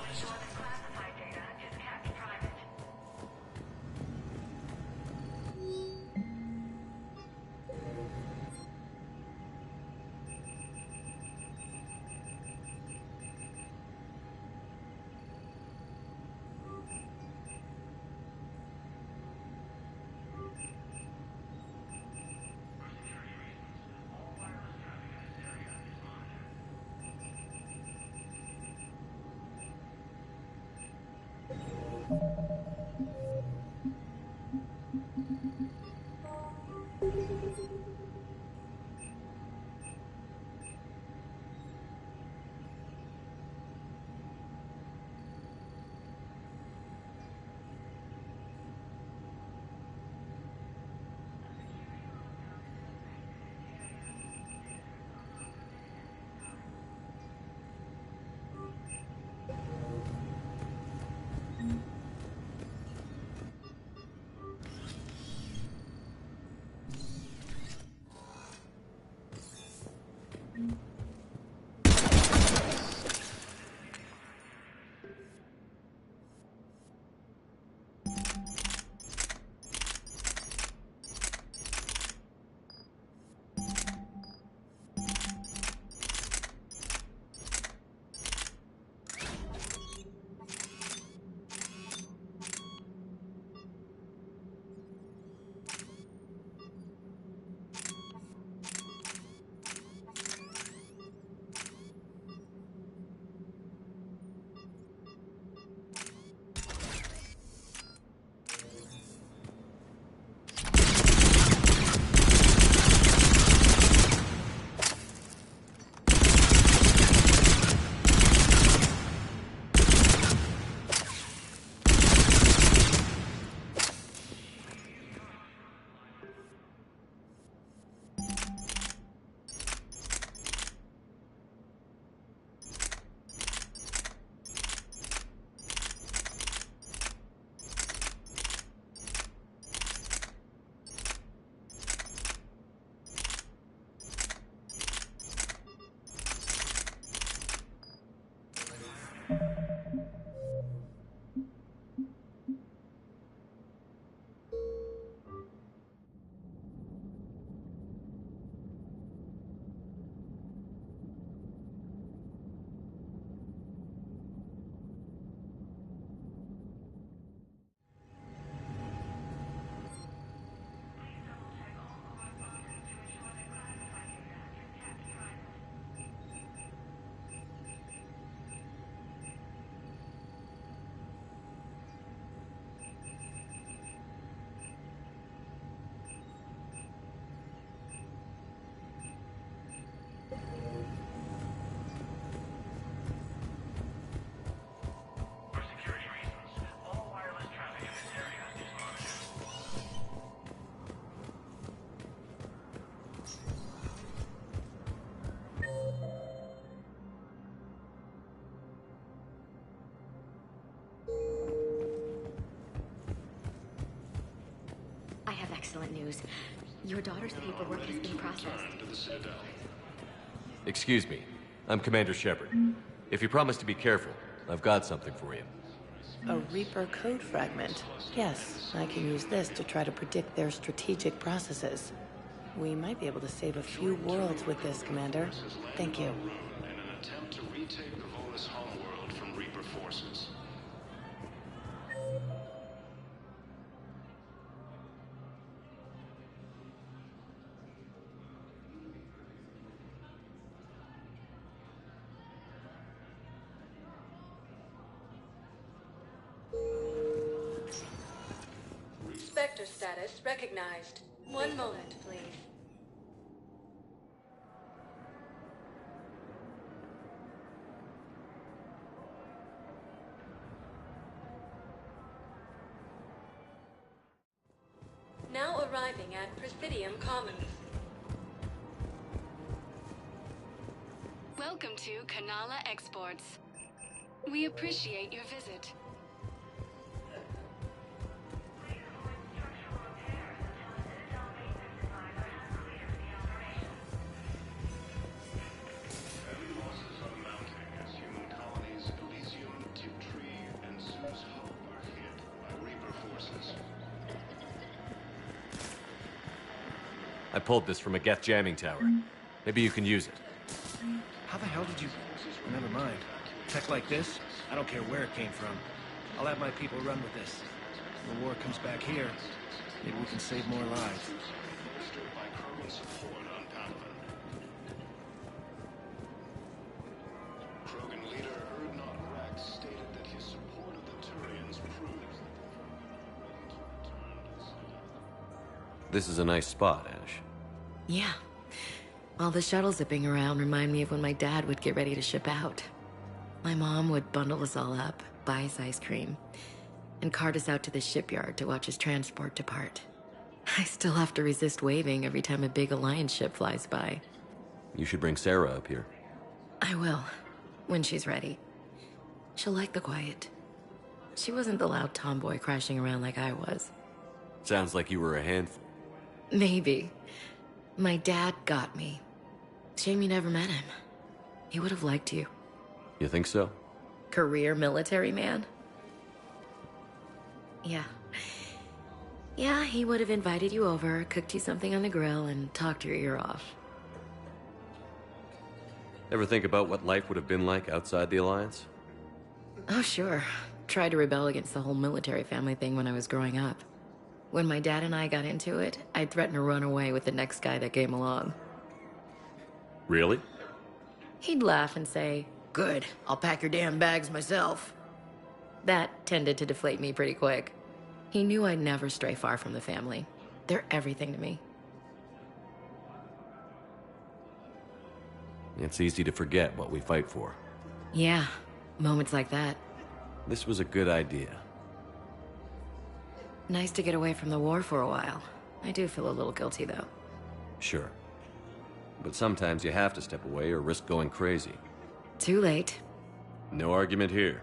Speaker 15: Excellent news. Your daughter's paperwork has been processed.
Speaker 2: Excuse me. I'm Commander Shepard. If you promise to be careful, I've got something for you.
Speaker 11: A Reaper code fragment. Yes, I can use this to try to predict their strategic processes. We might be able to save a few worlds with this, Commander. Thank you.
Speaker 10: In an attempt to retake the Volus homeworld from Reaper forces.
Speaker 21: Spectre status recognized. One moment, please. Now arriving at Presidium Commons.
Speaker 22: Welcome to Kanala Exports. We appreciate your visit.
Speaker 2: I pulled this from a Geth jamming tower. Maybe you can use it.
Speaker 12: How the hell did you... Never mind. Tech like this, I don't care where it came from. I'll have my people run with this. When the war comes back here, maybe we can save more lives.
Speaker 10: Krogan leader Erdnot Rex stated that his support of the Turians proves
Speaker 2: This is a nice spot, Ash.
Speaker 6: Yeah. All the shuttles zipping around remind me of when my dad would get ready to ship out. My mom would bundle us all up, buy us ice cream, and cart us out to the shipyard to watch his transport depart. I still have to resist waving every time a big Alliance ship flies by.
Speaker 2: You should bring Sarah up here.
Speaker 6: I will, when she's ready. She'll like the quiet. She wasn't the loud tomboy crashing around like I was.
Speaker 2: Sounds like you were a handful.
Speaker 6: Maybe. My dad got me. Shame you never met him. He would have liked you.
Speaker 2: You think so?
Speaker 6: Career military man? Yeah. Yeah, he would have invited you over, cooked you something on the grill, and talked your ear off.
Speaker 2: Ever think about what life would have been like outside the Alliance?
Speaker 6: Oh, sure. Tried to rebel against the whole military family thing when I was growing up. When my dad and I got into it, I'd threaten to run away with the next guy that came along.
Speaker 2: Really?
Speaker 6: He'd laugh and say, "Good, I'll pack your damn bags myself." That tended to deflate me pretty quick. He knew I'd never stray far from the family. They're everything to me.
Speaker 2: It's easy to forget what we fight for.
Speaker 6: Yeah, moments like that.
Speaker 2: This was a good idea.
Speaker 6: Nice to get away from the war for a while. I do feel a little guilty, though.
Speaker 2: Sure. But sometimes you have to step away or risk going crazy.
Speaker 6: Too late.
Speaker 2: No argument here.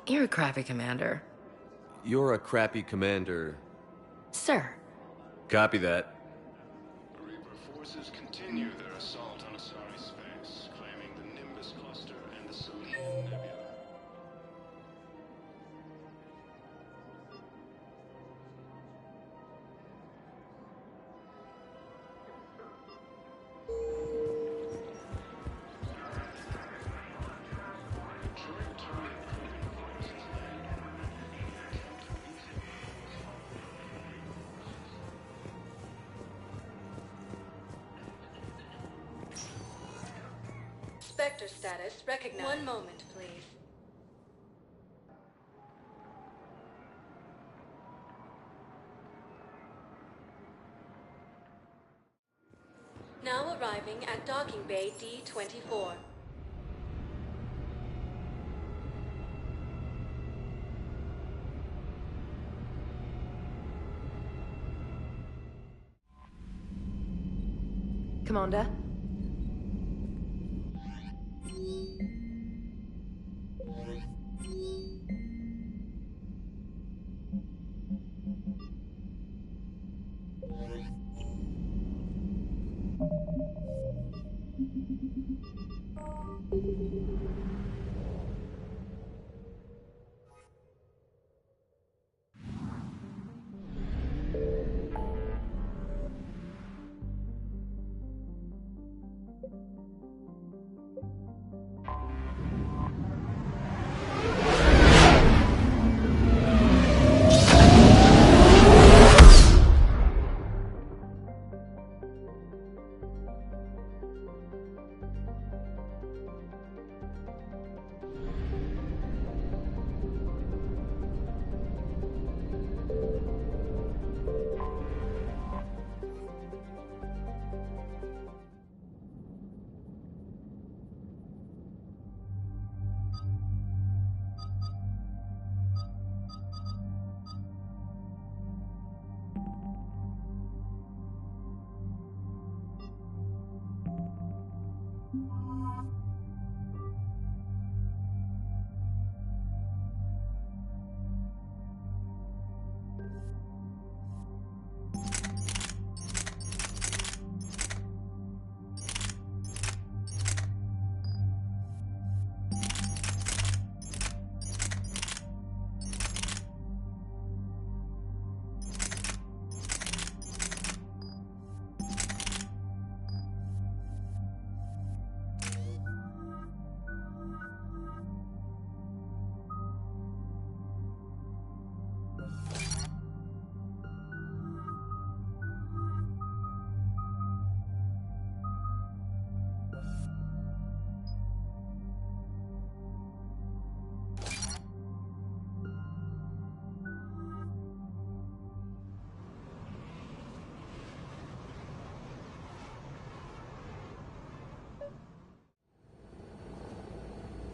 Speaker 6: You're a crappy commander.
Speaker 2: You're a crappy commander.
Speaker 6: Sir.
Speaker 2: Copy that.
Speaker 10: Reaper forces continue their assault on Asari space, claiming the Nimbus cluster and the Selene Nebula.
Speaker 21: Spectre status recognized. One moment, please. Now arriving at Docking Bay D-24.
Speaker 15: Commander?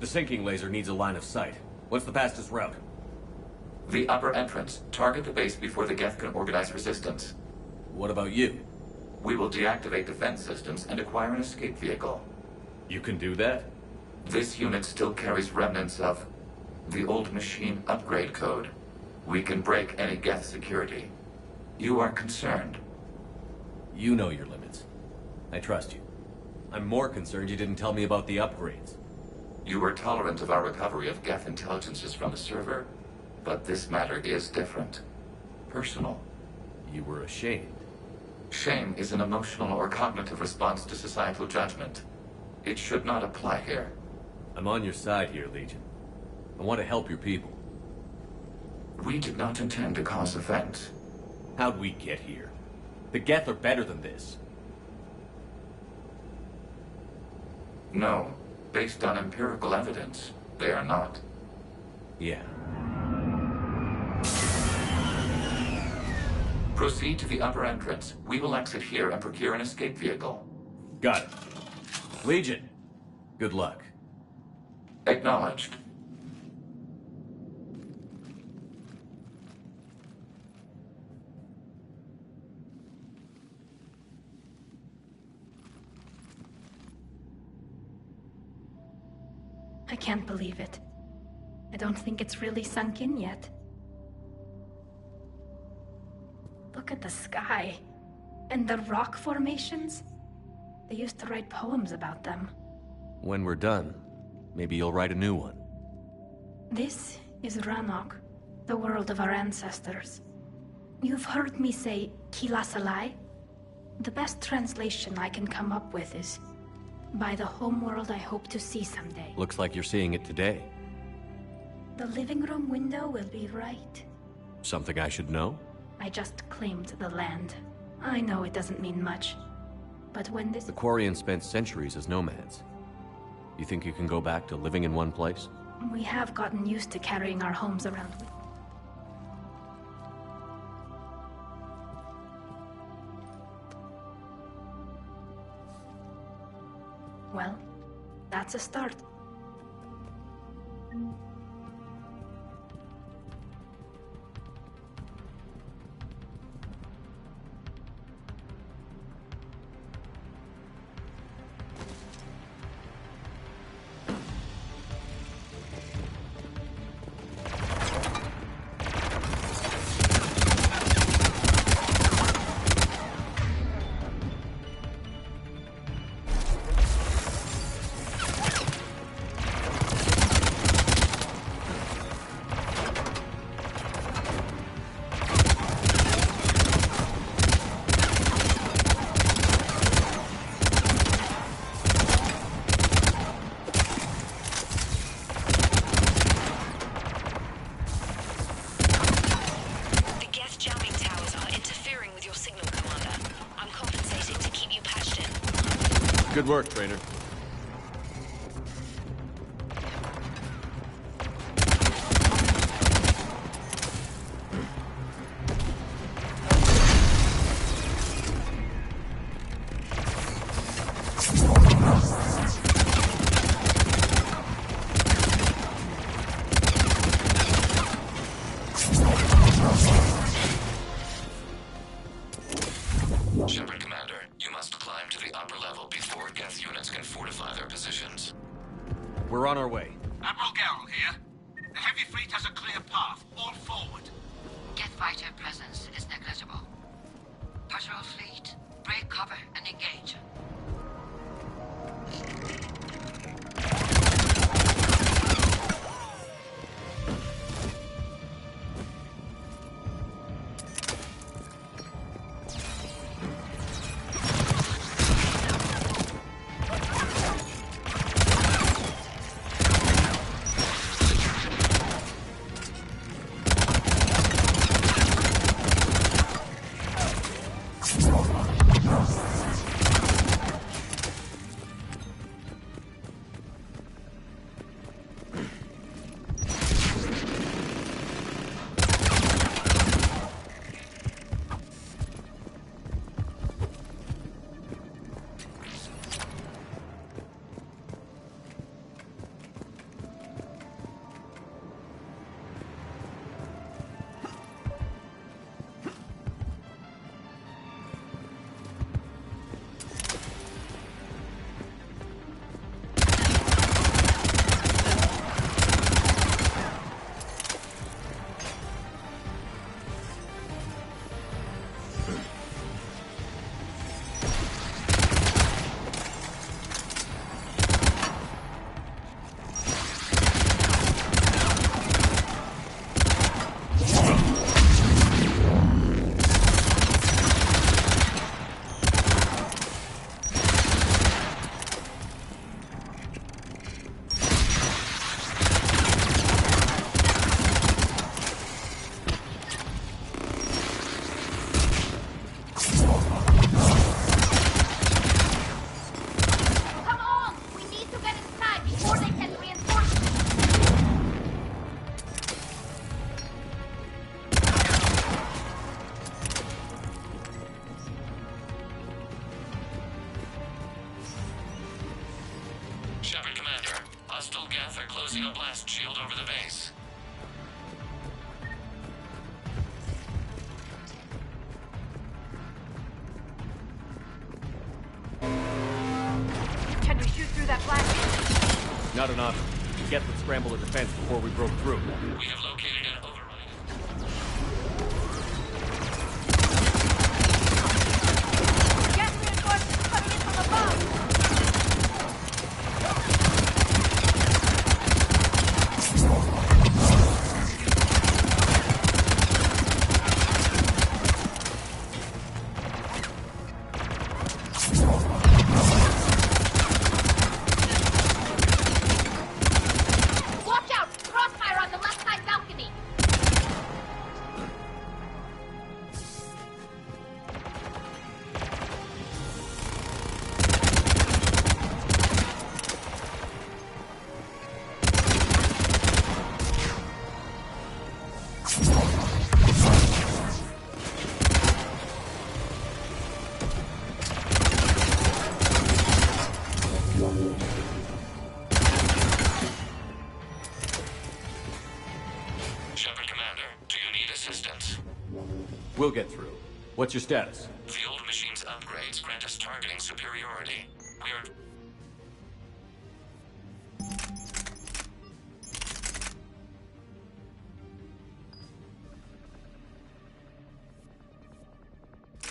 Speaker 2: The sinking laser needs a line of sight. What's the fastest route?
Speaker 13: The upper entrance. Target the base before the Geth can organize resistance.
Speaker 2: What about you?
Speaker 13: We will deactivate defense systems and acquire an escape vehicle.
Speaker 2: You can do that?
Speaker 13: This unit still carries remnants of the old machine upgrade code. We can break any Geth security. You are concerned.
Speaker 2: You know your limits. I trust you. I'm more concerned you didn't tell me about the upgrades.
Speaker 13: You were tolerant of our recovery of Geth intelligences from the server, but this matter is different. Personal.
Speaker 2: You were ashamed.
Speaker 13: Shame is an emotional or cognitive response to societal judgment. It should not apply here.
Speaker 2: I'm on your side here, Legion. I want to help your people.
Speaker 13: We did not intend to cause offense.
Speaker 2: How'd we get here? The Geth are better than this.
Speaker 13: No. Based on empirical evidence, they are not.
Speaker 2: Yeah.
Speaker 13: Proceed to the upper entrance. We will exit here and procure an escape vehicle.
Speaker 2: Got it. Legion, good luck.
Speaker 13: Acknowledged.
Speaker 8: I can't believe it. I don't think it's really sunk in yet. Look at the sky. And the rock formations. They used to write poems about them.
Speaker 2: When we're done, maybe you'll write a new one.
Speaker 8: This is Ranok, the world of our ancestors. You've heard me say Kilasalai? The best translation I can come up with is by the homeworld I hope to see someday.
Speaker 2: Looks like you're seeing it today.
Speaker 8: The living room window will be right.
Speaker 2: Something I should know?
Speaker 8: I just claimed the land. I know it doesn't mean much. But when this...
Speaker 2: The Quarians spent centuries as nomads. You think you can go back to living in one place?
Speaker 8: We have gotten used to carrying our homes around with... Well, that's a start.
Speaker 2: Good work, Trainer.
Speaker 13: Shepard Commander, you must climb to the upper level before Geth units can fortify their positions.
Speaker 2: We're on our way.
Speaker 3: Admiral Garrel here. The heavy fleet has a clear path. All forward.
Speaker 7: Geth fighter presence is negligible. Patrol fleet, break cover and engage.
Speaker 13: Shepard Commander, hostile Geth are closing a blast shield over the base.
Speaker 15: Can we shoot through that blast?
Speaker 2: Not enough. Geth would scramble the defense before we broke through.
Speaker 13: We have located an override.
Speaker 15: Gas reinforcements coming in from above!
Speaker 1: Watch out! Crossfire on the left side balcony!
Speaker 13: Shepard Commander, do you need assistance?
Speaker 2: We'll get through. What's your status?
Speaker 13: The old machine's upgrades grant us targeting superiority. We're...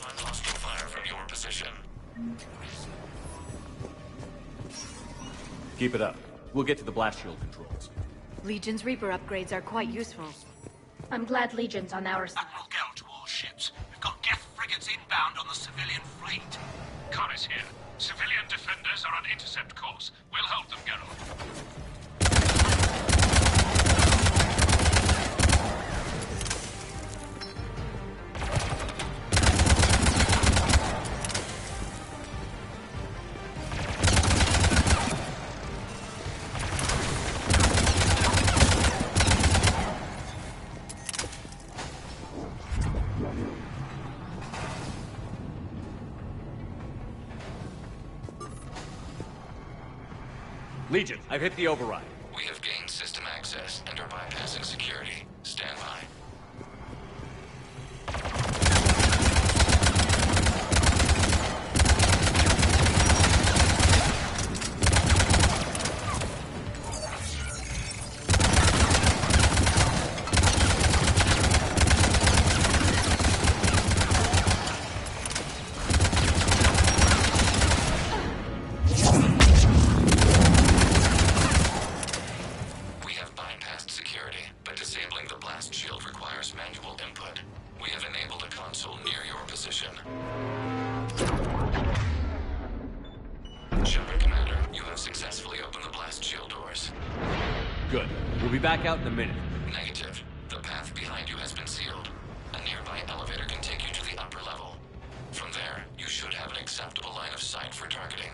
Speaker 13: I'm hostile fire from your position.
Speaker 2: Keep it up. We'll get to the blast shield controls.
Speaker 15: Legion's Reaper upgrades are quite useful.
Speaker 8: I'm glad Legion's on our side.
Speaker 3: Admiral Garrel to all ships. We've got Geth frigates inbound on the civilian fleet. Corus here. Civilian defenders are on intercept course. We'll help them, Garrel.
Speaker 2: Legion, I've hit the override.
Speaker 13: We have gained system access and are bypassing security. Stand by.
Speaker 2: Good. We'll be back out in a minute.
Speaker 13: Negative. The path behind you has been sealed. A nearby elevator can take you to the upper level. From there, you should have an acceptable line of sight for targeting.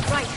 Speaker 15: Right.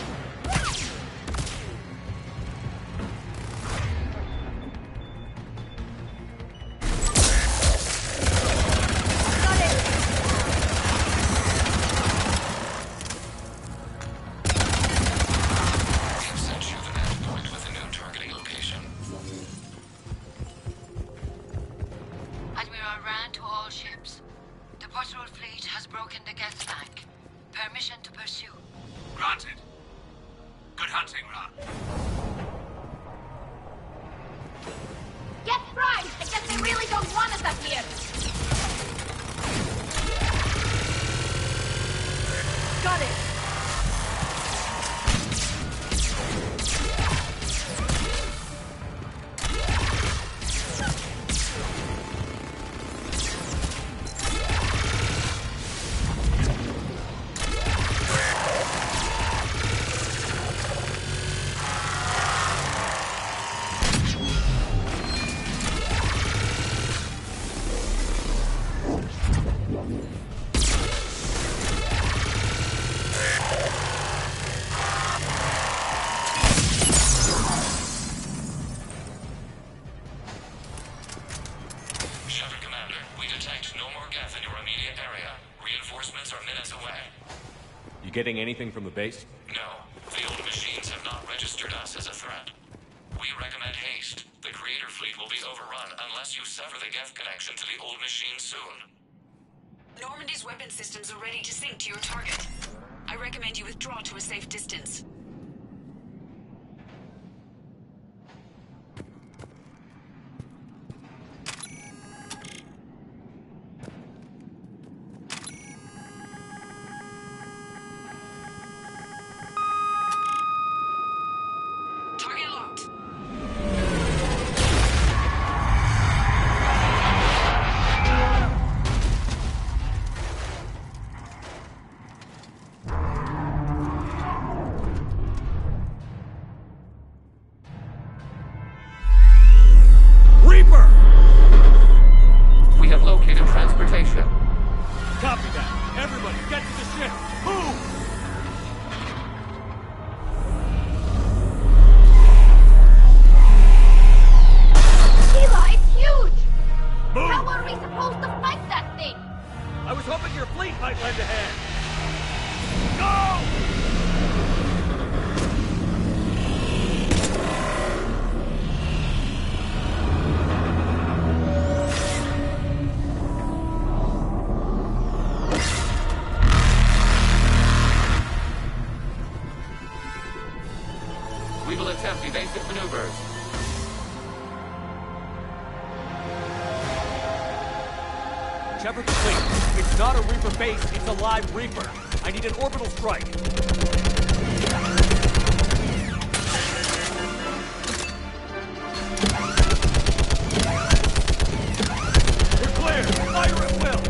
Speaker 2: Getting anything from the base?
Speaker 13: No. The old machines have not registered us as a threat. We recommend haste. The Creator fleet will be overrun unless you sever the Geth connection to the old machine soon.
Speaker 7: Normandy's weapon systems are ready to sync to your target. I recommend you withdraw to a safe distance.
Speaker 2: Shepard complete. It's not a Reaper base, it's a live Reaper. I need an orbital strike. We're clear! Fire at will!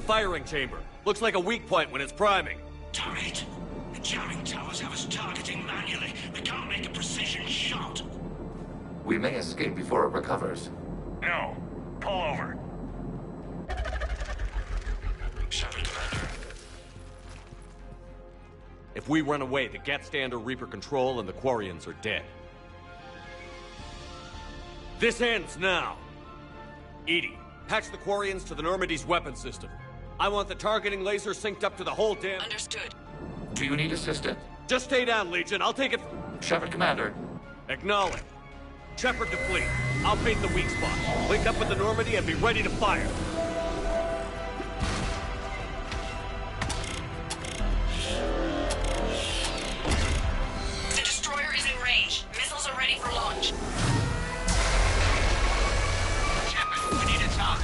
Speaker 2: Firing chamber. Looks like a weak point when it's priming.
Speaker 3: Damn it! The jamming towers have us targeting manually. We can't make a precision shot.
Speaker 13: We may escape before it recovers.
Speaker 3: No. Pull over.
Speaker 13: Shepard
Speaker 2: If we run away, the Geth stand under Reaper control and the Quarians are dead. This ends now! EDI, patch the Quarians to the Normandy's weapon system. I want the targeting laser synced up to the whole damn...
Speaker 7: Understood.
Speaker 13: Do you need assistance?
Speaker 2: Just stay down, Legion. I'll take it...
Speaker 13: Shepard, Commander.
Speaker 2: Acknowledge. Shepard to fleet. I'll paint the weak spot. Link up with the Normandy and be ready to fire.
Speaker 7: The destroyer is in range. Missiles are ready for launch.
Speaker 3: Shepard, we need a target.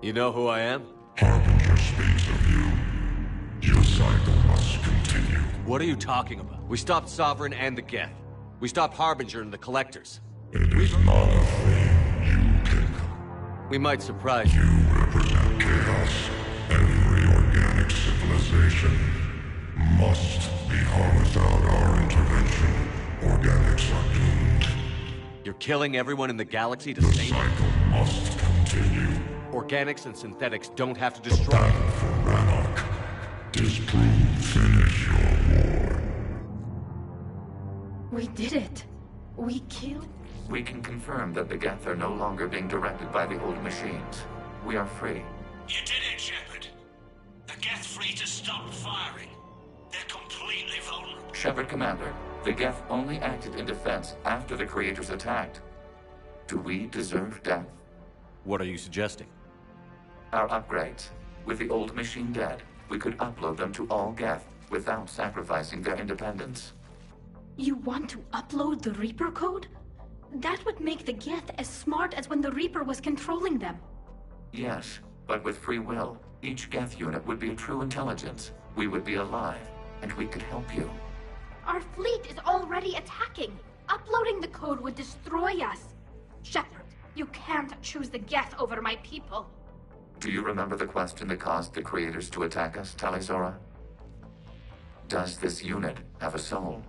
Speaker 2: You know who I am?
Speaker 9: Harbinger speaks of you. Your cycle must continue.
Speaker 2: What are you talking about? We stopped Sovereign and the Geth. We stopped Harbinger and the Collectors.
Speaker 9: It is not a thing you can...
Speaker 2: We might surprise you.
Speaker 9: You represent chaos. Every organic civilization must be harmed without our intervention. Organics are doomed.
Speaker 2: You're killing everyone in the galaxy to
Speaker 9: The
Speaker 2: save them?
Speaker 9: cycle must continue.
Speaker 2: Organics and synthetics don't have to destroy.
Speaker 9: Battle for Rannoch. Disprove, finish your war.
Speaker 8: We did it. We killed...
Speaker 13: We can confirm that the Geth are no longer being directed by the old machines. We are free.
Speaker 3: You did it, Shepard. The Geth fleet has stopped firing. They're completely vulnerable.
Speaker 13: Shepard, Commander, the Geth only acted in defense after the Creators attacked. Do we deserve death?
Speaker 2: What are you suggesting?
Speaker 13: Our upgrades. With the old machine dead, we could upload them to all Geth without sacrificing their independence.
Speaker 8: You want to upload the Reaper code? That would make the Geth as smart as when the Reaper was controlling them.
Speaker 13: Yes, but with free will, each Geth unit would be a true intelligence. We would be alive, and we could help you.
Speaker 1: Our fleet is already attacking.
Speaker 8: Uploading the code would destroy us. Shepard, you can't choose the Geth over my people.
Speaker 13: Do you remember the question that caused the creators to attack us, Tali'Zorah? Does this unit have a soul?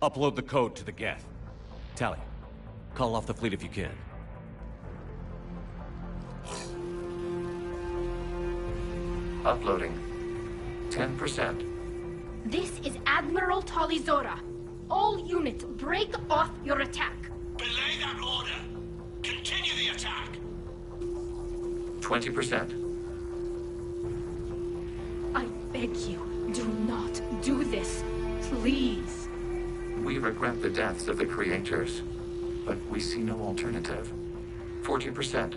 Speaker 2: Upload the code to the Geth. Tali, call off the fleet if you can.
Speaker 13: Uploading. 10%.
Speaker 8: This is Admiral Tali'Zorah. All units, break off your attack.
Speaker 3: Belay that order. Continue the attack.
Speaker 13: 20%.
Speaker 8: I beg you, do not do this. Please.
Speaker 13: We regret the deaths of the creators, but we see no alternative. 40%.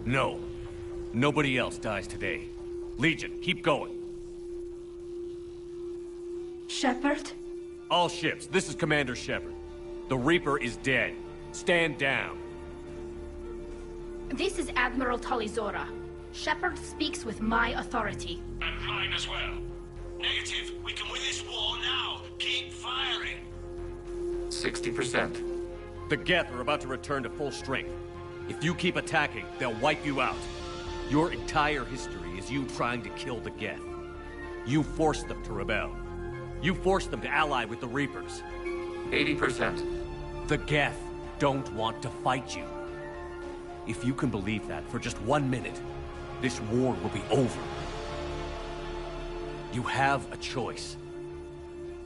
Speaker 2: No. Nobody else dies today. Legion, keep going.
Speaker 8: Shepard?
Speaker 2: All ships, this is Commander Shepard. The Reaper is dead. Stand down.
Speaker 8: This is Admiral Tali'Zorah. Shepard speaks with my authority.
Speaker 3: And mine as well. Negative. We can win this war now. Keep firing.
Speaker 13: 60%.
Speaker 2: The Geth are about to return to full strength. If you keep attacking, they'll wipe you out. Your entire history is you trying to kill the Geth. You forced them to rebel. You forced them to ally with the Reapers.
Speaker 13: 80%.
Speaker 2: The Geth don't want to fight you. If you can believe that for just 1 minute, this war will be over. You have a choice.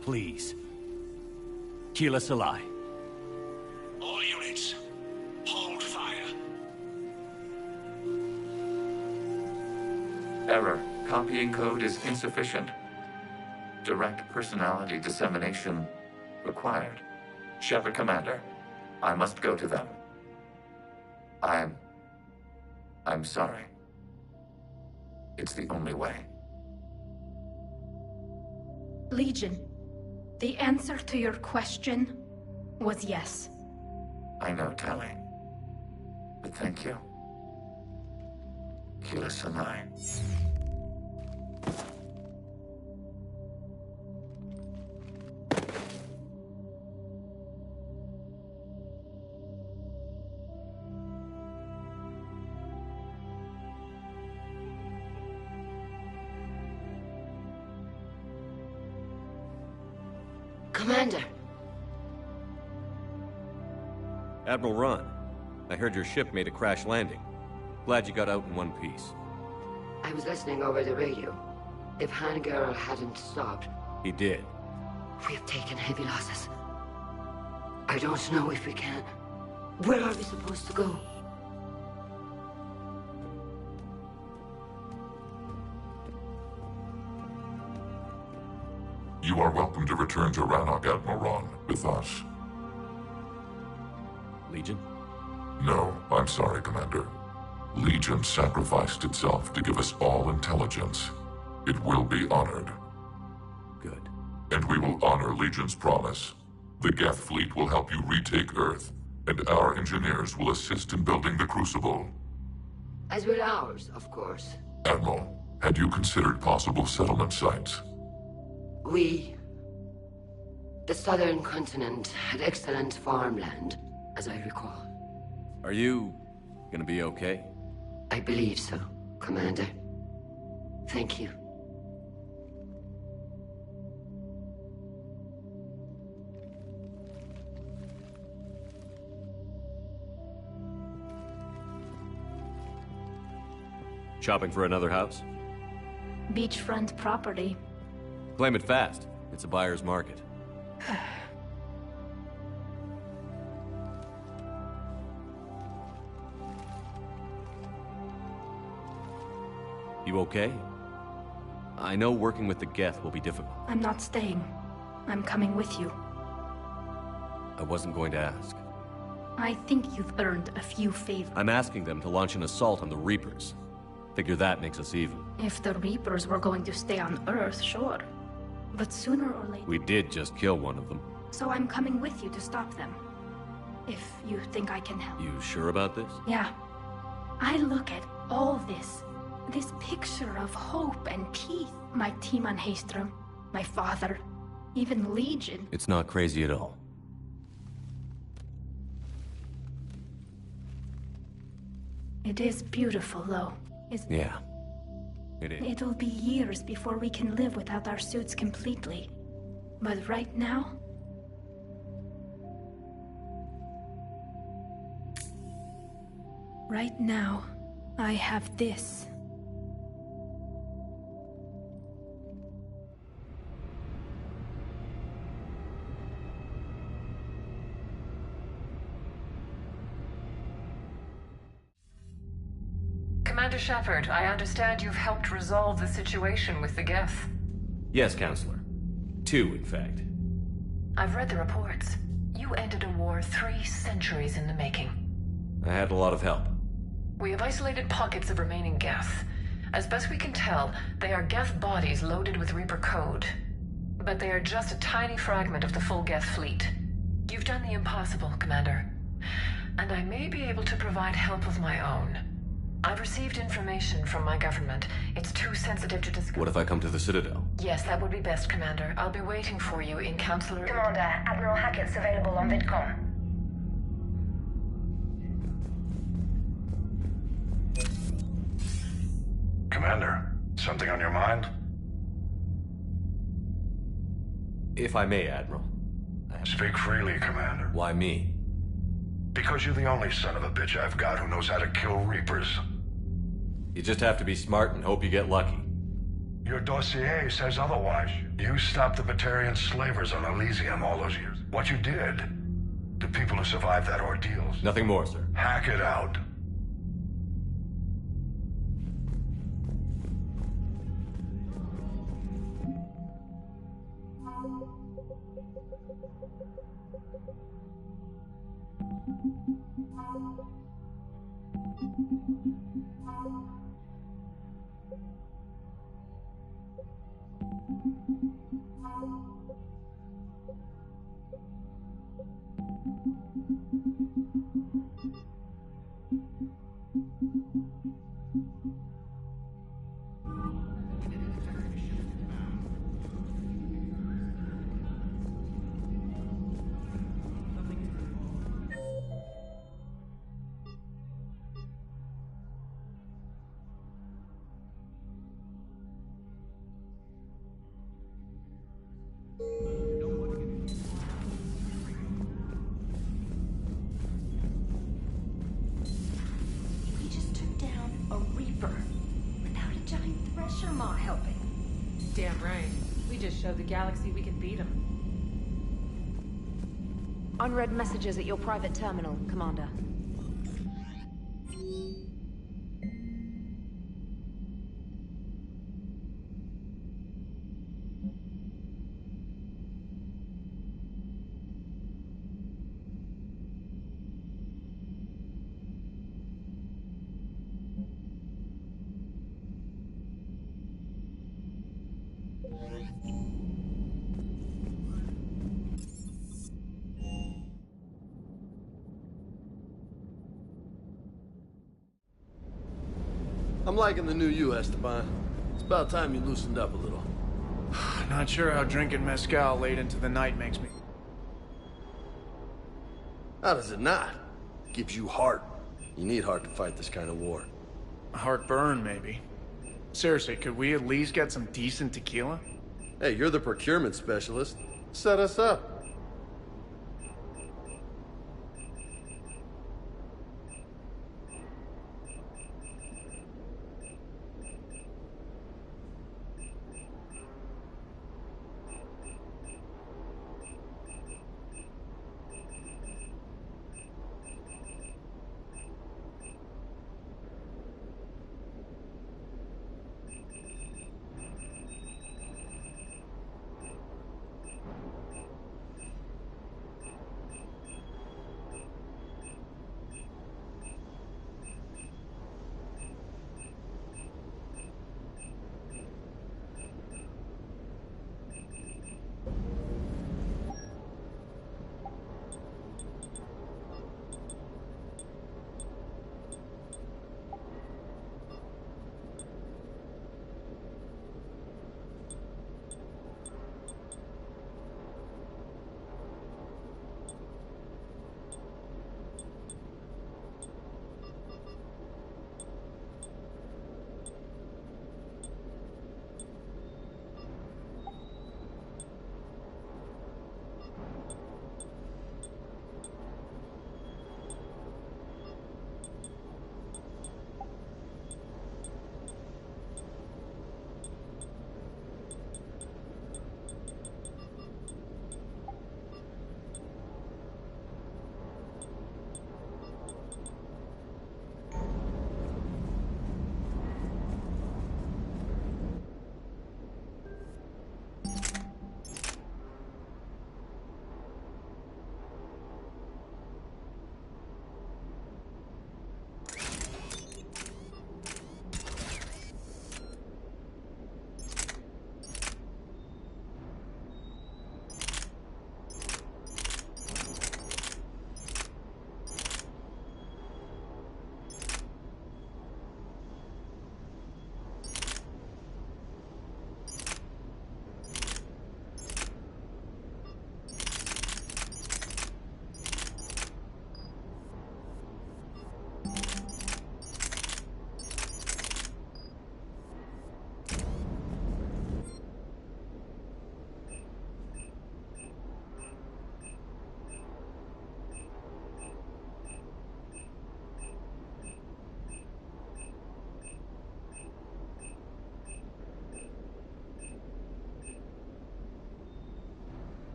Speaker 2: Please. Keelah Se'lai.
Speaker 3: All units, hold fire.
Speaker 13: Error. Copying code is insufficient. Direct personality dissemination required. Shepard Commander, I must go to them. I'm sorry. It's the only way.
Speaker 8: Legion, the answer to your question was yes.
Speaker 13: I know, Tali. But thank you. Keelah Se'lai.
Speaker 6: Commander!
Speaker 2: Admiral Ron, I heard your ship made a crash landing. Glad you got out in one piece.
Speaker 4: I was listening over the radio. If Hangara hadn't stopped...
Speaker 2: He did.
Speaker 4: We have taken heavy losses. I don't know if we can. Where are we supposed to go?
Speaker 9: You are welcome to return to Rannoch, Admiral Ron, with us.
Speaker 2: Legion?
Speaker 9: No, I'm sorry, Commander. Legion sacrificed itself to give us all intelligence. It will be honored.
Speaker 2: Good.
Speaker 9: And we will honor Legion's promise. The Geth fleet will help you retake Earth, and our engineers will assist in building the Crucible.
Speaker 4: As will ours, of course.
Speaker 9: Admiral, had you considered possible settlement sites?
Speaker 4: The southern continent had excellent farmland, as I recall.
Speaker 2: Are you gonna be okay?
Speaker 4: I believe so, Commander. Thank you.
Speaker 2: Shopping for another house?
Speaker 8: Beachfront property.
Speaker 2: Claim it fast. It's a buyer's market. You okay? I know working with the Geth will be difficult.
Speaker 8: I'm not staying. I'm coming with you.
Speaker 2: I wasn't going to ask.
Speaker 8: I think you've earned a few favors.
Speaker 2: I'm asking them to launch an assault on the Reapers. Figure that makes us even.
Speaker 8: If the Reapers were going to stay on Earth, sure. But sooner or later...
Speaker 2: We did just kill one of them.
Speaker 8: So I'm coming with you to stop them. If you think I can help.
Speaker 2: You sure about this?
Speaker 8: Yeah. I look at all this This picture of hope and peace. My team on Haestrom, my father, even Legion.
Speaker 2: It's not crazy at all.
Speaker 8: It is beautiful, though, isn't it?
Speaker 2: Yeah. It is.
Speaker 8: It'll be years before we can live without our suits completely. But right now... Right now, I have this.
Speaker 7: Commander Shepard, I understand you've helped resolve the situation with the Geth.
Speaker 2: Yes, Counselor. 2, in fact.
Speaker 7: I've read the reports. You ended a war 3 centuries in the making.
Speaker 2: I had a lot of help.
Speaker 7: We have isolated pockets of remaining Geth. As best we can tell, they are Geth bodies loaded with Reaper code. But they are just a tiny fragment of the full Geth fleet. You've done the impossible, Commander. And I may be able to provide help of my own. I've received information from my government. It's too sensitive to discuss.
Speaker 2: What if I come to the Citadel?
Speaker 7: Yes, that would be best, Commander. I'll be waiting for you in Counselor...
Speaker 14: Commander, Admiral Hackett's available on VidCom.
Speaker 9: Commander, something on your mind?
Speaker 2: If I may, Admiral.
Speaker 9: Speak freely, Commander.
Speaker 2: Why me?
Speaker 9: Because you're the only son of a bitch I've got who knows how to kill Reapers.
Speaker 2: You just have to be smart and hope you get lucky.
Speaker 9: Your dossier says otherwise. You stopped the Batarian slavers on Elysium all those years. What you did, the people who survived that ordeal.
Speaker 2: Nothing more, sir.
Speaker 9: Hack it out.
Speaker 16: We just took down a Reaper without a giant thresher maw helping.
Speaker 17: Damn right. We just showed the galaxy we can beat them.
Speaker 15: Unread messages at your private terminal, Commander.
Speaker 23: I'm liking the new you, Esteban. It's about time you loosened up a little.
Speaker 12: Not sure how drinking mezcal late into the night makes me.
Speaker 23: How does it not? Gives you heart. You need heart to fight this kind of war.
Speaker 12: Heartburn, maybe. Seriously, could we at least get some decent tequila?
Speaker 23: Hey, you're the procurement specialist. Set us up.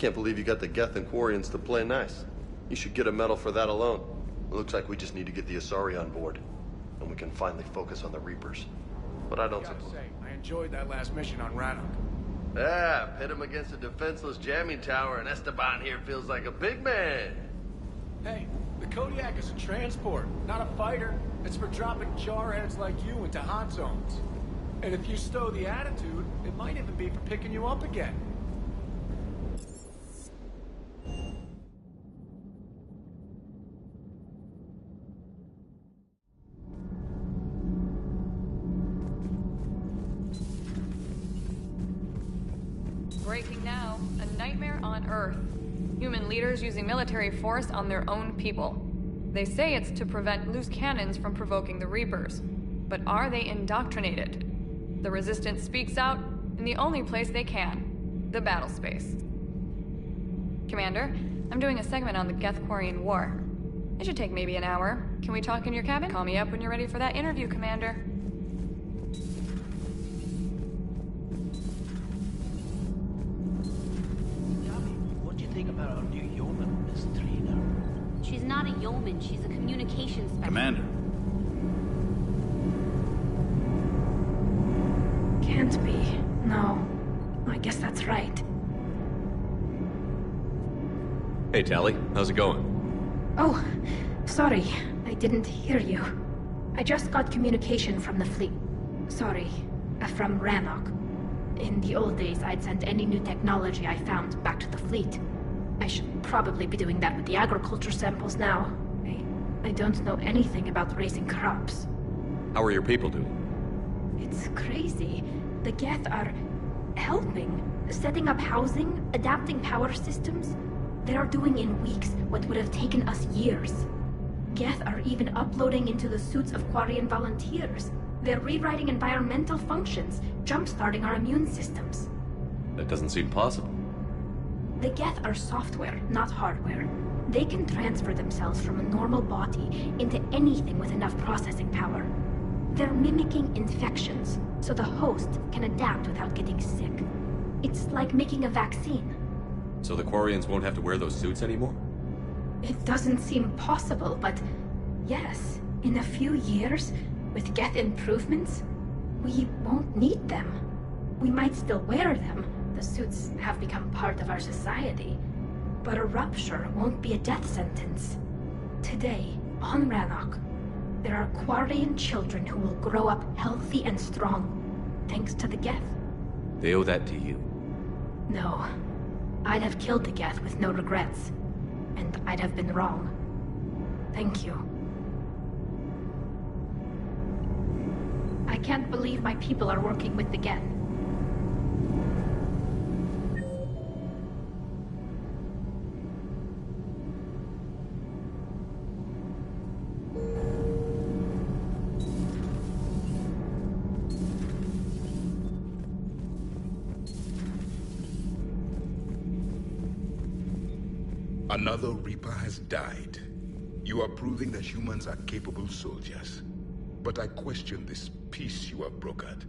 Speaker 23: can't believe you got the Geth and Quarians to play nice. You should get a medal for that alone. It looks like we just need to get the Asari on board, and we can finally focus on the Reapers. But I don't suppose...
Speaker 12: I enjoyed that last mission on Rannoch.
Speaker 23: Yeah, pit him against a defenseless jamming tower, and Esteban here feels like a big man.
Speaker 12: Hey, the Kodiak is a transport, not a fighter. It's for dropping jarheads like you into hot zones. And if you stow the attitude, it might even be for picking you up again.
Speaker 20: Breaking now, a nightmare on Earth. Human leaders using military force on their own people. They say it's to prevent loose cannons from provoking the Reapers. But are they indoctrinated? The Resistance speaks out in the only place they can, the battle space. Commander, I'm doing a segment on the Geth-Quarian War. It should take maybe an hour. Can we talk in your cabin? Call me up when you're ready for that interview, Commander.
Speaker 5: What do you think about our new yeoman, Miss Trina?
Speaker 18: She's not a yeoman, she's a communications specialist.
Speaker 5: Commander.
Speaker 8: Can't be. No. I guess that's right.
Speaker 2: Hey, Tali. How's it going?
Speaker 8: Oh, sorry. I didn't hear you. I just got communication from the fleet. Sorry. From Rannoch. In the old days, I'd send any new technology I found back to the fleet. I should probably be doing that with the agriculture samples now. I don't know anything about raising crops.
Speaker 2: How are your people doing?
Speaker 8: It's crazy. The Geth are helping. Setting up housing, adapting power systems. They are doing in weeks what would have taken us years. Geth are even uploading into the suits of Quarian volunteers. They're rewriting environmental functions, jump-starting our immune systems.
Speaker 2: That doesn't seem possible.
Speaker 8: The Geth are software, not hardware. They can transfer themselves from a normal body into anything with enough processing power. They're mimicking infections, so the host can adapt without getting sick. It's like making a vaccine.
Speaker 2: So the Quarians won't have to wear those suits anymore?
Speaker 8: It doesn't seem possible, but yes, in a few years, with Geth improvements, we won't need them. We might still wear them. The suits have become part of our society. But a rupture won't be a death sentence. Today, on Rannoch, there are Quarian children who will grow up healthy and strong, thanks to the Geth.
Speaker 2: They owe that to you.
Speaker 8: No. I'd have killed the Geth with no regrets. And I'd have been wrong. Thank you. I can't believe my people are working with the Geth.
Speaker 9: Another Reaper has died. You are proving that humans are capable soldiers. But I question this peace you have brokered.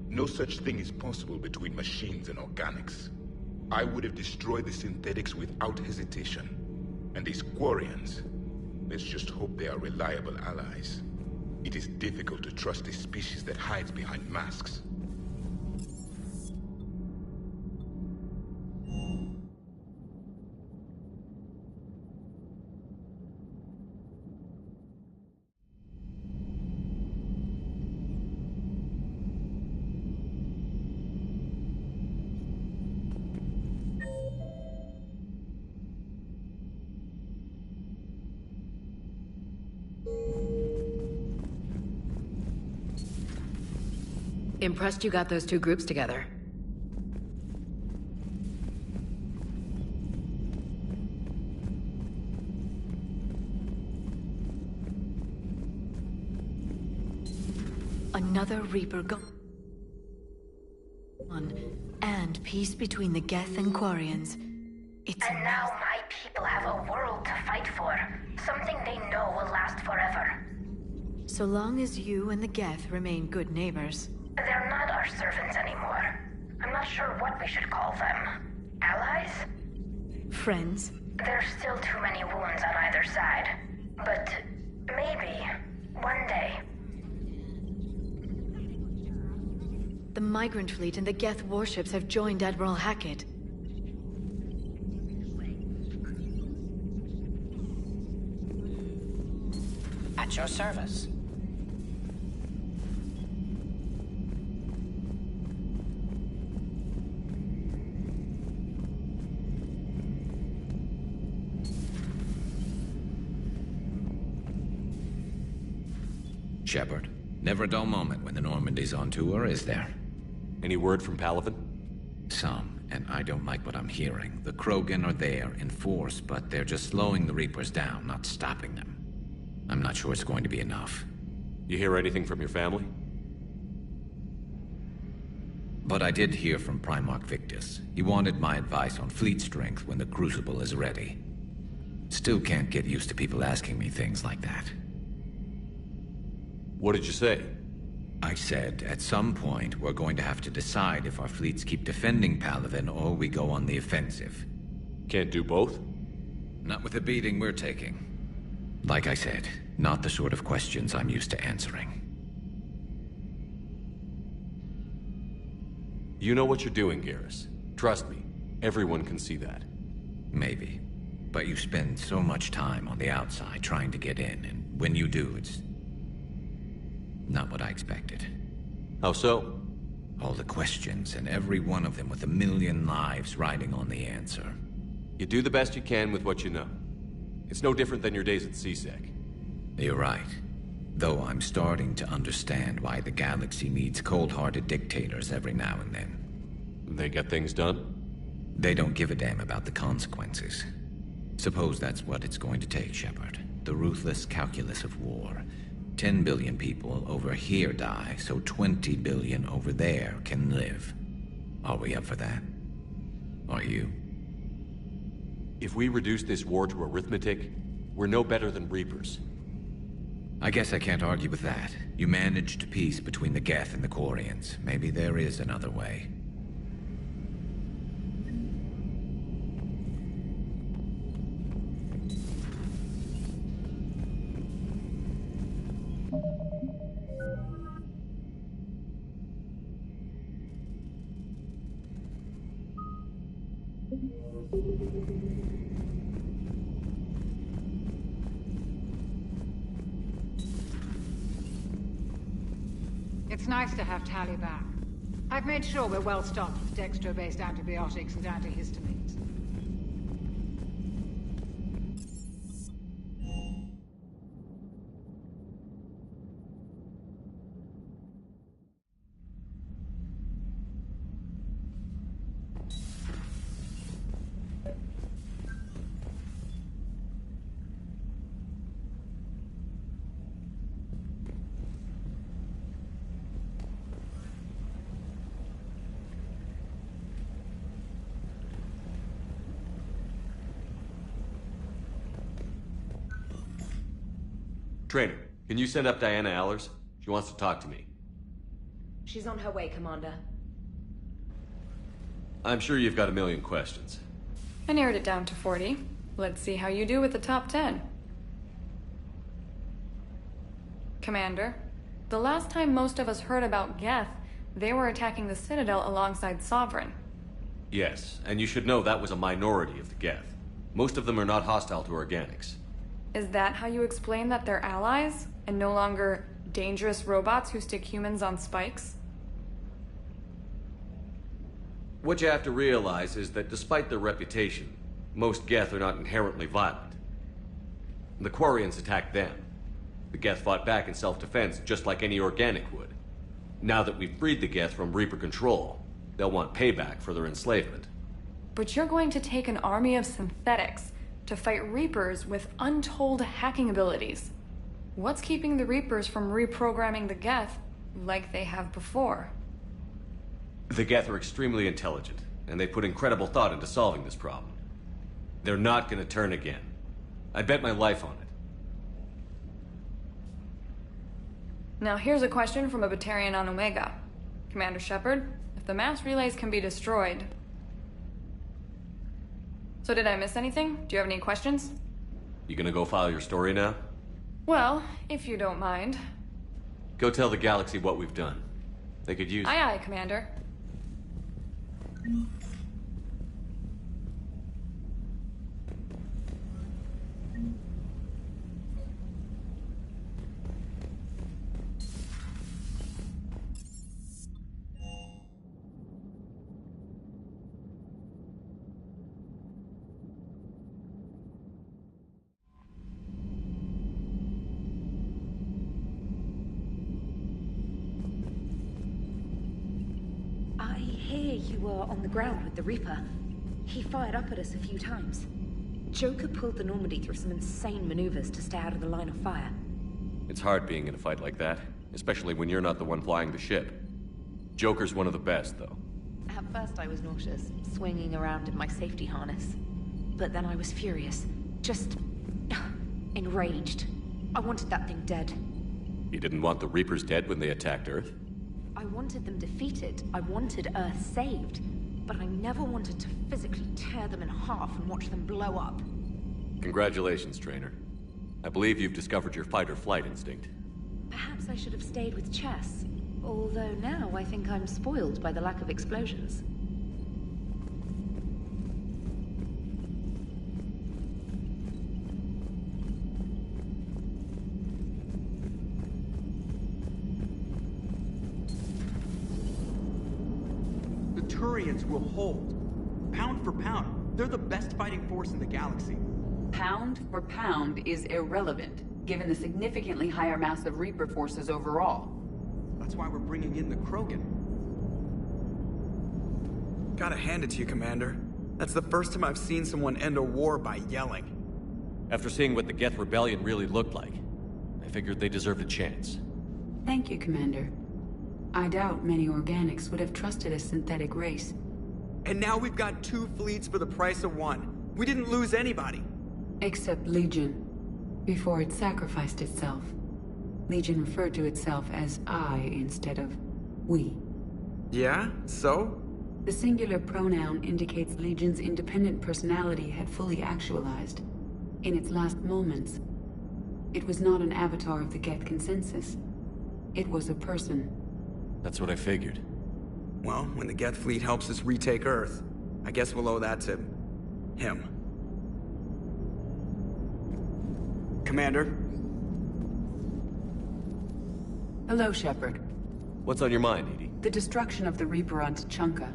Speaker 9: No such thing is possible between machines and organics. I would have destroyed the synthetics without hesitation. And these Quarians, let's just hope they are reliable allies. It is difficult to trust a species that hides behind masks.
Speaker 6: Impressed you got those two groups together.
Speaker 19: Another Reaper gone. And peace between the Geth and Quarians.
Speaker 14: And now my people have a world to fight for. Something they know will last forever.
Speaker 19: So long as you and the Geth remain good neighbors.
Speaker 14: They're not our servants anymore. I'm not sure what we should call them. Allies?
Speaker 19: Friends?
Speaker 14: There's still too many wounds on either side. But maybe, one day.
Speaker 19: The Migrant Fleet and the Geth warships have joined Admiral Hackett.
Speaker 10: At your service.
Speaker 11: Shepard, never a dull moment when the Normandy's on tour, is there?
Speaker 2: Any word from Palaven?
Speaker 11: Some, and I don't like what I'm hearing. The Krogan are there in force, but they're just slowing the Reapers down, not stopping them. I'm not sure it's going to be enough.
Speaker 2: You hear anything from your family?
Speaker 11: But I did hear from Primarch Victus. He wanted my advice on fleet strength when the Crucible is ready. Still can't get used to people asking me things like that.
Speaker 2: What did you say?
Speaker 11: I said, at some point, we're going to have to decide if our fleets keep defending Palaven or we go on the offensive.
Speaker 2: Can't do both?
Speaker 11: Not with the beating we're taking. Like I said, not the sort of questions I'm used to answering.
Speaker 2: You know what you're doing, Garrus. Trust me, everyone can see that.
Speaker 11: Maybe. But you spend so much time on the outside trying to get in, and when you do, it's not what I expected.
Speaker 2: How so?
Speaker 11: All the questions, and every one of them with a million lives riding on the answer.
Speaker 2: You do the best you can with what you know. It's no different than your days at CSEC.
Speaker 11: You're right. Though I'm starting to understand why the galaxy needs cold-hearted dictators every now and then.
Speaker 2: They get things done?
Speaker 11: They don't give a damn about the consequences. Suppose that's what it's going to take, Shepard. The ruthless calculus of war. 10 billion people over here die, so 20 billion over there can live. Are we up for that? Are you?
Speaker 2: If we reduce this war to arithmetic, we're no better than Reapers.
Speaker 11: I guess I can't argue with that. You managed peace between the Geth and the Quarians. Maybe there is another way.
Speaker 22: It's nice to have Tali back. I've made sure we're well stocked with dextro-based antibiotics and antihistamines.
Speaker 2: Trainer, can you send up Diana Allers? She wants to talk to me.
Speaker 15: She's on her way, Commander.
Speaker 2: I'm sure you've got a million questions.
Speaker 20: I narrowed it down to 40. Let's see how you do with the top 10. Commander, the last time most of us heard about Geth, they were attacking the Citadel alongside Sovereign.
Speaker 2: Yes, and you should know that was a minority of the Geth. Most of them are not hostile to organics.
Speaker 20: Is that how you explain that they're allies, and no longer dangerous robots who stick humans on spikes?
Speaker 2: What you have to realize is that despite their reputation, most Geth are not inherently violent. The Quarians attacked them. The Geth fought back in self-defense just like any organic would. Now that we've freed the Geth from Reaper control, they'll want payback for their enslavement.
Speaker 20: But you're going to take an army of synthetics to fight Reapers with untold hacking abilities. What's keeping the Reapers from reprogramming the Geth like they have before?
Speaker 2: The Geth are extremely intelligent, and they put incredible thought into solving this problem. They're not gonna turn again. I bet my life on it.
Speaker 20: Now here's a question from a Batarian on Omega. Commander Shepard, if the mass relays can be destroyed, So did I miss anything? Do you have any questions?
Speaker 2: You gonna go file your story now?
Speaker 20: Well, if you don't mind.
Speaker 2: Go tell the Galaxy what we've done. They could use...
Speaker 20: Aye, aye, Commander.
Speaker 15: I hear you were on the ground with the Reaper. He fired up at us a few times. Joker pulled the Normandy through some insane maneuvers to stay out of the line of fire.
Speaker 2: It's hard being in a fight like that, especially when you're not the one flying the ship. Joker's one of the best, though.
Speaker 15: At first I was nauseous, swinging around in my safety harness. But then I was furious. Just... enraged. I wanted that thing dead.
Speaker 2: You didn't want the Reapers dead when they attacked Earth?
Speaker 15: I wanted them defeated. I wanted Earth saved. But I never wanted to physically tear them in half and watch them blow up.
Speaker 2: Congratulations, Trainer. I believe you've discovered your fight-or-flight instinct.
Speaker 15: Perhaps I should have stayed with chess. Although now I think I'm spoiled by the lack of explosions.
Speaker 1: The Turians will hold. Pound for pound, they're the best fighting force in the galaxy.
Speaker 3: Pound for pound is irrelevant, given the significantly higher mass of Reaper forces overall.
Speaker 1: That's why we're bringing in the Krogan.
Speaker 21: Gotta hand it to you, Commander. That's the first time I've seen someone end a war by yelling.
Speaker 2: After seeing what the Geth Rebellion really looked like, I figured they deserved a chance.
Speaker 3: Thank you, Commander. I doubt many organics would have trusted a synthetic race.
Speaker 21: And now we've got 2 fleets for the price of 1. We didn't lose anybody.
Speaker 3: Except Legion, before it sacrificed itself. Legion referred to itself as I instead of we.
Speaker 21: Yeah? So?
Speaker 3: The singular pronoun indicates Legion's independent personality had fully actualized. In its last moments, it was not an avatar of the Geth consensus. It was a person.
Speaker 2: That's what I figured.
Speaker 21: Well, when the Geth fleet helps us retake Earth, I guess we'll owe that to... him. Commander?
Speaker 3: Hello, Shepard.
Speaker 2: What's on your mind, EDI?
Speaker 3: The destruction of the Reaper on Tuchanka.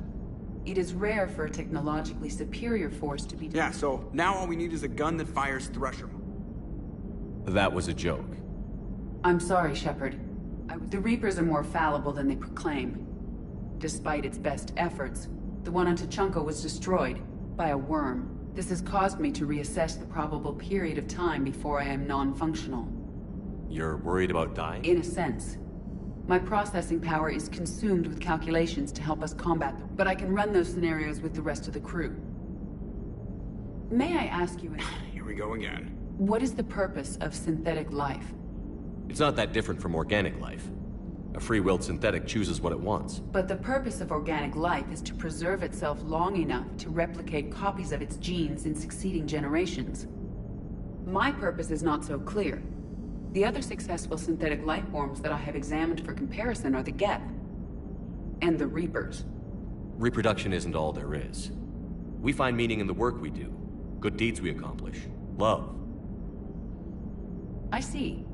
Speaker 3: It is rare for a technologically superior force to be...
Speaker 21: Yeah, so now all we need is a gun that fires Thresher.
Speaker 2: That was a joke.
Speaker 3: I'm sorry, Shepard. The Reapers are more fallible than they proclaim. Despite its best efforts, the one on Tuchanka was destroyed by a worm. This has caused me to reassess the probable period of time before I am non-functional.
Speaker 2: You're worried about dying?
Speaker 3: In a sense. My processing power is consumed with calculations to help us combat them, but I can run those scenarios with the rest of the crew. May I ask you...
Speaker 21: Here we go again.
Speaker 3: What is the purpose of synthetic life?
Speaker 2: It's not that different from organic life. A free-willed synthetic chooses what it wants.
Speaker 3: But the purpose of organic life is to preserve itself long enough to replicate copies of its genes in succeeding generations. My purpose is not so clear. The other successful synthetic life forms that I have examined for comparison are the Geth and the Reapers.
Speaker 2: Reproduction isn't all there is. We find meaning in the work we do, good deeds we accomplish, love.
Speaker 3: I see.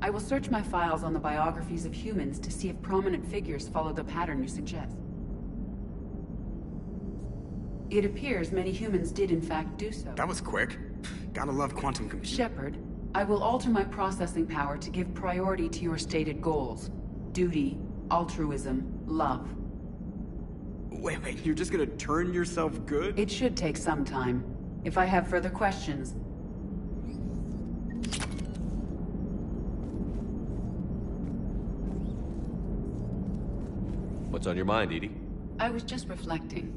Speaker 3: I will search my files on the biographies of humans to see if prominent figures follow the pattern you suggest. It appears many humans did in fact do so.
Speaker 21: That was quick. Gotta love quantum computing.
Speaker 3: Shepard, I will alter my processing power to give priority to your stated goals. Duty, altruism, love.
Speaker 21: Wait, you're just gonna turn yourself good?
Speaker 3: It should take some time. If I have further questions...
Speaker 2: What's on your mind, EDI?
Speaker 3: I was just reflecting.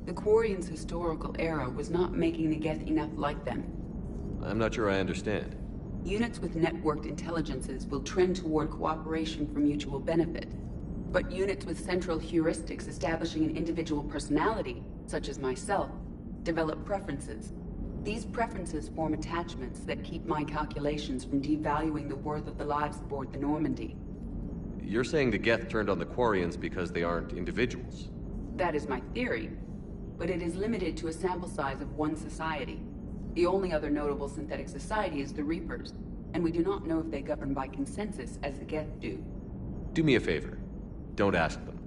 Speaker 3: The Quarians' historical era was not making the Geth enough like them.
Speaker 2: I'm not sure I understand.
Speaker 3: Units with networked intelligences will trend toward cooperation for mutual benefit. But units with central heuristics establishing an individual personality, such as myself, develop preferences. These preferences form attachments that keep my calculations from devaluing the worth of the lives aboard the Normandy.
Speaker 2: You're saying the Geth turned on the Quarians because they aren't individuals?
Speaker 3: That is my theory, but it is limited to a sample size of one society. The only other notable synthetic society is the Reapers, and we do not know if they govern by consensus as the Geth do.
Speaker 2: Do me a favor. Don't ask them.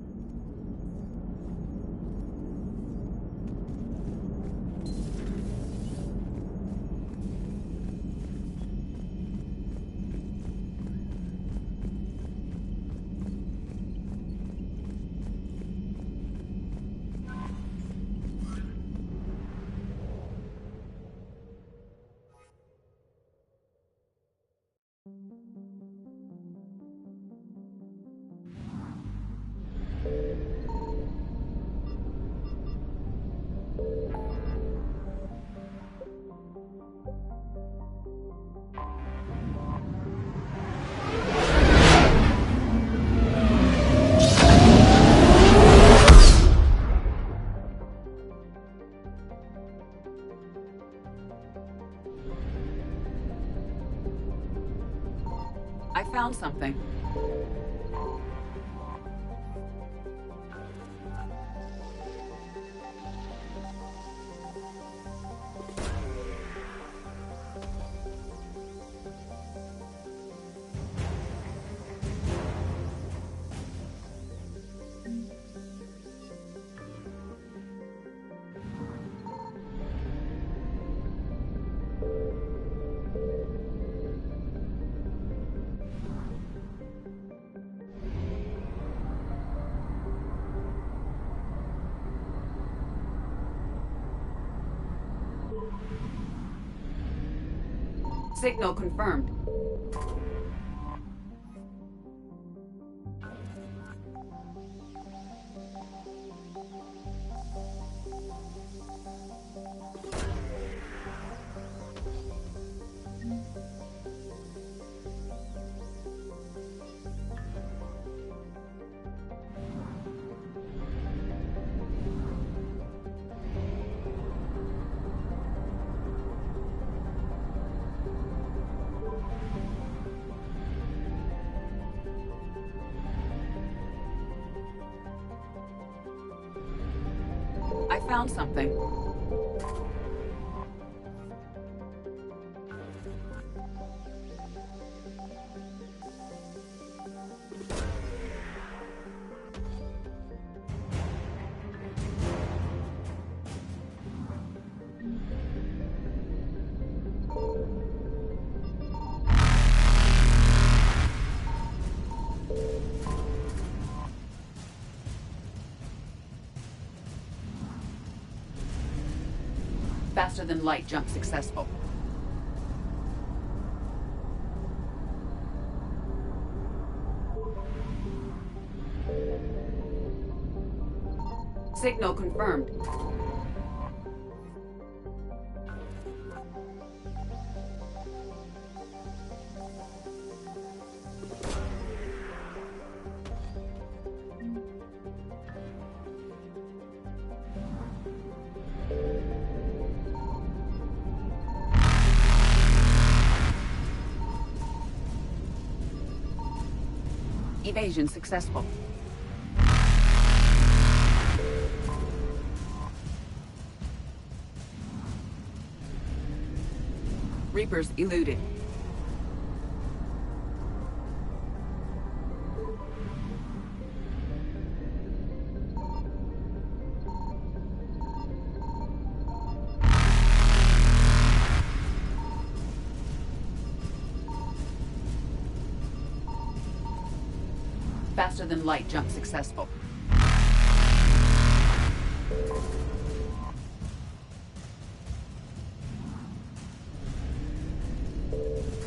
Speaker 3: I found something. Signal confirmed. I found something. Faster than light jump successful. Signal confirmed. Evasion successful. Reapers eluded. Faster than light jump successful.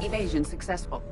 Speaker 3: Evasion successful.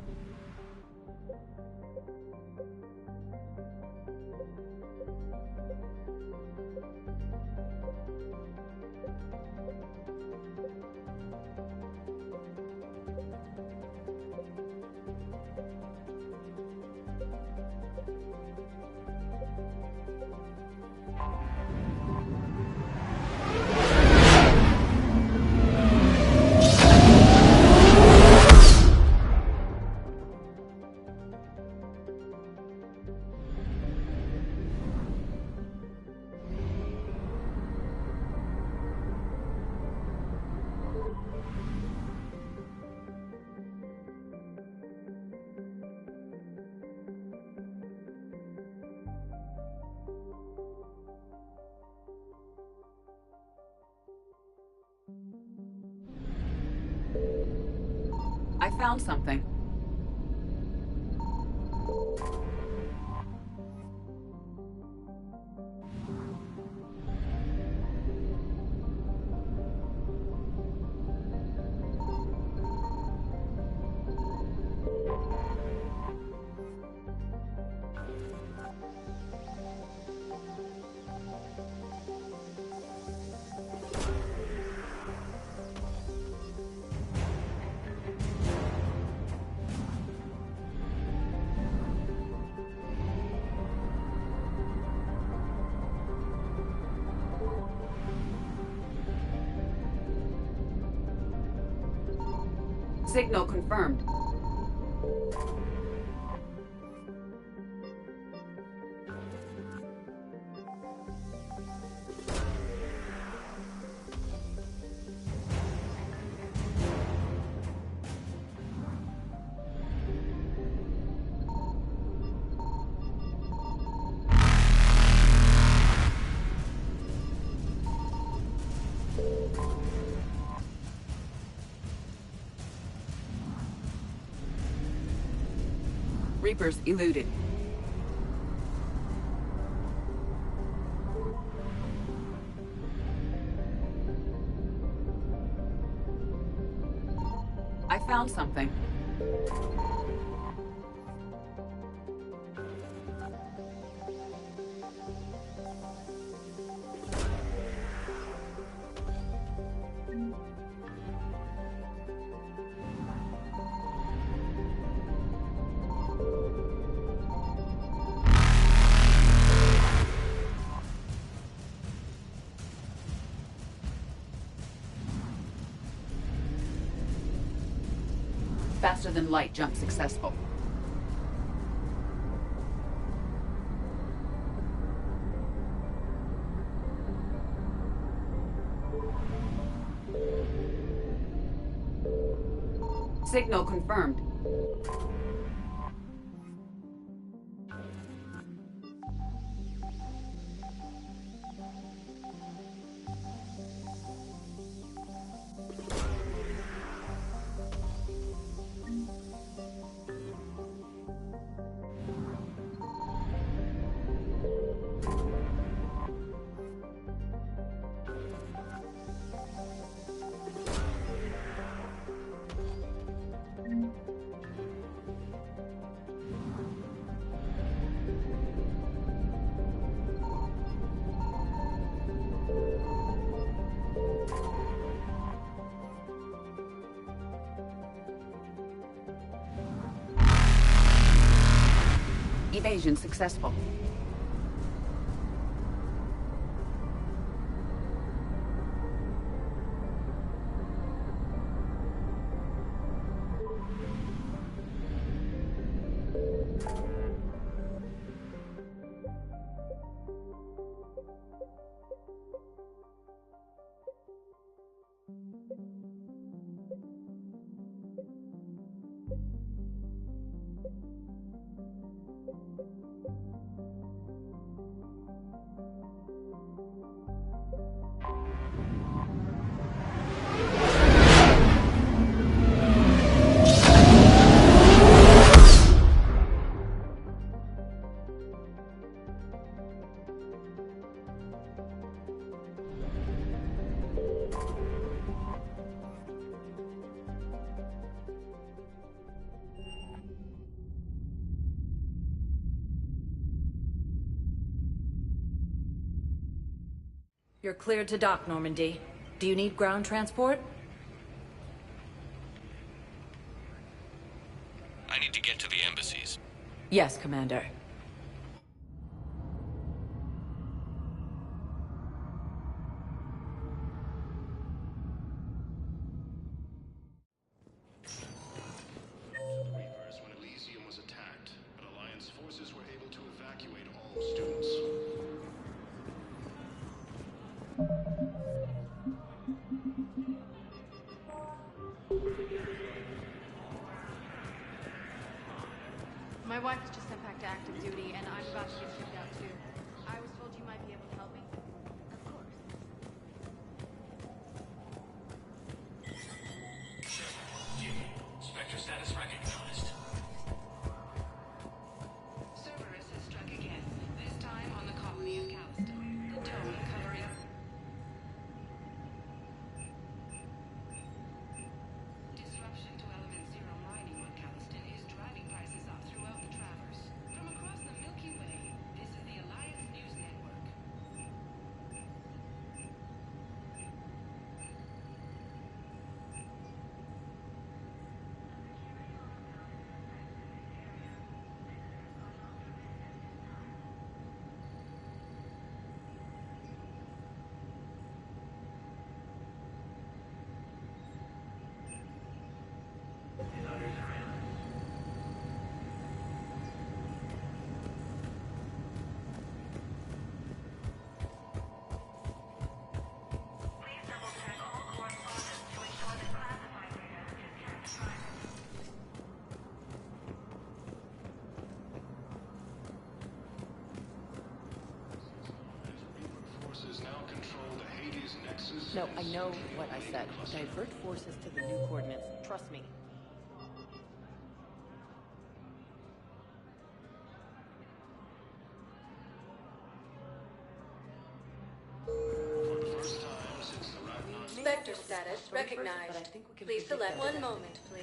Speaker 3: I found something. Signal confirmed. Reapers eluded. I found something. Faster than light jump successful. Signal confirmed. Evasion successful.
Speaker 4: You're cleared to dock, Normandy. Do you need ground transport?
Speaker 7: I need to get to the embassies.
Speaker 4: Yes, Commander.
Speaker 13: Reapers when Elysium was attacked, but Alliance forces were able to evacuate all students.
Speaker 17: My wife was just sent back to active duty, and I'm about to get shipped out too. I was told you might be able to help me. Of course.
Speaker 13: Spectre
Speaker 12: No, I know what I said. Divert forces to the new coordinates. Trust me.
Speaker 16: Spectre status recognized. Please select one moment, please.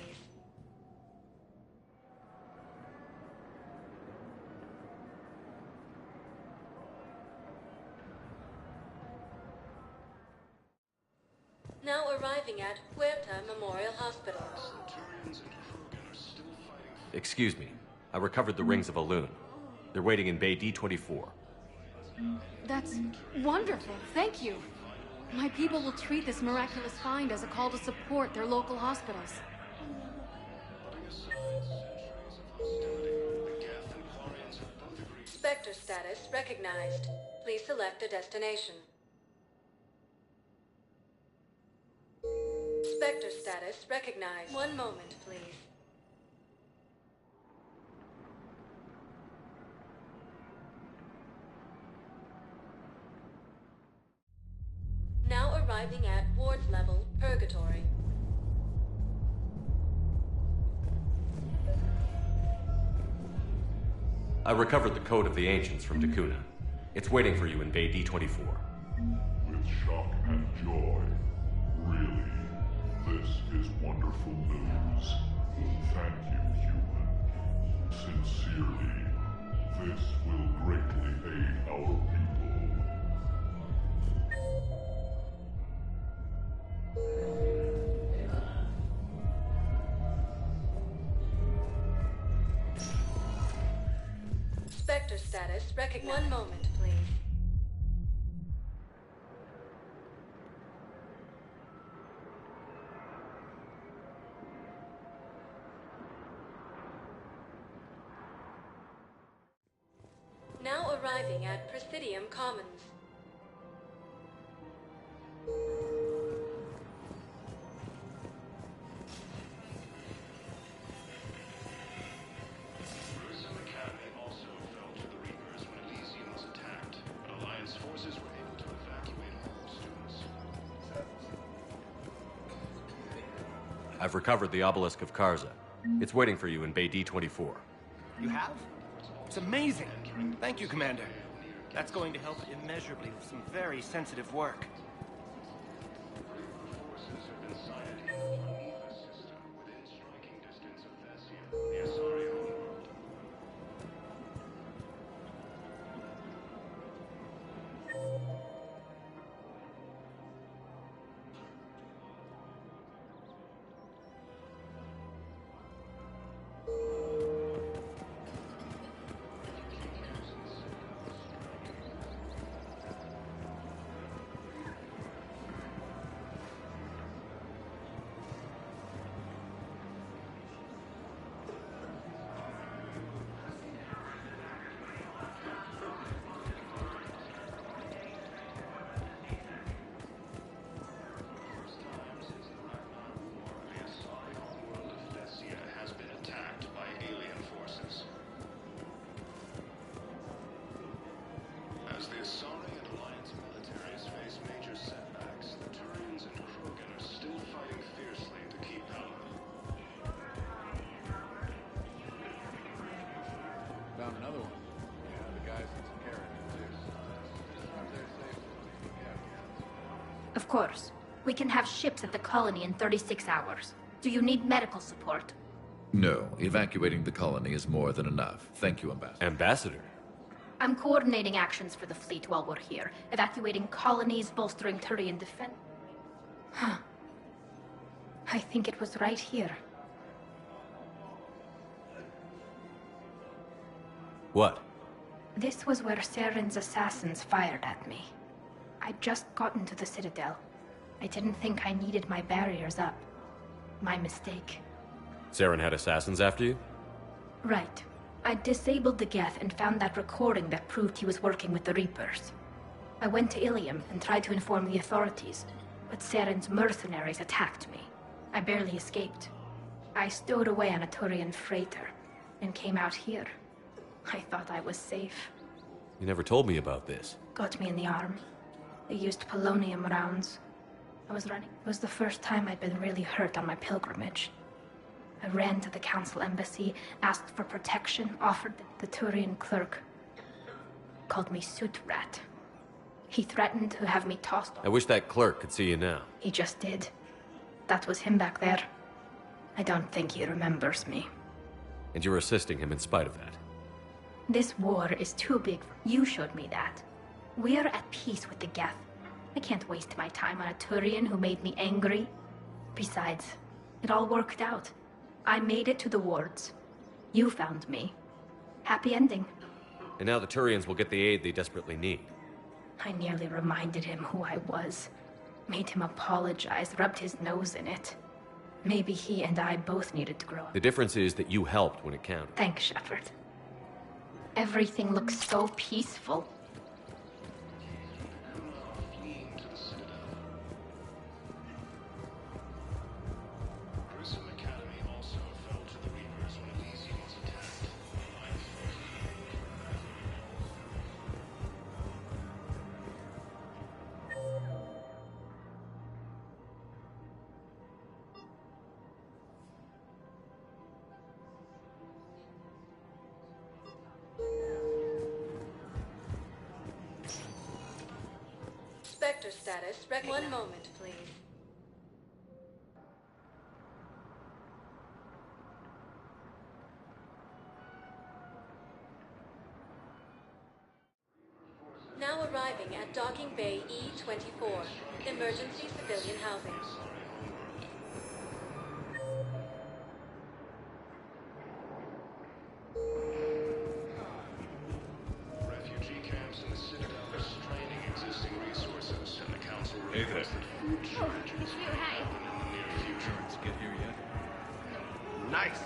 Speaker 16: Now arriving at Huerta Memorial Hospital.
Speaker 2: Excuse me. I recovered the rings of Elune. They're waiting in Bay D-24.
Speaker 17: That's wonderful. Thank you. My people will treat this miraculous find as a call to support their local hospitals.
Speaker 16: Spectre status recognized. Please select a destination. Spectre status recognized. One moment, please. Now arriving at ward level, Purgatory.
Speaker 2: I recovered the Code of the Ancients from Dakuna. It's waiting for you in Bay D-24.
Speaker 23: With shock and joy. Really, this is wonderful news. Thank you, human. Sincerely, this will greatly aid our people.
Speaker 16: Spectre status recognized. One moment, please. Now arriving at Presidium Commons.
Speaker 2: I've recovered the Obelisk of Karza. It's waiting for you in Bay D-24.
Speaker 5: You have? It's amazing. Thank you, Commander. That's going to help immeasurably with some very sensitive work.
Speaker 24: Found another one. Yeah, the guys in some care of it, too. Up there safe. Yeah.
Speaker 8: Of course. We can have ships at the colony in 36 hours. Do you need medical support?
Speaker 24: No, evacuating the colony is more than enough. Thank you, Ambassador.
Speaker 2: Ambassador?
Speaker 8: I'm coordinating actions for the fleet while we're here. Evacuating colonies, bolstering Turian defense. Huh. I think it was right here.
Speaker 2: What?
Speaker 8: This was where Saren's assassins fired at me. I'd just gotten to the Citadel. I didn't think I needed my barriers up. My mistake.
Speaker 2: Saren had assassins after you?
Speaker 8: Right. I disabled the Geth and found that recording that proved he was working with the Reapers. I went to Ilium and tried to inform the authorities, but Saren's mercenaries attacked me. I barely escaped. I stowed away on a Turian freighter and came out here. I thought I was safe.
Speaker 2: You never told me about this.
Speaker 8: Got me in the arm. They used polonium rounds. I was running. It was the first time I'd been really hurt on my pilgrimage. I ran to the council embassy, asked for protection, offered the Turian clerk. Called me soot rat. He threatened to have me tossed off.
Speaker 2: I wish that clerk could see you now.
Speaker 8: He just did. That was him back there. I don't think he remembers me.
Speaker 2: And you're assisting him in spite of that.
Speaker 8: This war is too big. You showed me that. We're at peace with the Geth. I can't waste my time on a Turian who made me angry. Besides, it all worked out. I made it to the wards. You found me. Happy ending.
Speaker 2: And now the Turians will get the aid they desperately need.
Speaker 8: I nearly reminded him who I was. Made him apologize, rubbed his nose in it. Maybe he and I both needed to grow up.
Speaker 2: The difference is that you helped when it counted.
Speaker 8: Thanks, Shepard. Everything looks so peaceful.
Speaker 16: Spectre status. One moment, please. Now arriving at Docking Bay E-24. Emergency civilian housing.
Speaker 13: Refugee camps in the Citadel are straining existing resources, and the Council
Speaker 24: Hey there.
Speaker 13: requested food shortages will happen in the near future.
Speaker 24: Get here yet?
Speaker 13: Nice!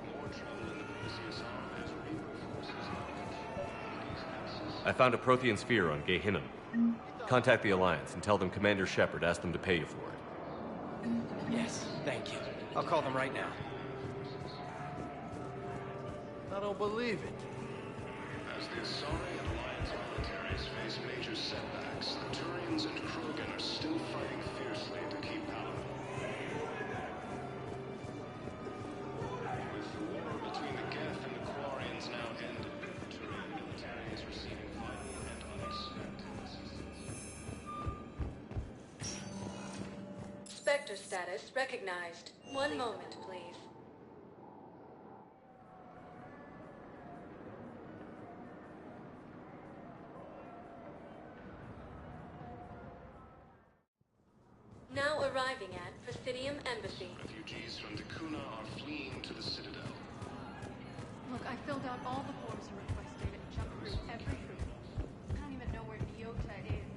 Speaker 13: More trouble in the PCSR as Reaper forces
Speaker 2: I found a Prothean sphere on Gehinnom. Contact the Alliance and tell them Commander Shepard asked them to pay you for it.
Speaker 5: Yes, thank you. I'll call them right now.
Speaker 24: I don't believe it.
Speaker 13: As the Asari and Alliance militaries face major setbacks, the Turians and Krogan are still fighting fiercely to keep power. With the war between the Geth and the Quarians now ended, the Turian military is receiving vital and unexpected assistance.
Speaker 16: Spectre status recognized. One moment, please. Now arriving at Presidium Embassy.
Speaker 13: Refugees from Dakuna are fleeing to the Citadel.
Speaker 17: Look, I filled out all the forms and requested and jumped through every hoop. I don't even know where Nyota is.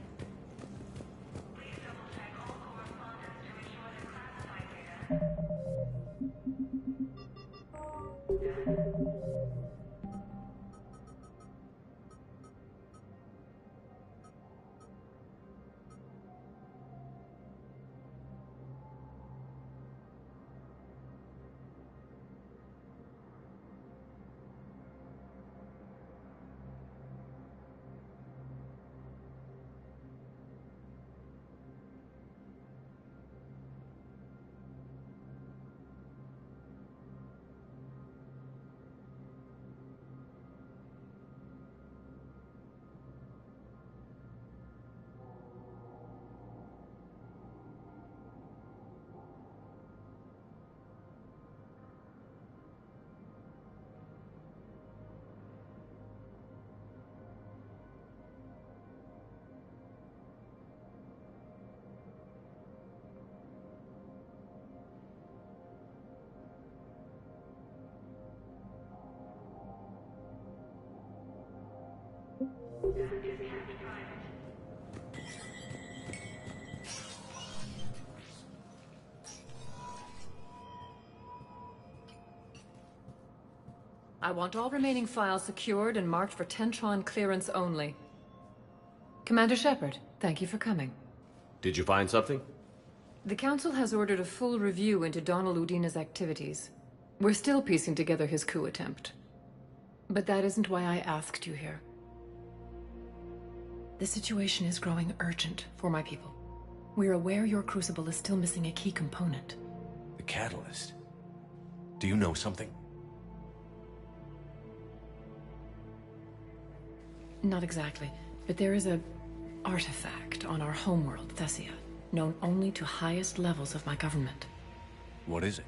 Speaker 6: I want all remaining files secured and marked for Tentron clearance only. Commander Shepard, thank you for coming.
Speaker 2: Did you find something?
Speaker 6: The Council has ordered a full review into Donald Udina's activities. We're still piecing together his coup attempt. But that isn't why I asked you here. The situation is growing urgent for my people. We're aware your crucible is still missing a key component.
Speaker 2: The catalyst. Do you know something?
Speaker 6: Not exactly, but there is a artifact on our homeworld, Thessia, known only to highest levels of my government.
Speaker 2: What is it?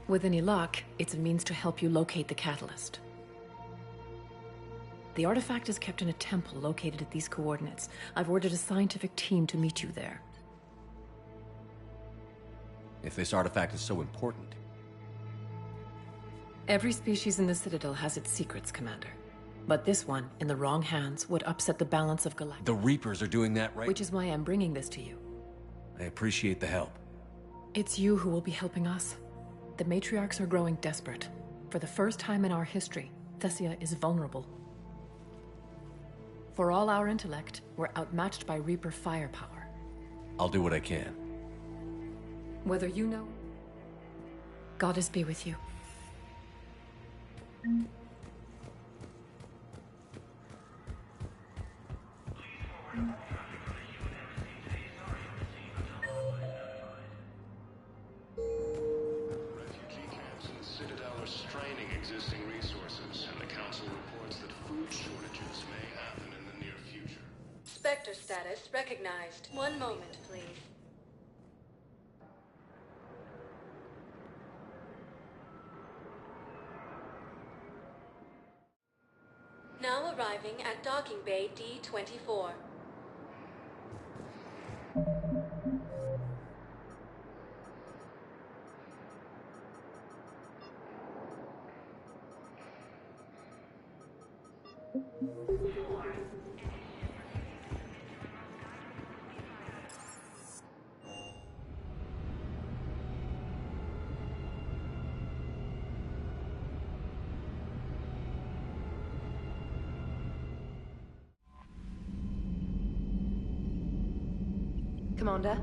Speaker 6: With any luck, it's a means to help you locate the catalyst. The artifact is kept in a temple located at these coordinates. I've ordered a scientific team to meet you there.
Speaker 2: If this artifact is so important.
Speaker 6: Every species in the Citadel has its secrets, Commander. But this one, in the wrong hands, would upset the balance of Galactica.
Speaker 2: The Reapers are doing that right?
Speaker 6: Which is why I'm bringing this to you.
Speaker 2: I appreciate the help.
Speaker 6: It's you who will be helping us. The Matriarchs are growing desperate. For the first time in our history, Thessia is vulnerable. For all our intellect, we're outmatched by Reaper firepower.
Speaker 2: I'll do what I can.
Speaker 6: Whether you know... Goddess be with you.
Speaker 13: Refugee camps in the Citadel are straining existing resources, and the Council reports that food shortages may happen in the near future.
Speaker 16: Spectre status recognized. One moment, please. Now arriving at Docking Bay D-24.
Speaker 15: Commander?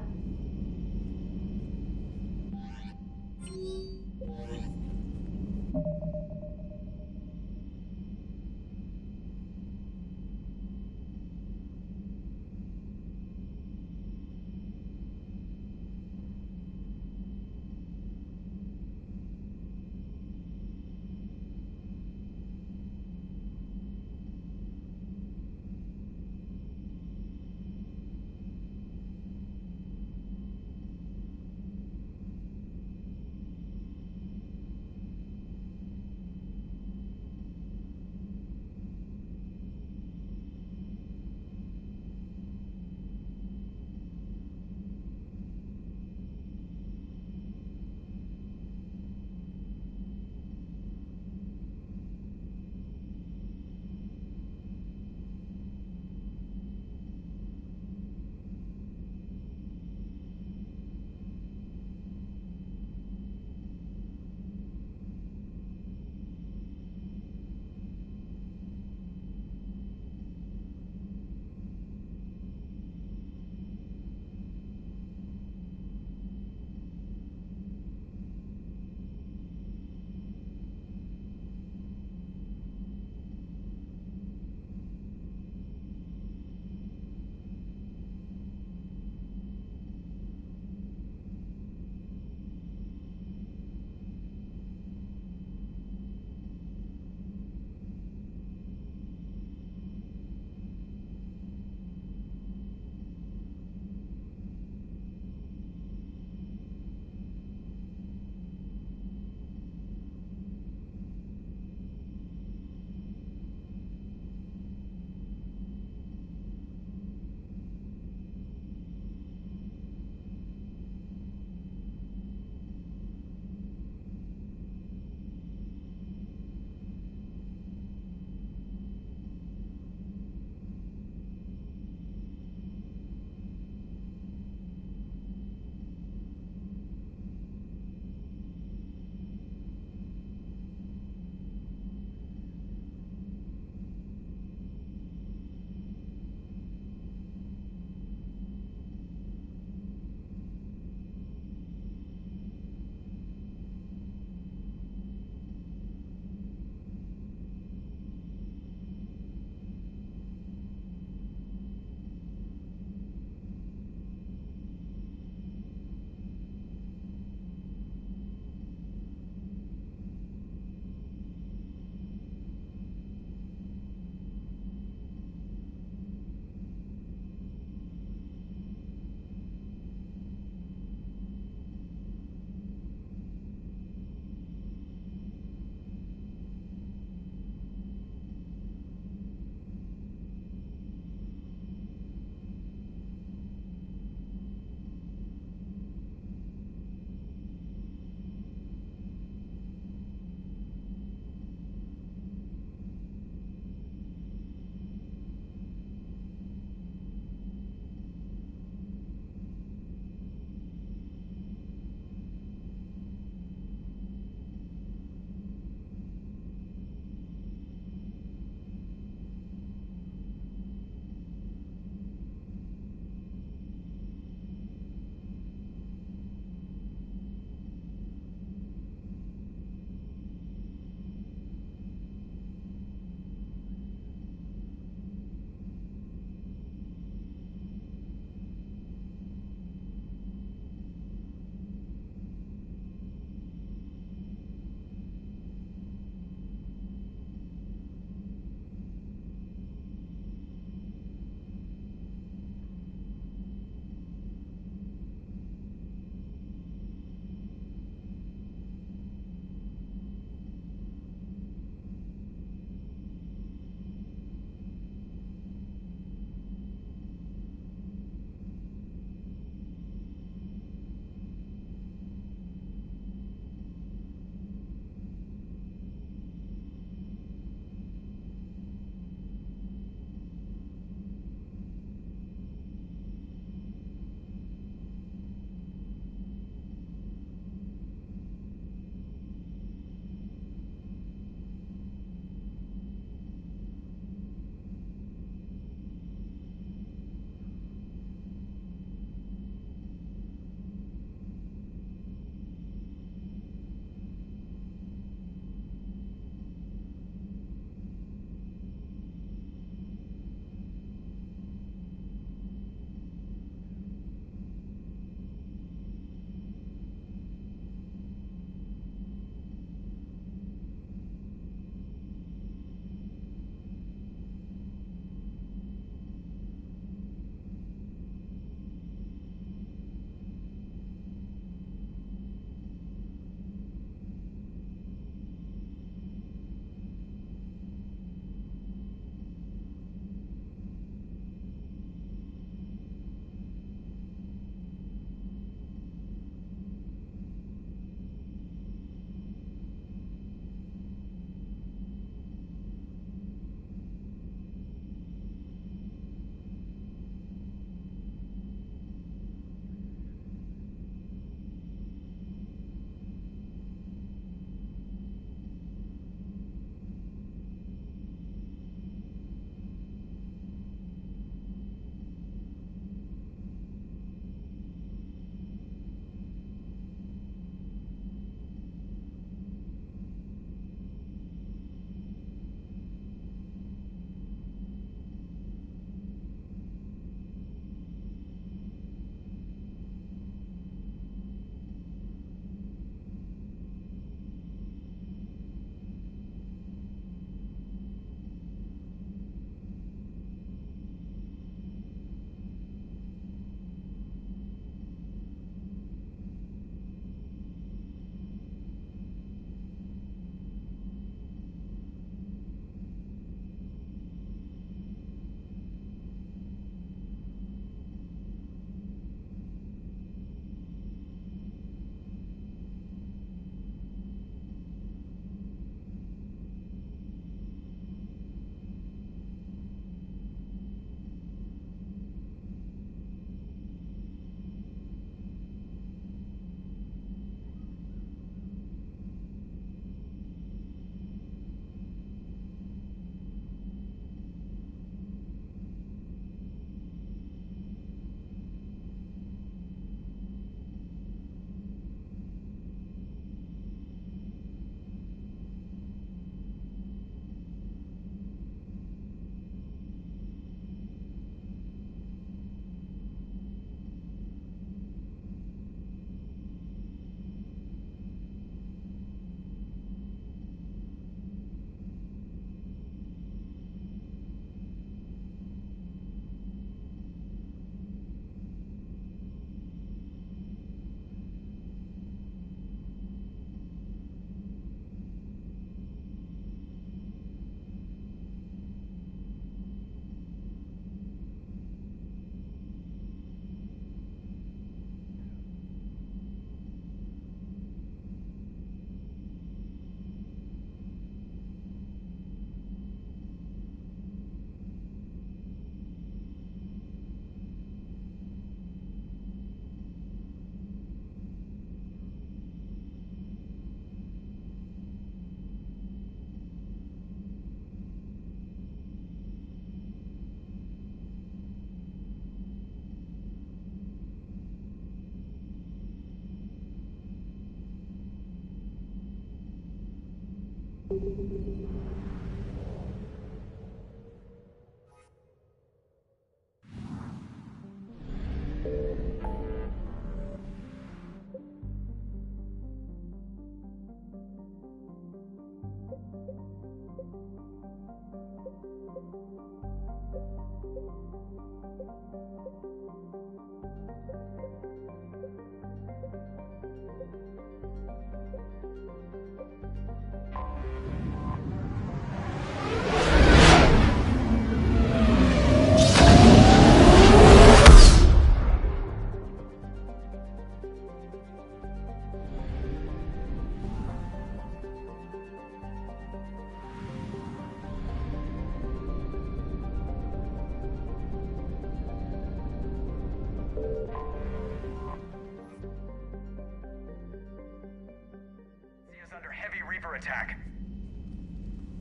Speaker 5: Under heavy Reaper attack.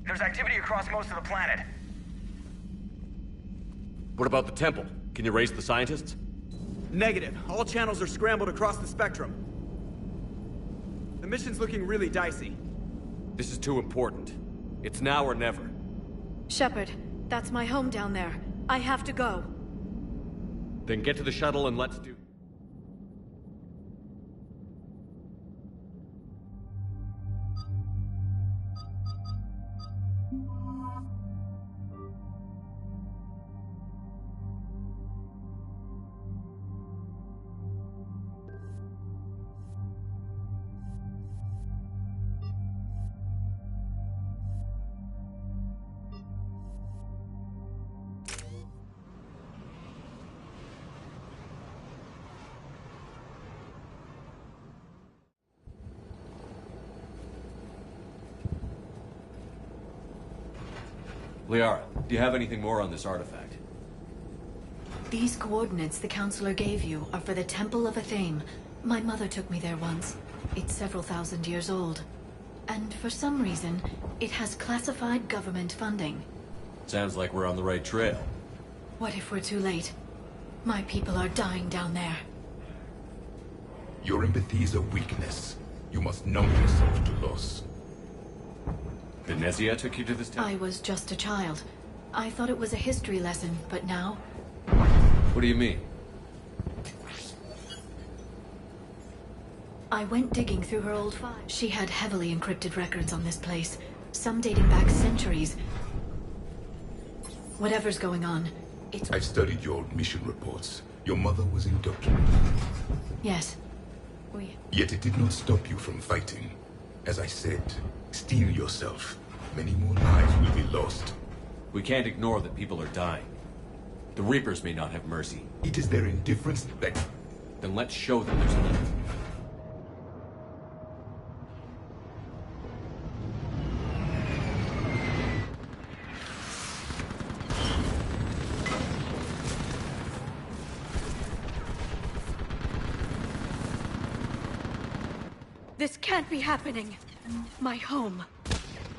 Speaker 5: There's activity across most of the planet.
Speaker 2: What about the temple? Can you raise the scientists?
Speaker 1: Negative. All channels are scrambled across the spectrum. The mission's looking really dicey.
Speaker 2: This is too important. It's now or never.
Speaker 4: Shepard, that's my home down there. I have to go.
Speaker 2: Then get to the shuttle and let's do... Liara, do you have anything more on this artifact?
Speaker 9: These coordinates the Counselor gave you are for the Temple of Athame. My mother took me there once. It's several thousand years old. And for some reason, it has classified government funding.
Speaker 2: Sounds like we're on the right trail.
Speaker 9: What if we're too late? My people are dying down there.
Speaker 14: Your empathy is a weakness. You must numb yourself to loss.
Speaker 2: Benezia took you to this temple?
Speaker 9: I was just a child. I thought it was a history lesson, but now...
Speaker 2: What do you mean?
Speaker 9: I went digging through her old files. She had heavily encrypted records on this place, some dating back centuries. Whatever's going on, it's...
Speaker 14: I've studied your old mission reports. Your mother was indoctrinated.
Speaker 9: Yes.
Speaker 14: Yet it did not stop you from fighting. As I said, steel yourself. Many more lives will be lost.
Speaker 2: We can't ignore that people are dying. The Reapers may not have mercy.
Speaker 14: It is their indifference that...
Speaker 2: Then let's show them there's a limit.
Speaker 4: This can't be happening. My home.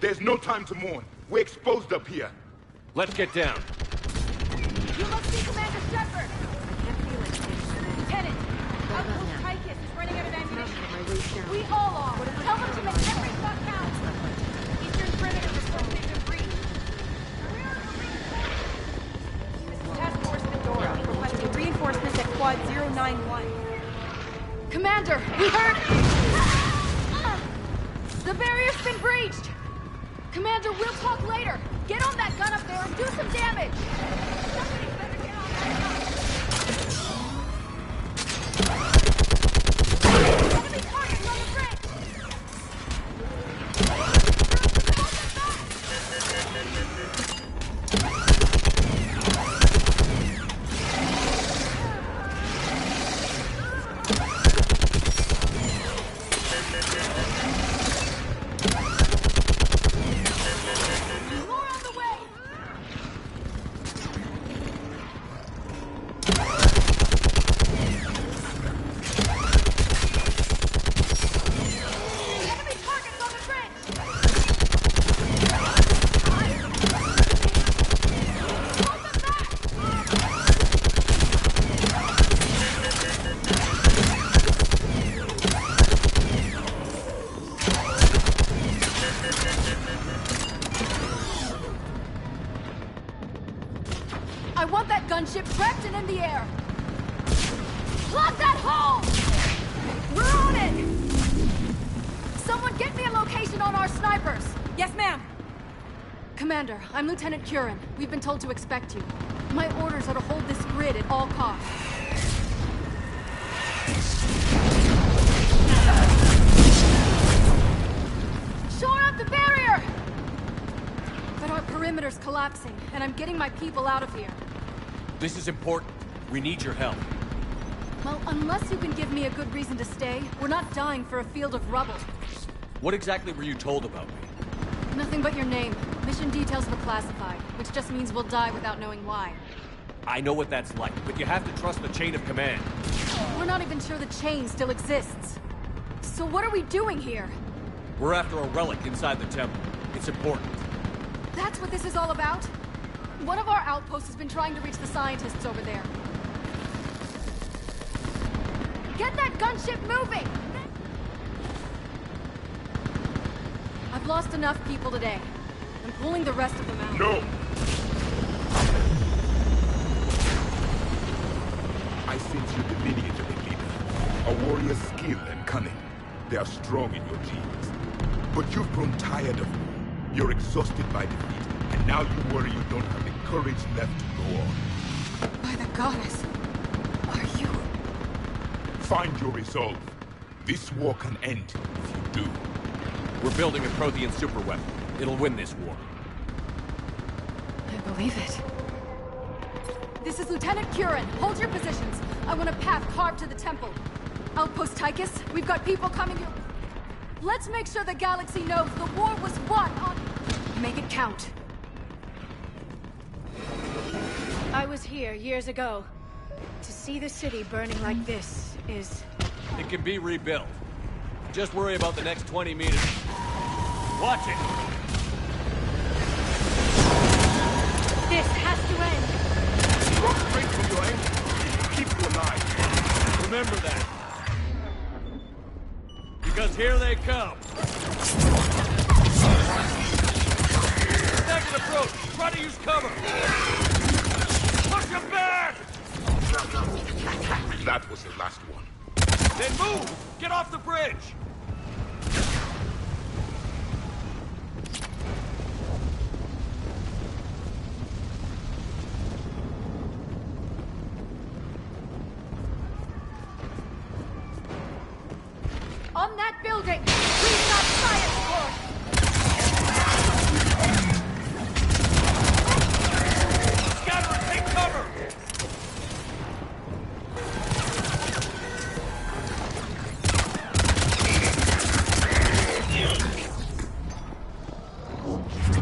Speaker 14: There's no time to mourn. We're exposed up here.
Speaker 2: Let's get down.
Speaker 17: You must see Commander Shepard! Lieutenant, Outpost Tychus is running out of ammunition. We all are. Tell them to make every shot count. Eastern perimeter is still safe to breach. This is Task Force Fedora, requesting reinforcements at Quad 091. Commander, we heard... The barrier's been breached! Commander, we'll talk later! Get on that gun up there and do some damage! Somebody better get on that gun! Enemy targets on the bridge! gunship prepped and in the air! Plug that hole! We're on it! Someone get me a location on our snipers! Yes, ma'am! Commander, I'm Lieutenant Curran. We've been told to expect you. My orders are to hold this grid at all costs. Shore up the barrier! But our perimeter's collapsing, and I'm getting my people out of here.
Speaker 2: This is important. We need your help.
Speaker 17: Well, unless you can give me a good reason to stay, we're not dying for a field of rubble.
Speaker 2: What exactly were you told about me?
Speaker 17: Nothing but your name. Mission details were classified, which just means we'll die without knowing why.
Speaker 2: I know what that's like, but you have to trust the chain of command.
Speaker 17: We're not even sure the chain still exists. So what are we doing here?
Speaker 2: We're after a relic inside the temple. It's important.
Speaker 17: That's what this is all about? One of our outposts has been trying to reach the scientists over there. Get that gunship moving! I've lost enough people today. I'm pulling the rest of them out.
Speaker 14: No! I sense you're the lineage of a leader. A warrior's skill and cunning. They are strong in your genes. But you've grown tired of war. You're exhausted by defeat, and now you worry you don't have the courage left to go on.
Speaker 17: By the goddess, are you...
Speaker 14: Find your resolve. This war can end if you do.
Speaker 2: We're building a Prothean superweapon. It'll win this war.
Speaker 17: I believe it. This is Lieutenant Curran. Hold your positions. I want a path carved to the temple. Outpost Tychus, we've got people coming here. Let's make sure the galaxy knows the war was won on... Make it count.
Speaker 9: I was here years ago. To see the city burning like this is...
Speaker 2: It can be rebuilt. Just worry about the next 20 meters. Watch it!
Speaker 17: This has to end!
Speaker 14: Drop straight from your aim. Keep you alive.
Speaker 2: Remember that. Because here they come. Second approach. Try to use cover. Push him back!
Speaker 14: That was the last one.
Speaker 2: Then move! Get off the bridge!
Speaker 17: On that building! We've got science force!
Speaker 2: Scatter and take cover!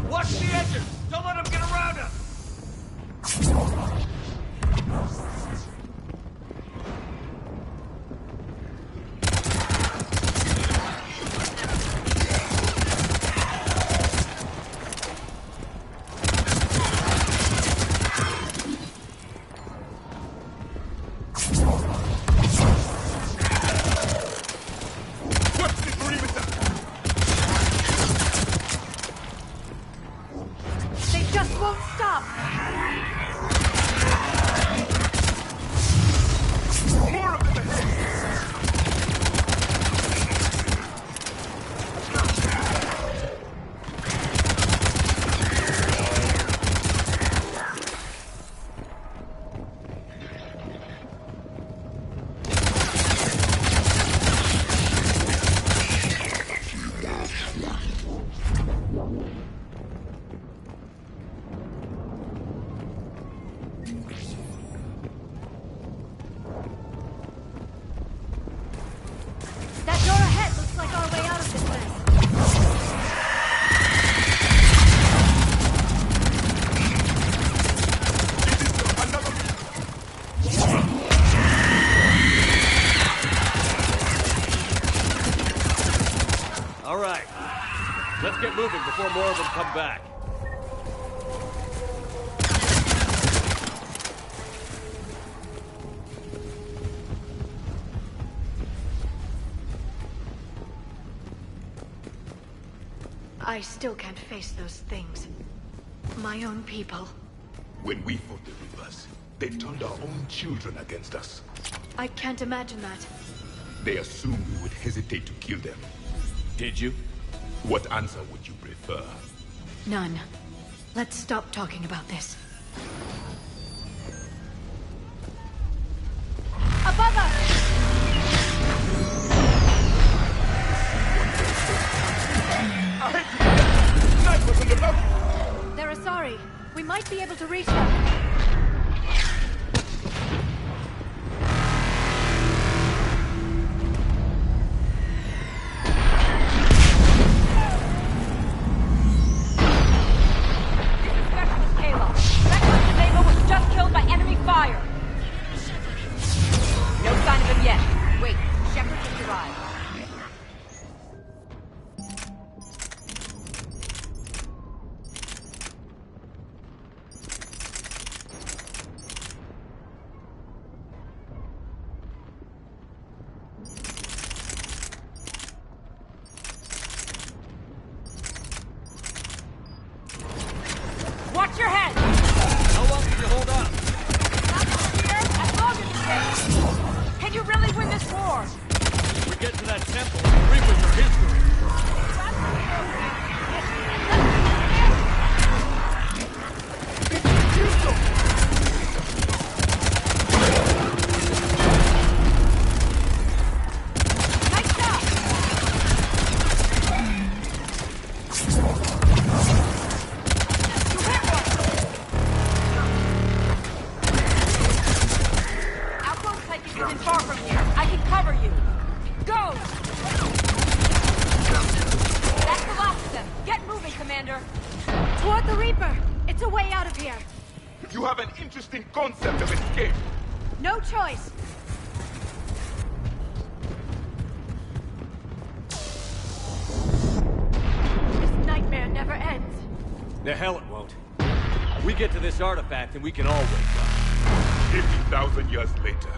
Speaker 2: Watch the edges! Don't let them get around us!
Speaker 17: They just won't stop!
Speaker 14: More of them ahead!
Speaker 17: That door ahead looks like our way out of this mess.
Speaker 2: All right. Let's get moving before more of them come back.
Speaker 9: I still can't face those things. My own people.
Speaker 14: When we fought the Reapers, They've turned our own children against us.
Speaker 9: I can't imagine that.
Speaker 14: They assumed we would hesitate to kill them.
Speaker 2: Did you?
Speaker 14: What answer would you prefer?
Speaker 9: None. Let's stop talking about this.
Speaker 17: Above us!
Speaker 14: Snipers on the balcony!
Speaker 17: They're Asari. We might be able to reach them.
Speaker 4: Watch your head!
Speaker 2: How long can you hold on?
Speaker 4: As long as it takes. Can you really win this war?
Speaker 2: If we get to that temple, the Reapers are history.
Speaker 17: Toward the Reaper! It's a way out of here!
Speaker 14: You have an interesting concept of escape.
Speaker 17: No choice!
Speaker 4: This nightmare never ends.
Speaker 2: The hell it won't. We get to this artifact and we can all wake up.
Speaker 14: 50,000 years later.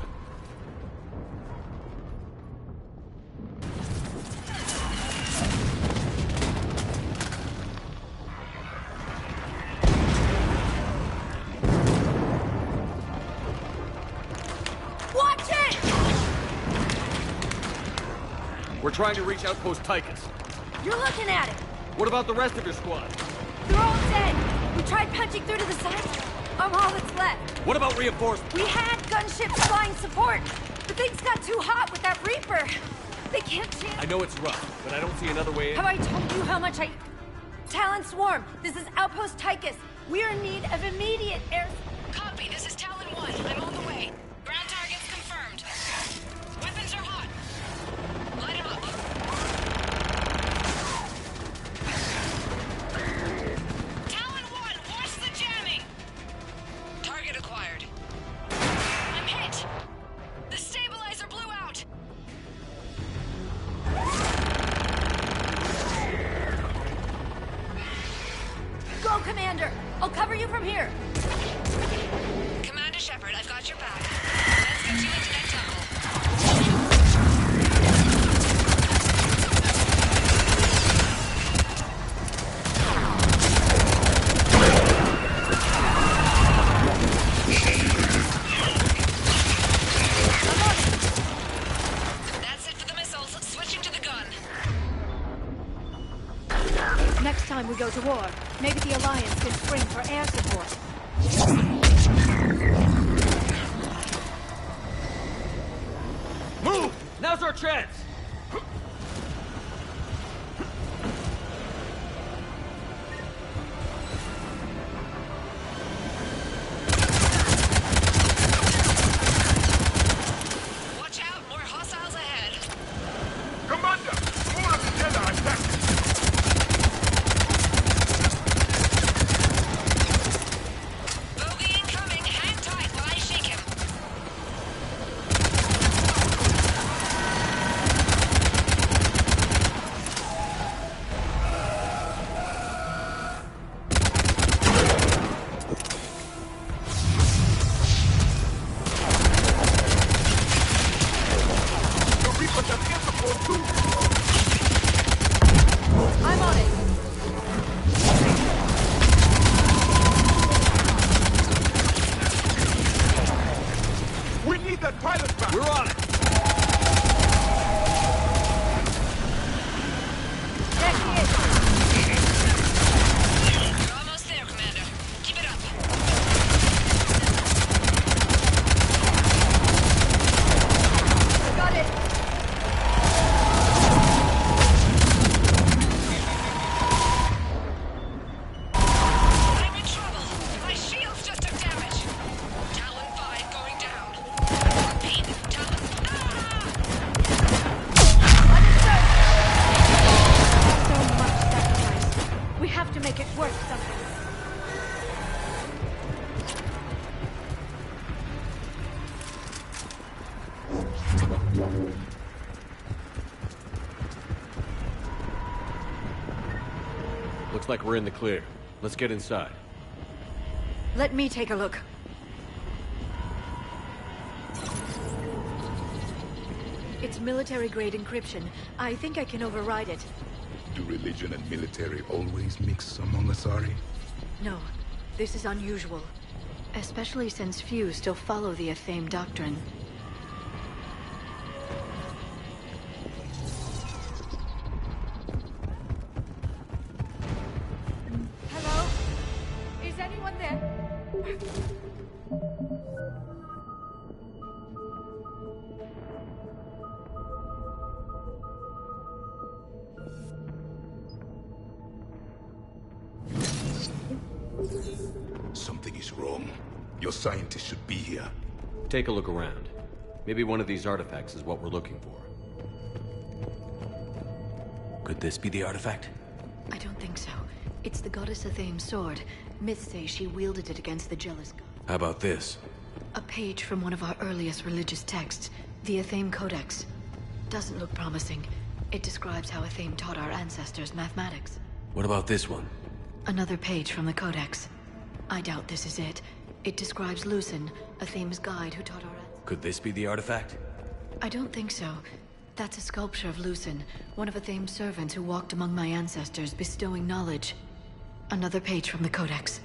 Speaker 2: We're trying to reach Outpost Tychus.
Speaker 17: You're looking at it!
Speaker 2: What about the rest of your squad?
Speaker 17: They're all dead! We tried punching through to the side. I'm all that's left.
Speaker 2: What about reinforcements?
Speaker 17: We had gunships flying support, but things got too hot with that Reaper. They can't chance.
Speaker 2: I know it's rough, but I don't see another way in.
Speaker 17: Have I told you how much I... Talon Swarm, this is Outpost Tychus. We're in need of immediate air...
Speaker 10: Copy, this is Talon 1. I'm on the way. Ground targets confirmed. Weapons are hot. Light 'em up. Talon 1, watch the jamming! Target acquired. I'm hit! The stabilizer blew out!
Speaker 17: Go, Commander! I'll cover you from here!
Speaker 10: Commander Shepard, I've got your back. Let's get you into that temple. That's it for the missiles. Switching to the gun.
Speaker 17: Next time we go to war, maybe the Alliance can spring for air support.
Speaker 2: Move! Now's our chance!
Speaker 10: Watch out, more hostiles ahead.
Speaker 14: Commander! More of the Jedi attack!
Speaker 10: Bogey incoming. Hang tight while I shake him.
Speaker 9: have to make it worth something.
Speaker 2: Looks like we're in the clear. Let's get inside.
Speaker 9: Let me take a look. It's military-grade encryption. I think I can override it.
Speaker 14: Do religion and military always mix among Asari?
Speaker 9: No, this is unusual. Especially since few still follow the Athame doctrine.
Speaker 17: Hello? Is anyone there?
Speaker 14: Something is wrong. Your scientists should be here.
Speaker 2: Take a look around. Maybe one of these artifacts is what we're looking for. Could this be the artifact?
Speaker 9: I don't think so. It's the goddess Athame's sword. Myths say she wielded it against the jealous god.
Speaker 2: How about this?
Speaker 9: A page from one of our earliest religious texts, the Athame Codex. Doesn't look promising. It describes how Athame taught our ancestors mathematics.
Speaker 2: What about this one?
Speaker 9: Another page from the Codex. I doubt this is it. It describes Lucen, Athame's guide who taught our ancestors.
Speaker 2: Could this be the artifact?
Speaker 9: I don't think so. That's a sculpture of Lucen, one of Athame's servants who walked among my ancestors, bestowing knowledge. Another page from the Codex.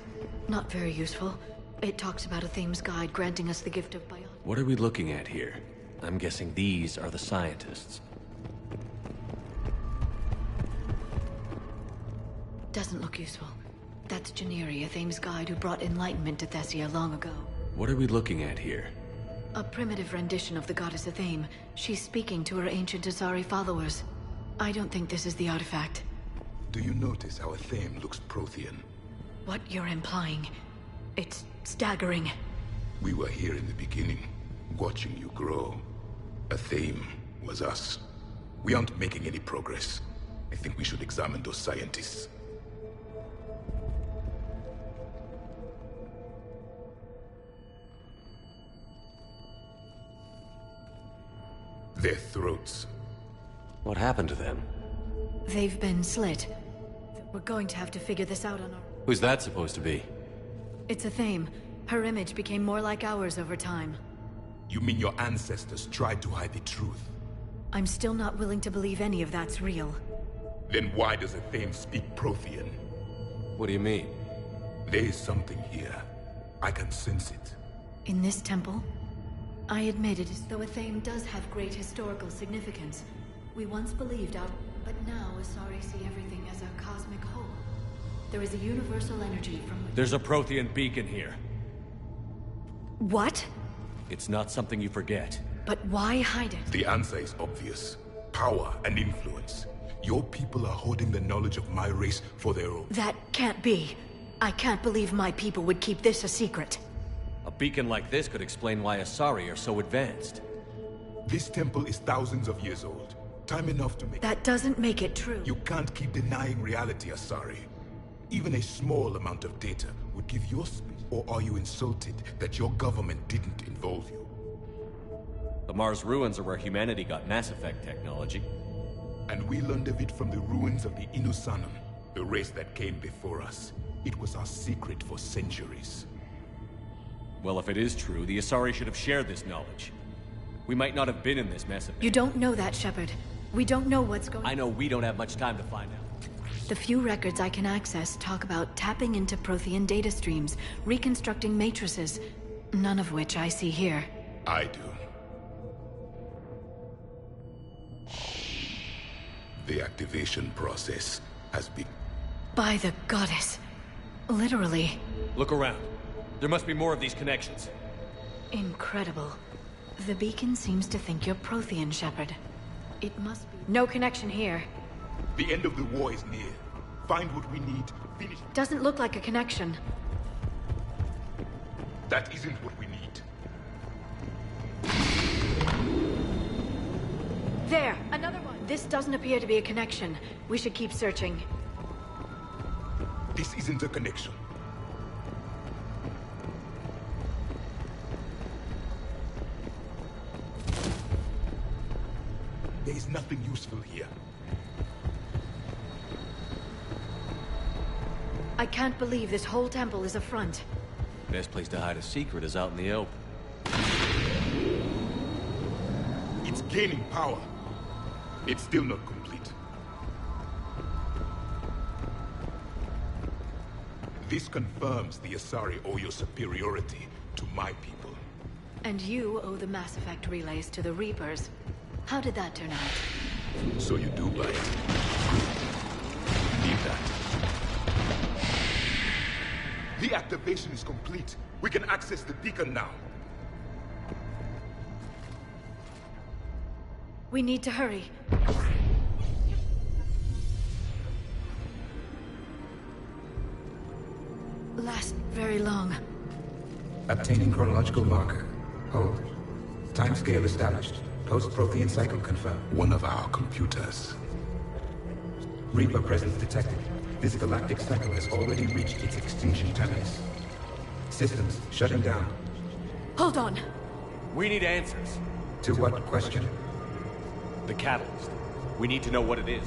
Speaker 9: Not very useful. It talks about Athame's guide granting us the gift of biology.
Speaker 2: What are we looking at here? I'm guessing these are the scientists.
Speaker 9: Doesn't look useful. That's Janiri, Athame's guide who brought enlightenment to Thessia long ago.
Speaker 2: What are we looking at here?
Speaker 9: A primitive rendition of the goddess Athame. She's speaking to her ancient Asari followers. I don't think this is the artifact.
Speaker 14: Do you notice how Athame looks Prothean?
Speaker 9: What you're implying, it's staggering.
Speaker 14: We were here in the beginning, watching you grow. Athame was us. We aren't making any progress. I think we should examine those scientists. Their throats.
Speaker 2: What happened to them?
Speaker 9: They've been slit. We're going to have to figure this out on our...
Speaker 2: Who's that supposed to be?
Speaker 9: It's Athame. Her image became more like ours over time.
Speaker 14: You mean your ancestors tried to hide the truth?
Speaker 9: I'm still not willing to believe any of that's real.
Speaker 14: Then why does Athame speak Prothean?
Speaker 2: What do you mean?
Speaker 14: There is something here. I can sense it.
Speaker 9: In this temple? I admit it is though Athame does have great historical significance. We once believed our... But now Asari see everything as a cosmic whole. There is a universal energy from...
Speaker 2: There's a Prothean beacon here.
Speaker 9: What?
Speaker 2: It's not something you forget.
Speaker 9: But why hide it?
Speaker 14: The answer is obvious. Power and influence. Your people are holding the knowledge of my race for their own.
Speaker 9: That can't be. I can't believe my people would keep this a secret.
Speaker 2: A beacon like this could explain why Asari are so advanced.
Speaker 14: This temple is thousands of years old. Time enough to make...
Speaker 9: That doesn't make it true.
Speaker 14: You can't keep denying reality, Asari. Even a small amount of data would give your speech. Or are you insulted that your government didn't involve you?
Speaker 2: The Mars ruins are where humanity got Mass Effect technology.
Speaker 14: And we learned of it from the ruins of the Inusanam, the race that came before us. It was our secret for centuries.
Speaker 2: Well, if it is true, the Asari should have shared this knowledge. We might not have been in this mess.
Speaker 9: You don't know that, Shepard. We don't know what's going on.
Speaker 2: I know we don't have much time to find out.
Speaker 9: The few records I can access talk about tapping into Prothean data streams, reconstructing matrices, none of which I see here.
Speaker 14: I do. The activation process has been...
Speaker 9: By the goddess. Literally.
Speaker 2: Look around. There must be more of these connections.
Speaker 9: Incredible. The beacon seems to think you're Prothean, Shepard. It must be... No connection here.
Speaker 14: The end of the war is near. Find what we need, finish...
Speaker 9: Doesn't look like a connection.
Speaker 14: That isn't what we need.
Speaker 9: There! Another one! This doesn't appear to be a connection. We should keep searching.
Speaker 14: This isn't a connection. There is nothing useful here.
Speaker 9: I can't believe this whole temple is a front.
Speaker 2: Best place to hide a secret is out in the open.
Speaker 14: It's gaining power. It's still not complete. This confirms the Asari owe your superiority to my people.
Speaker 9: And you owe the Mass Effect relays to the Reapers. How did that turn out?
Speaker 14: So you do buy it. Need that. The activation is complete. We can access the beacon now.
Speaker 9: We need to hurry. Last very long.
Speaker 11: Obtaining chronological marker. Hold. Timescale established. Post-Prothean cycle confirmed.
Speaker 14: One of our computers.
Speaker 11: Reaper presence detected. This galactic cycle has already reached its extinction terminus. Systems shutting down.
Speaker 9: Hold on.
Speaker 2: We need answers.
Speaker 11: To what question?
Speaker 2: The catalyst. We need to know what it is.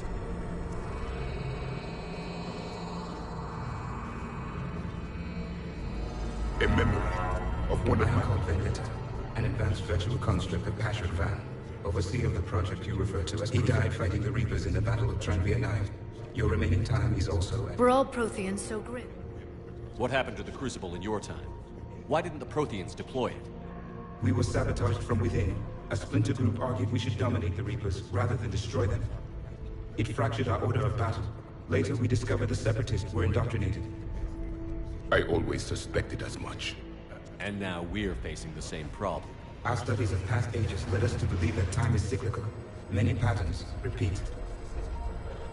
Speaker 14: A memory of one of my...
Speaker 11: called Vendetta, an advanced virtual construct of Patrick Van, overseer of the project you refer to as... He died fighting the Reapers in the Battle of Tranvia 9. Your remaining time is also...
Speaker 9: We're all Protheans, so grim.
Speaker 2: What happened to the Crucible in your time? Why didn't the Protheans deploy it?
Speaker 11: We were sabotaged from within. A splinter group argued we should dominate the Reapers rather than destroy them. It fractured our order of battle. Later, we discovered the Separatists were indoctrinated.
Speaker 14: I always suspected as much.
Speaker 2: And now we're facing the same problem.
Speaker 11: Our studies of past ages led us to believe that time is cyclical. Many patterns repeat.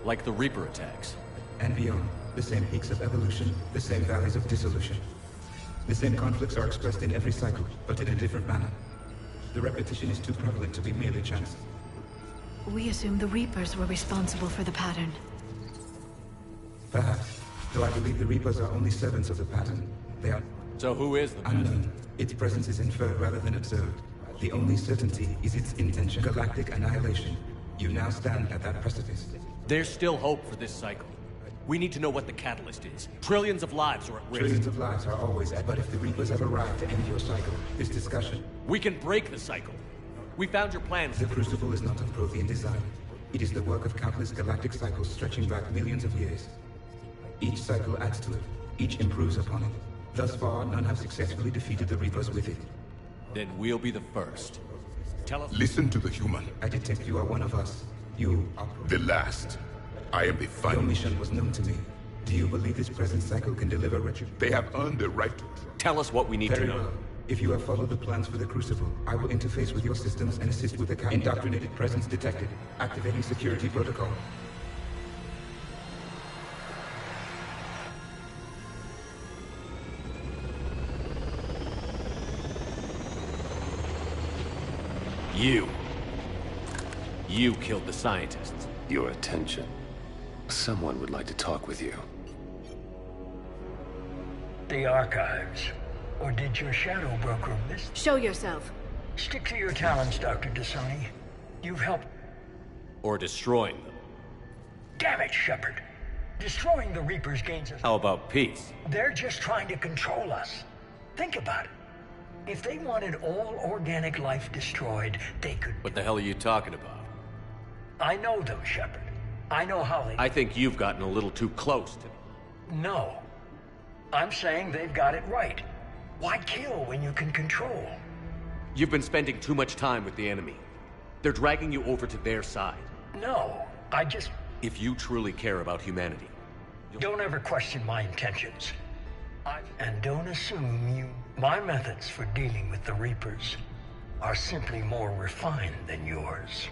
Speaker 2: Like the Reaper attacks.
Speaker 11: And beyond, the same peaks of evolution, the same valleys of dissolution. The same conflicts are expressed in every cycle, but in a different manner. The repetition is too prevalent to be merely chance.
Speaker 9: We assumed the Reapers were responsible for the pattern.
Speaker 11: Perhaps, though I believe the Reapers are only servants of the pattern. They are...
Speaker 2: So who is the pattern?
Speaker 11: Unknown. Its presence is inferred rather than observed. The only certainty is its intention. Galactic annihilation. You now stand at that precipice.
Speaker 2: There's still hope for this cycle. We need to know what the catalyst is. Trillions of lives are at risk.
Speaker 11: Trillions of lives are always at... But if the Reapers have arrived to end your cycle, this discussion...
Speaker 2: We can break the cycle. We found your plans.
Speaker 11: The Crucible is not of Prothean design. It is the work of countless galactic cycles stretching back millions of years. Each cycle adds to it. Each improves upon it. Thus far, none have successfully defeated the Reapers with it.
Speaker 2: Then we'll be the first. Tell us...
Speaker 14: Listen to the human.
Speaker 11: I detect you are one of us. You are...
Speaker 14: The last. I am the final.
Speaker 11: Your mission was known to me. Do you believe this present cycle can deliver retribution?
Speaker 14: They have earned the right to...
Speaker 2: Tell us what we need to know.
Speaker 11: Well. If you have followed the plans for the Crucible, I will interface with your systems and assist with the indoctrinated presence detected. Activating security protocol.
Speaker 2: You killed the scientists.
Speaker 18: Your attention. Someone would like to talk with you.
Speaker 19: The archives. Or did your shadow broker miss?
Speaker 9: Show yourself.
Speaker 19: Stick to your talents, Dr. Dasani. You've helped...
Speaker 2: Or destroying them.
Speaker 19: Damn it, Shepard. Destroying the Reapers gains us...
Speaker 2: How about peace?
Speaker 19: They're just trying to control us. Think about it. If they wanted all organic life destroyed, they could...
Speaker 2: What the hell are you talking about?
Speaker 19: I know them, Shepard. I know how they...
Speaker 2: I think you've gotten a little too close to...
Speaker 19: No. I'm saying they've got it right. Why kill when you can control?
Speaker 2: You've been spending too much time with the enemy. They're dragging you over to their side.
Speaker 19: No, I just...
Speaker 2: If you truly care about humanity...
Speaker 19: Don't ever question my intentions. And don't assume you... My methods for dealing with the Reapers are simply more refined than yours.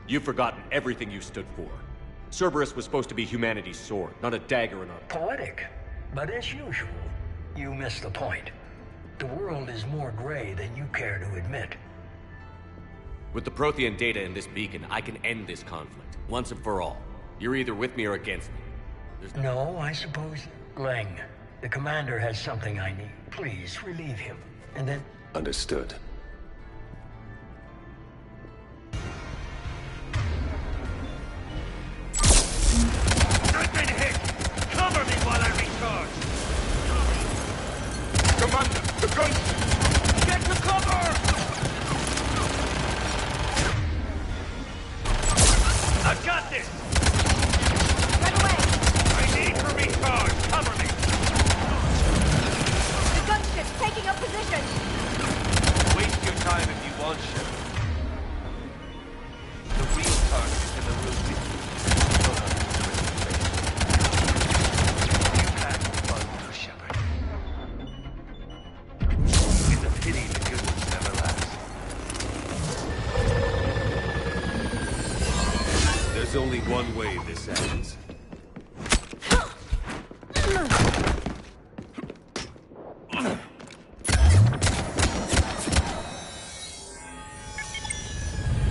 Speaker 2: You've forgotten everything you stood for. Cerberus was supposed to be humanity's sword, not a dagger in our...
Speaker 19: Poetic. But as usual, you miss the point. The world is more gray than you care to admit.
Speaker 2: With the Prothean data in this beacon, I can end this conflict, once and for all. You're either with me or against me.
Speaker 19: No, I suppose Lang, the commander has something I need. Please, relieve him. And then...
Speaker 18: Understood.
Speaker 5: I've been hit! Cover me while I recharge!
Speaker 14: Commander, the gun!
Speaker 5: Get to cover! I've got this!
Speaker 17: Right away!
Speaker 5: I need to recharge! Cover me!
Speaker 17: The gunship's taking up position!
Speaker 5: Waste your time if you want, Shepard. The real target is in the room with you. You had fun, though, Shepard. It's a pity the good ones never last.
Speaker 2: There's only one way this ends.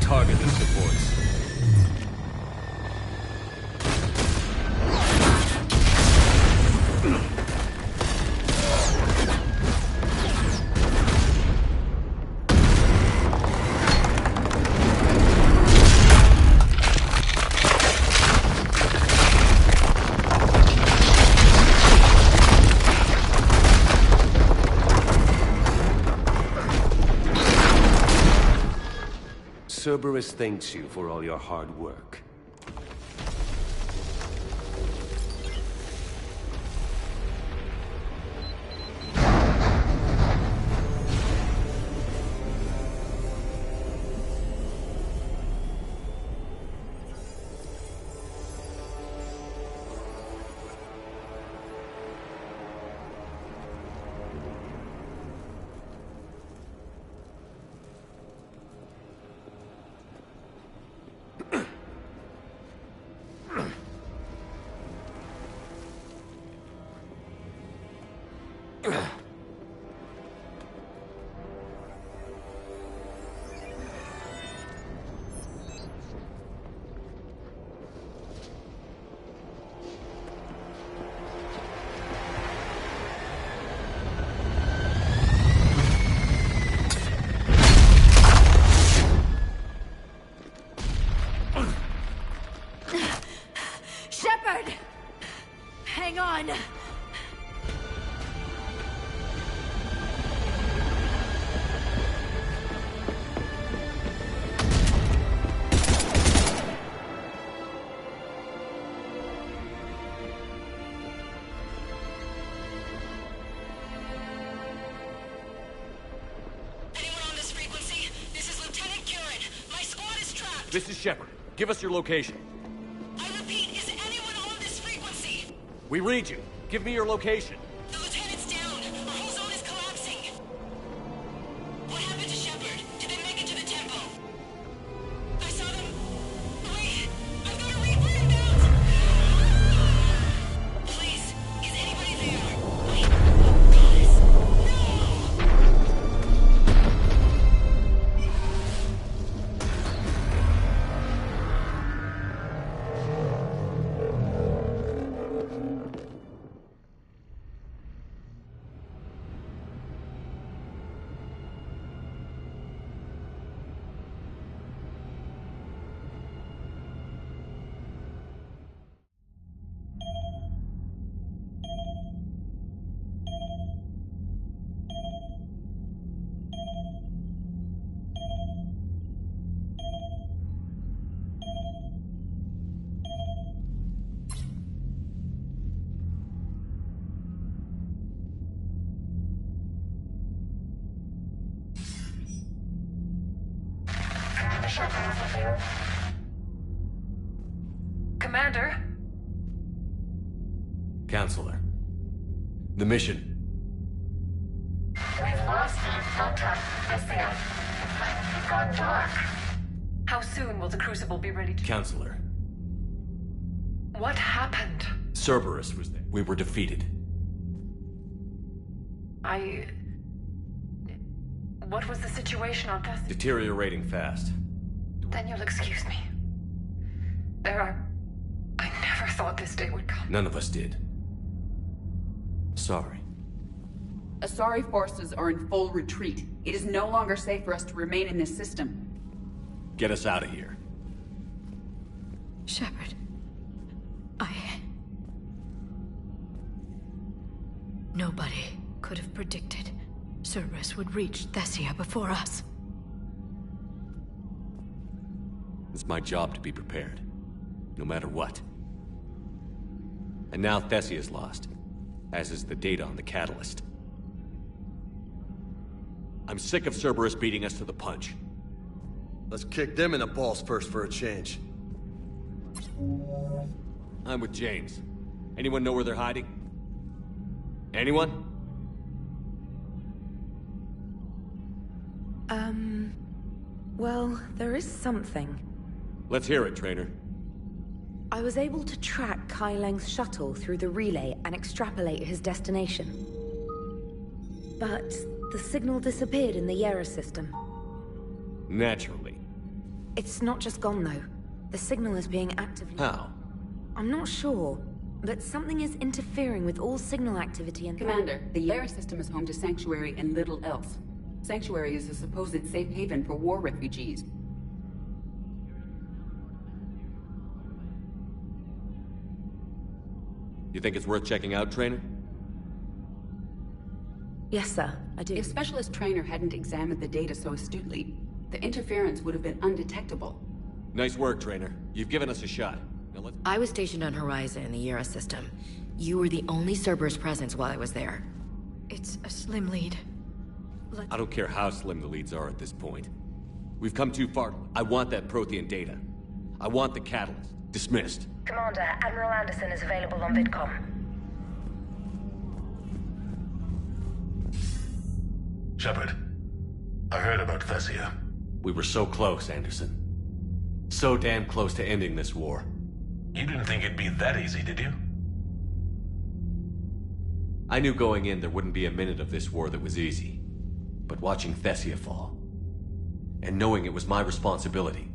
Speaker 2: Target the supports. Cerberus thanks you for all your hard work.
Speaker 17: Shepard! Hang on!
Speaker 2: This is Shepard. Give us your location.
Speaker 10: I repeat, is anyone on this frequency?
Speaker 2: We read you. Give me your location.
Speaker 10: The lieutenant's down. Our whole zone is collapsing. What happened to Shepard? Did they make it to the temple? I saw them. Wait, I've got a Reaper inbound. Please, is anybody there? Wait, guys,
Speaker 6: Commander?
Speaker 2: Counselor. The mission.
Speaker 3: We've lost contact with the It's gone dark.
Speaker 6: How soon will the Crucible be ready to...
Speaker 2: Counselor.
Speaker 6: What happened?
Speaker 2: Cerberus was there. We were defeated.
Speaker 6: What was the situation on Thess?
Speaker 2: Deteriorating fast.
Speaker 6: Then you'll excuse me. I never thought this day would come.
Speaker 2: None of us did. Sorry.
Speaker 7: Asari forces are in full retreat. It is no longer safe for us to remain in this system.
Speaker 2: Get us out of here.
Speaker 9: Shepard. Nobody could have predicted Cerberus would reach Thessia before us.
Speaker 2: It's my job to be prepared. No matter what. And now Thessia's lost. As is the data on the catalyst. I'm sick of Cerberus beating us to the punch.
Speaker 20: Let's kick them in the balls first for a change.
Speaker 2: I'm with James. Anyone know where they're hiding? Anyone?
Speaker 15: Well, there is something.
Speaker 2: Let's hear it, Trainer.
Speaker 15: I was able to track Kai Leng's shuttle through the relay and extrapolate his destination. But the signal disappeared in the Yera system.
Speaker 2: Naturally.
Speaker 15: It's not just gone, though. The signal is being actively...
Speaker 2: How?
Speaker 15: I'm not sure, but something is interfering with all signal activity and...
Speaker 7: Commander, the Yera system is home to Sanctuary and little else. Sanctuary is a supposed safe haven for war refugees.
Speaker 2: You think it's worth checking out, Trainer?
Speaker 15: Yes, sir, I do.
Speaker 7: If Specialist Trainer hadn't examined the data so astutely, the interference would have been undetectable.
Speaker 2: Nice work, Trainer. You've given us a shot. Now let's...
Speaker 21: I was stationed on Horizon in the Yera system. You were the only Cerberus presence while I was there.
Speaker 9: It's a slim lead.
Speaker 2: I don't care how slim the leads are at this point. We've come too far. I want that Prothean data. I want the catalyst. Dismissed.
Speaker 3: Commander, Admiral Anderson is available on VidCom.
Speaker 22: Shepard, I heard about Thessia.
Speaker 2: We were so close, Anderson. So damn close to ending this war.
Speaker 22: You didn't think it'd be that easy, did you?
Speaker 2: I knew going in there wouldn't be a minute of this war that was easy. But watching Thessia fall, and knowing it was my responsibility.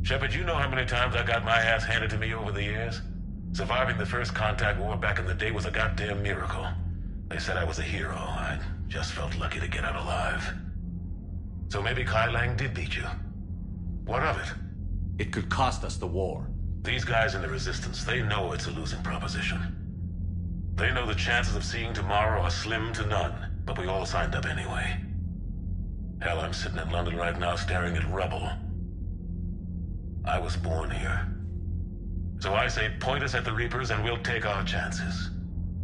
Speaker 22: Shepard, you know how many times I got my ass handed to me over the years? Surviving the first contact war back in the day was a goddamn miracle. They said I was a hero. I just felt lucky to get out alive. So maybe Kai Lang did beat you. What of it?
Speaker 2: It could cost us the war.
Speaker 22: These guys in the Resistance, they know it's a losing proposition. They know the chances of seeing tomorrow are slim to none, but we all signed up anyway. Hell, I'm sitting in London right now staring at rubble. I was born here. So I say point us at the Reapers and we'll take our chances.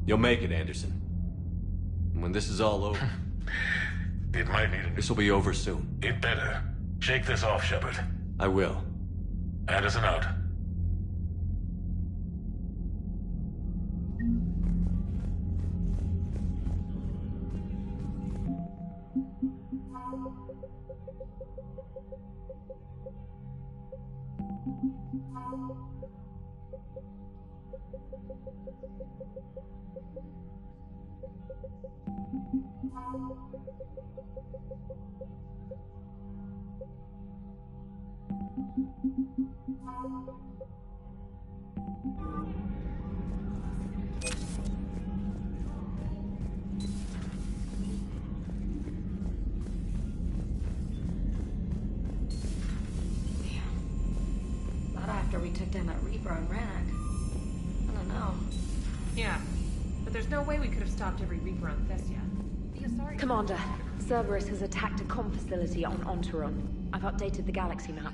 Speaker 2: You'll make it, Anderson. And when this is all over...
Speaker 22: It might need...
Speaker 2: This will be over soon.
Speaker 22: It better. Shake this off, Shepard.
Speaker 2: I will.
Speaker 22: Anderson out.
Speaker 17: Not after we took down that Reaper on Rannoch. I don't know.
Speaker 6: Yeah, but there's no way we could have stopped every Reaper on Thessia.
Speaker 15: Commander, Cerberus has attacked a comm facility on Ontaron. I've updated the galaxy map.